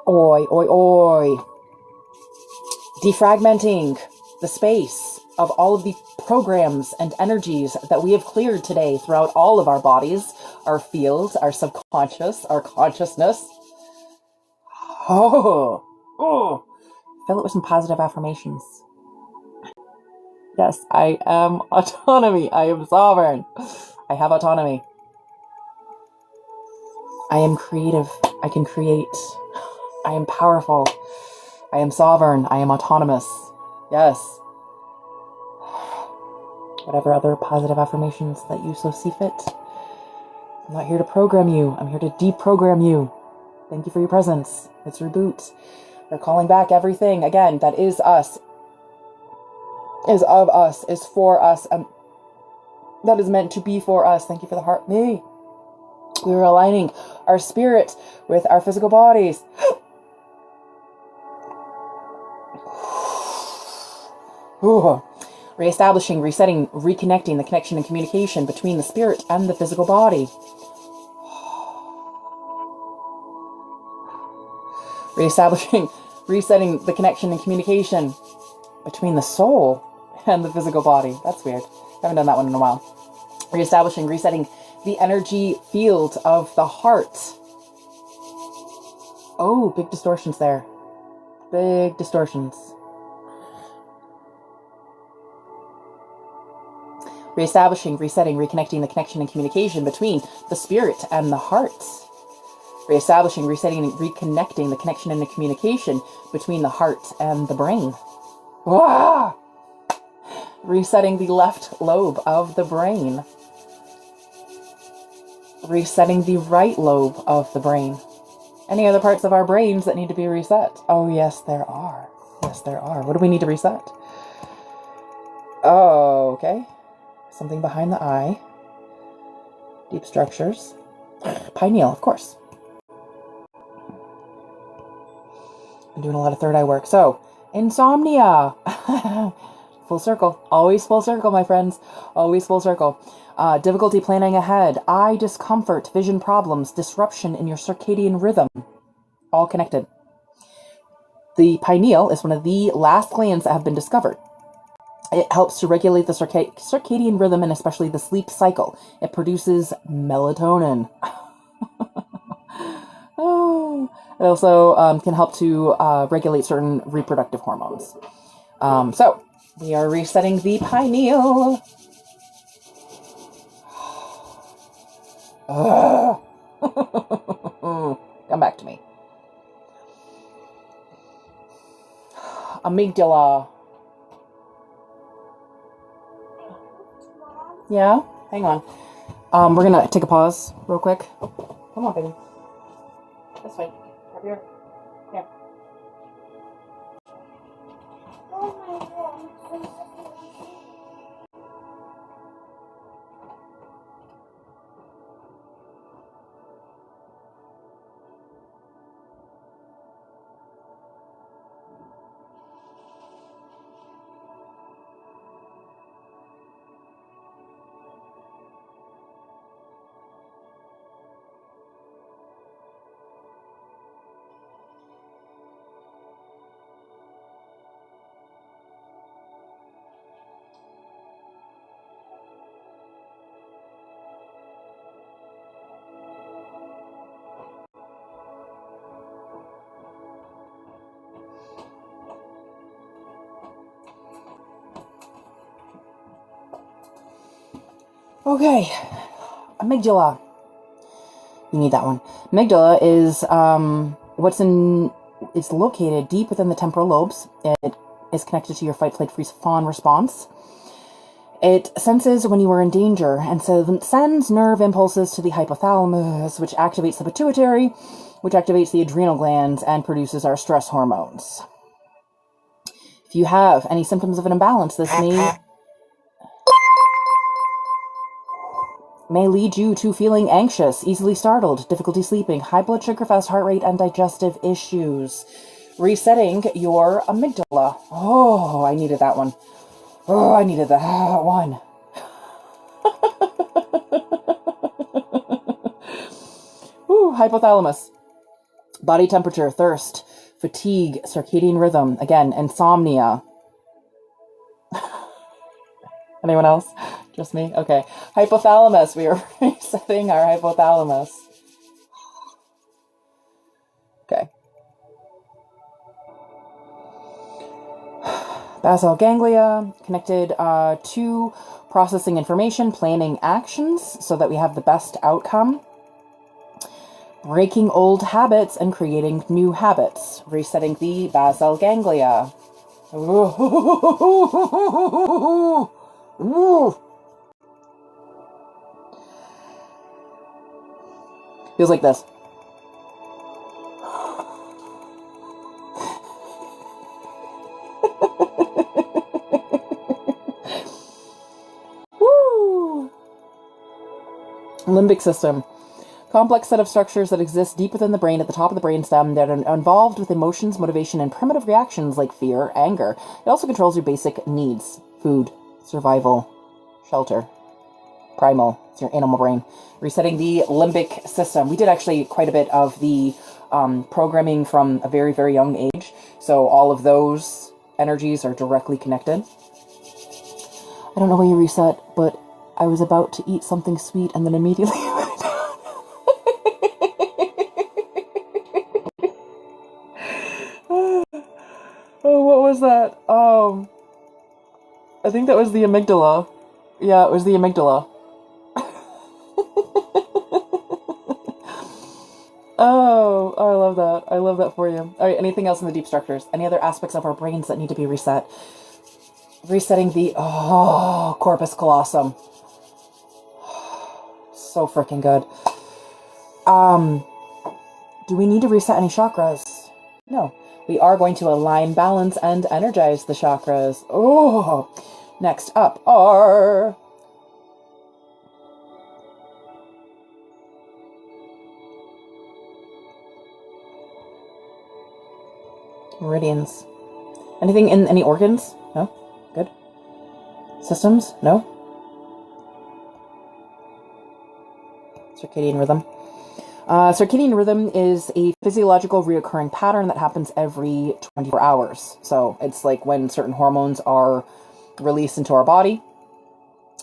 Oi, oi, oi. Defragmenting the space of all of the programs and energies that we have cleared today throughout all of our bodies, our fields, our subconscious, our consciousness. Oh. Fill it with some positive affirmations. Yes, I am autonomy. I am sovereign. I have autonomy. I am creative. I can create. I am powerful. I am sovereign. I am autonomous. Yes. Whatever other positive affirmations that you so see fit. I'm not here to program you. I'm here to deprogram you. Thank you for your presence. Let's reboot. We're calling back everything, again, that is us, is of us, is for us, and that is meant to be for us. Thank you for the heart. Me. We are aligning our spirit with our physical bodies. Reestablishing, resetting, reconnecting the connection and communication between the spirit and the physical body. Reestablishing, resetting the connection and communication between the soul and the physical body. That's weird. Haven't done that one in a while. Reestablishing, resetting the energy field of the heart. Oh, big distortions there. Big distortions. Reestablishing, resetting, reconnecting the connection and communication between the spirit and the heart. Reestablishing, resetting, and reconnecting the connection and the communication between the heart and the brain. Ah! Resetting the left lobe of the brain. Resetting the right lobe of the brain. Any other parts of our brains that need to be reset? Oh, yes, there are. Yes, there are. What do we need to reset? Oh, okay. Something behind the eye. Deep structures. Pineal, of course. I'm doing a lot of third eye work. So, insomnia. Full circle. Always full circle, my friends. Always full circle. Difficulty planning ahead. Eye discomfort, vision problems, disruption in your circadian rhythm. All connected. The pineal is one of the last glands that have been discovered. It helps to regulate the circadian rhythm and especially the sleep cycle. It produces melatonin. Oh. It also can help to regulate certain reproductive hormones. So, we are resetting the pineal. Come back to me. Amygdala. Yeah? Hang on. We're gonna take a pause real quick. Come on, baby. This way. Up here. Here. Oh my God. Okay. Amygdala. The You need that one. Amygdala is it's located deep within the temporal lobes. It is connected to your fight, flight, freeze, fawn response. It senses when you are in danger and sends nerve impulses to the hypothalamus, which activates the pituitary, which activates the adrenal glands and produces our stress hormones. If you have any symptoms of an imbalance, this may lead you to feeling anxious, easily startled, difficulty sleeping, high blood sugar, fast heart rate, and digestive issues. Resetting your amygdala. Oh, I needed that one. Oh, I needed that one. Ooh, hypothalamus. Body temperature, thirst, fatigue, circadian rhythm. Again, insomnia. Anyone else? Just me? Okay. Hypothalamus. We are resetting our hypothalamus. Okay. Basal ganglia, connected to processing information, planning actions so that we have the best outcome. Breaking old habits and creating new habits. Resetting the basal ganglia. Feels like this. Woo! Limbic system. Complex set of structures that exist deep within the brain at the top of the brainstem that are involved with emotions, motivation, and primitive reactions like fear, anger. It also controls your basic needs. Food, survival, shelter. Primal. It's your animal brain. Resetting the limbic system. We did actually quite a bit of the programming from a very, very young age. So all of those energies are directly connected. I don't know where you reset, but I was about to eat something sweet and then immediately... Oh, what was that? I think that was the amygdala. Yeah, it was the amygdala. Oh, I love that. I love that for you. All right, anything else in the deep structures? Any other aspects of our brains that need to be reset? Resetting the corpus callosum. So freaking good. Do we need to reset any chakras? No. We are going to align, balance, and energize the chakras. Oh, next up are meridians. Anything in any organs? No? Good. Systems? No? Circadian rhythm. Circadian rhythm is a physiological reoccurring pattern that happens every 24 hours. So it's like when certain hormones are released into our body.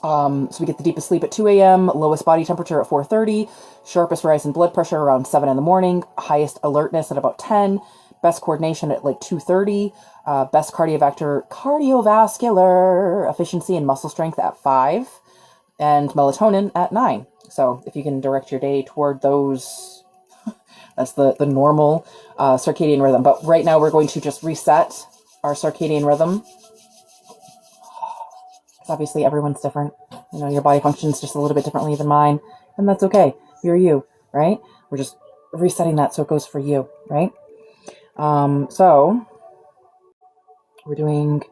So we get the deepest sleep at 2 a.m., lowest body temperature at 4:30, sharpest rise in blood pressure around 7 in the morning, highest alertness at about 10, best coordination at like 2:30, best cardiovascular efficiency and muscle strength at 5, and melatonin at 9. So if you can direct your day toward those, that's the normal circadian rhythm. But right now we're going to just reset our circadian rhythm. Because obviously everyone's different. You know, your body functions just a little bit differently than mine. And that's okay. You're you, right? We're just resetting that so it goes for you, right? So we're doing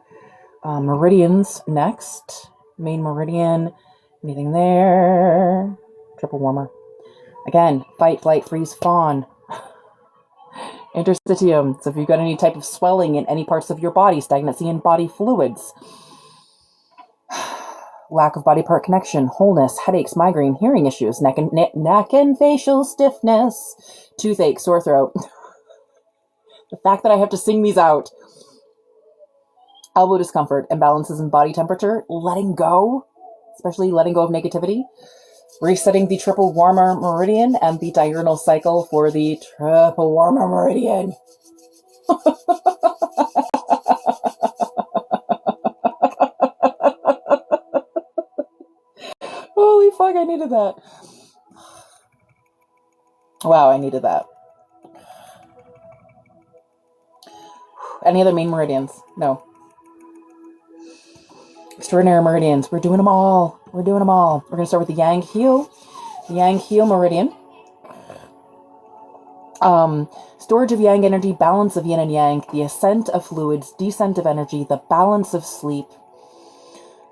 meridians next. Main meridian. Anything there? Triple warmer. Again, fight, flight, freeze, fawn. Interstitium. So if you've got any type of swelling in any parts of your body, stagnancy in body fluids, lack of body part connection, wholeness, headaches, migraine, hearing issues, neck and facial stiffness, toothache, sore throat. The fact that I have to sing these out. Elbow discomfort, imbalances in body temperature, letting go, especially letting go of negativity. Resetting the triple warmer meridian and the diurnal cycle for the triple warmer meridian. Holy fuck, I needed that. Wow, I needed that. Any other main meridians? No. Extraordinary meridians. We're doing them all. We're doing them all. We're going to start with the Yang Heel. The Yang Heel meridian. Storage of Yang energy, balance of Yin and Yang, the ascent of fluids, descent of energy, the balance of sleep,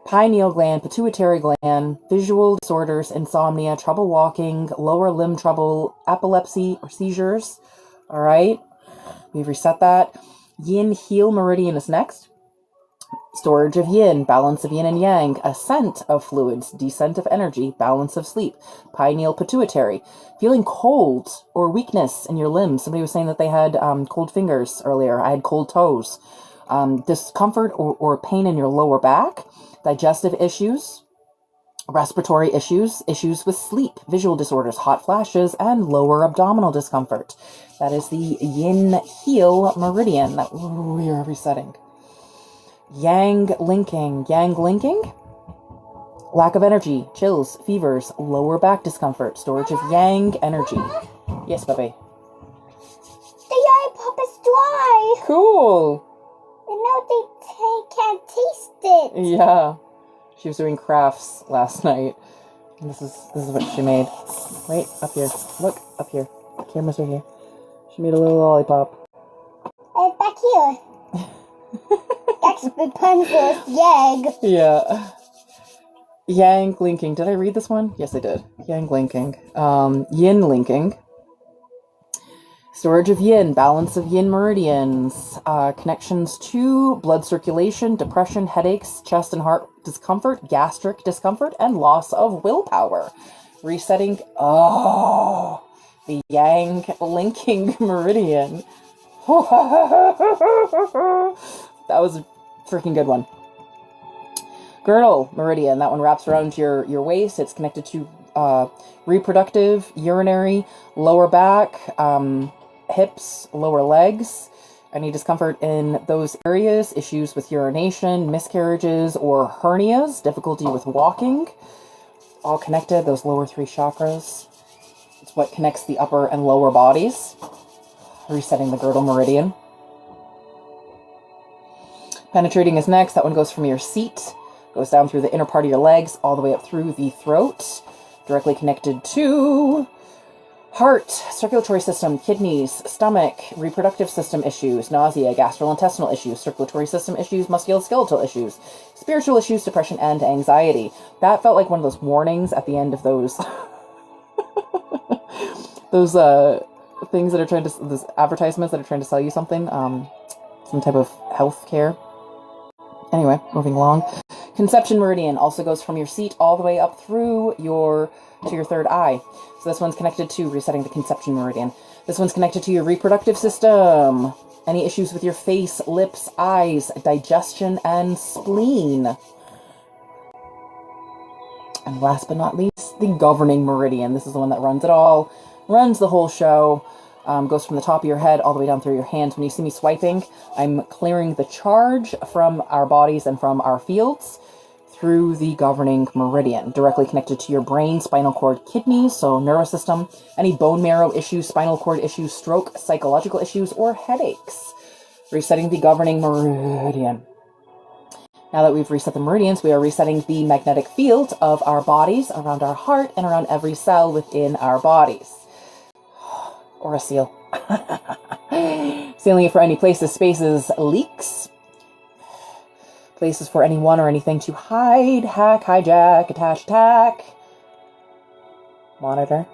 pineal gland, pituitary gland, visual disorders, insomnia, trouble walking, lower limb trouble, epilepsy or seizures. All right. We've reset that. Yin Heel meridian is next. Storage of yin, balance of yin and yang, ascent of fluids, descent of energy, balance of sleep, pineal pituitary, feeling cold or weakness in your limbs. Somebody was saying that they had cold fingers earlier. I had cold toes. Discomfort or pain in your lower back, digestive issues, respiratory issues, issues with sleep, visual disorders, hot flashes, and lower abdominal discomfort. That is the yin heel meridian that we are resetting. Yang linking, lack of energy, chills, fevers, lower back discomfort, storage of yang energy. Yes, baby. The lollipop is dry. Cool. And now they can't taste it. Yeah. She was doing crafts last night. And this is what she made. Wait, up here. Look, up here. The camera's right here. She made a little lollipop. It's back here. That's Rapunzel's Yang. Yeah. Yang linking. Did I read this one? Yes, I did. Yang linking. Yin linking. Storage of yin, balance of yin meridians, connections to blood circulation, depression, headaches, chest and heart discomfort, gastric discomfort, and loss of willpower. Resetting, the yang linking meridian. That was a freaking good one. Girdle meridian, that one wraps around your waist. It's connected to reproductive, urinary, lower back, hips, lower legs. Any discomfort in those areas, issues with urination, miscarriages, or hernias, difficulty with walking, all connected, those lower three chakras. It's what connects the upper and lower bodies. Resetting the girdle meridian. Penetrating is next. That one goes from your seat, goes down through the inner part of your legs, all the way up through the throat, directly connected to heart, circulatory system, kidneys, stomach, reproductive system issues, nausea, gastrointestinal issues, circulatory system issues, musculoskeletal issues, spiritual issues, depression, and anxiety. That felt like one of those warnings at the end of those those things that are trying to, those advertisements that are trying to sell you something, some type of health care. Anyway, moving along. Conception meridian also goes from your seat all the way up through to your third eye. So this one's connected to resetting the conception meridian. This one's connected to your reproductive system. Any issues with your face, lips, eyes, digestion, and spleen. And last but not least, the governing meridian. This is the one that runs it all, runs the whole show. Goes from the top of your head all the way down through your hands. When you see me swiping, I'm clearing the charge from our bodies and from our fields through the governing meridian, directly connected to your brain, spinal cord, kidneys, so nervous system, any bone marrow issues, spinal cord issues, stroke, psychological issues, or headaches. Resetting the governing meridian. Now that we've reset the meridians, we are resetting the magnetic field of our bodies around our heart and around every cell within our bodies. Or a seal. Sealing it for any places, spaces, leaks. Places for anyone or anything to hide, hack, hijack, attach, attack. Monitor.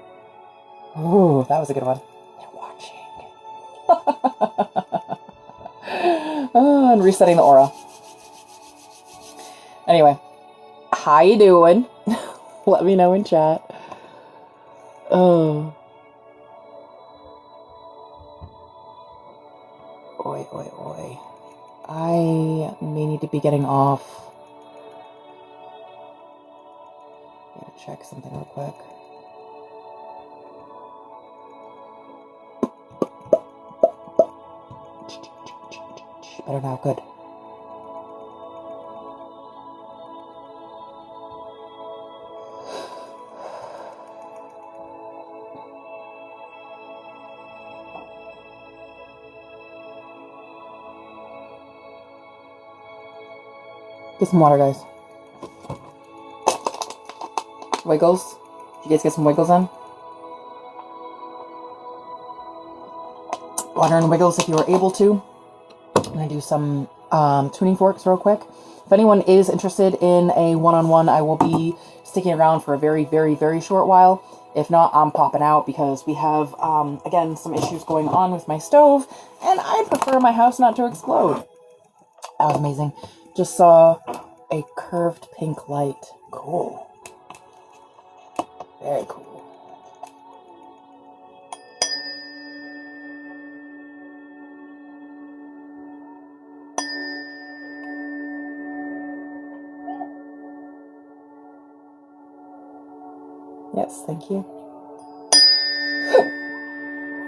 Ooh, that was a good one. They're watching. And resetting the aura. Anyway, how you doing? Let me know in chat. Oh. Oi, oi, oi. I may need to be getting off. Gotta check something real quick. Better now, good. Get some water, guys. Wiggles. Did you guys get some wiggles in? Water and wiggles if you were able to. I'm going to do some tuning forks real quick. If anyone is interested in a one-on-one, I will be sticking around for a very, very, very short while. If not, I'm popping out because we have, again, some issues going on with my stove, and I prefer my house not to explode. That was amazing. Just saw a curved pink light. Cool. Very cool. Yes, thank you.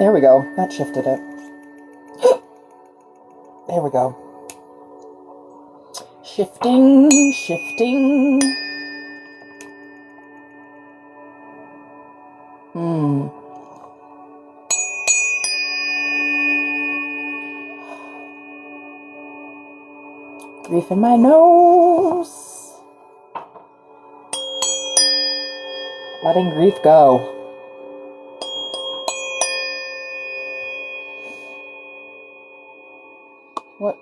There we go. That shifted it. There we go. Shifting, shifting. Grief in my nose. Letting grief go. What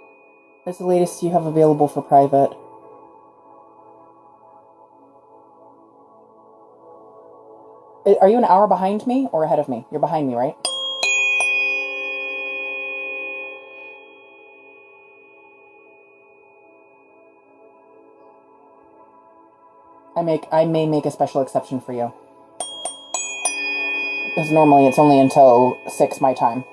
is the latest you have available for private? Are you an hour behind me or ahead of me? You're behind me, right? I may make a special exception for you. Because normally it's only until 6 my time.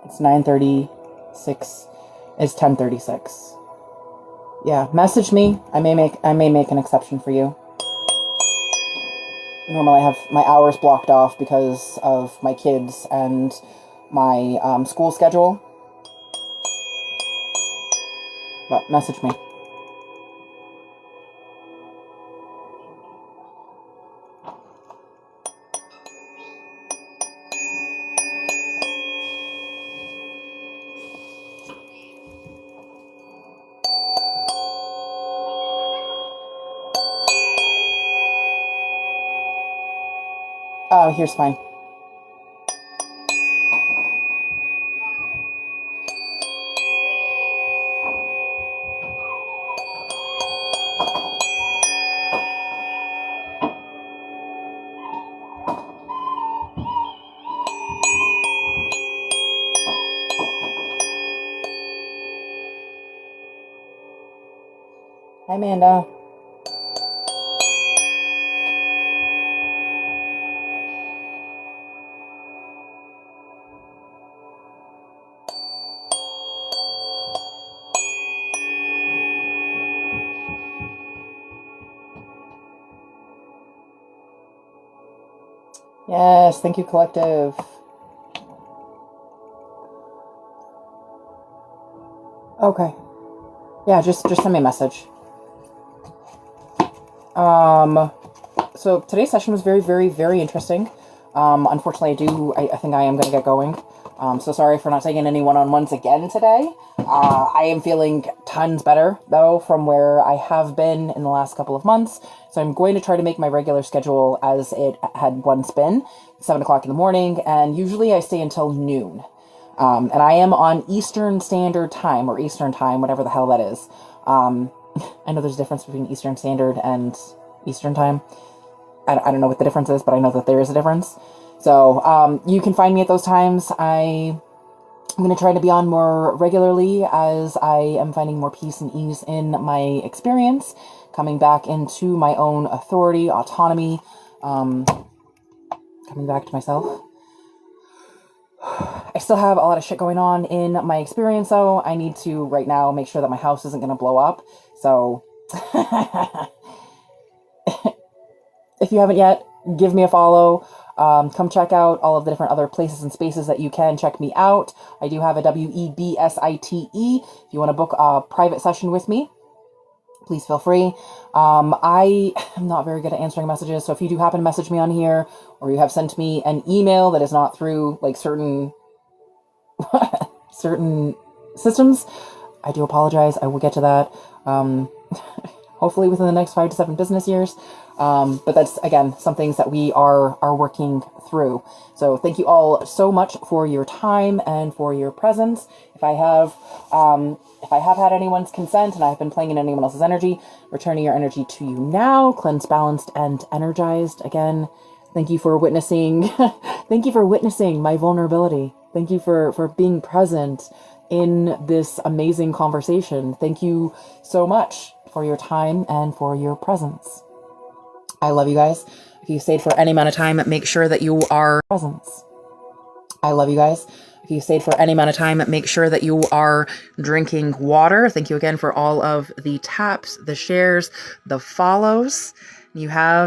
It's 9:36. It's 10:36. Yeah, message me. I may make an exception for you. Normally I have my hours blocked off because of my kids and my school schedule. But message me. Oh, here's fine. Hi, Amanda. Yes, thank you, collective. Okay. Yeah, just send me a message. So today's session was very, very, very interesting. Unfortunately, I think I am going to get going. So sorry for not taking any one-on-ones again today. I am feeling tons better, though, from where I have been in the last couple of months. So I'm going to try to make my regular schedule as it had once been, 7 o'clock in the morning, and usually I stay until noon. And I am on Eastern Standard Time, or Eastern Time, whatever the hell that is. I know there's a difference between Eastern Standard and Eastern Time. I don't know what the difference is, but I know that there is a difference. So you can find me at those times. I'm going to try to be on more regularly as I am finding more peace and ease in my experience, coming back into my own authority, autonomy, coming back to myself. I still have a lot of shit going on in my experience, though. I need to, right now, make sure that my house isn't going to blow up. So, if you haven't yet, give me a follow. Come check out all of the different other places and spaces that you can check me out. I do have a WEBSITE. If you want to book a private session with me, please feel free. I am not very good at answering messages, so if you do happen to message me on here, or you have sent me an email that is not through, like, certain systems. I do apologize. I will get to that. Hopefully within the next 5 to 7 business years. But that's, again, some things that we are working through. So thank you all so much for your time and for your presence. If I have had anyone's consent and I've been playing in anyone else's energy, returning your energy to you now, cleansed, balanced, and energized. Again, thank you for witnessing. Thank you for witnessing my vulnerability. Thank you for being present in this amazing conversation. Thank you so much for your time and for your presence. I love you guys. If you stayed for any amount of time, make sure that you are presence. I love you guys. If you stayed for any amount of time, make sure that you are drinking water. Thank you again for all of the taps, the shares, the follows. You have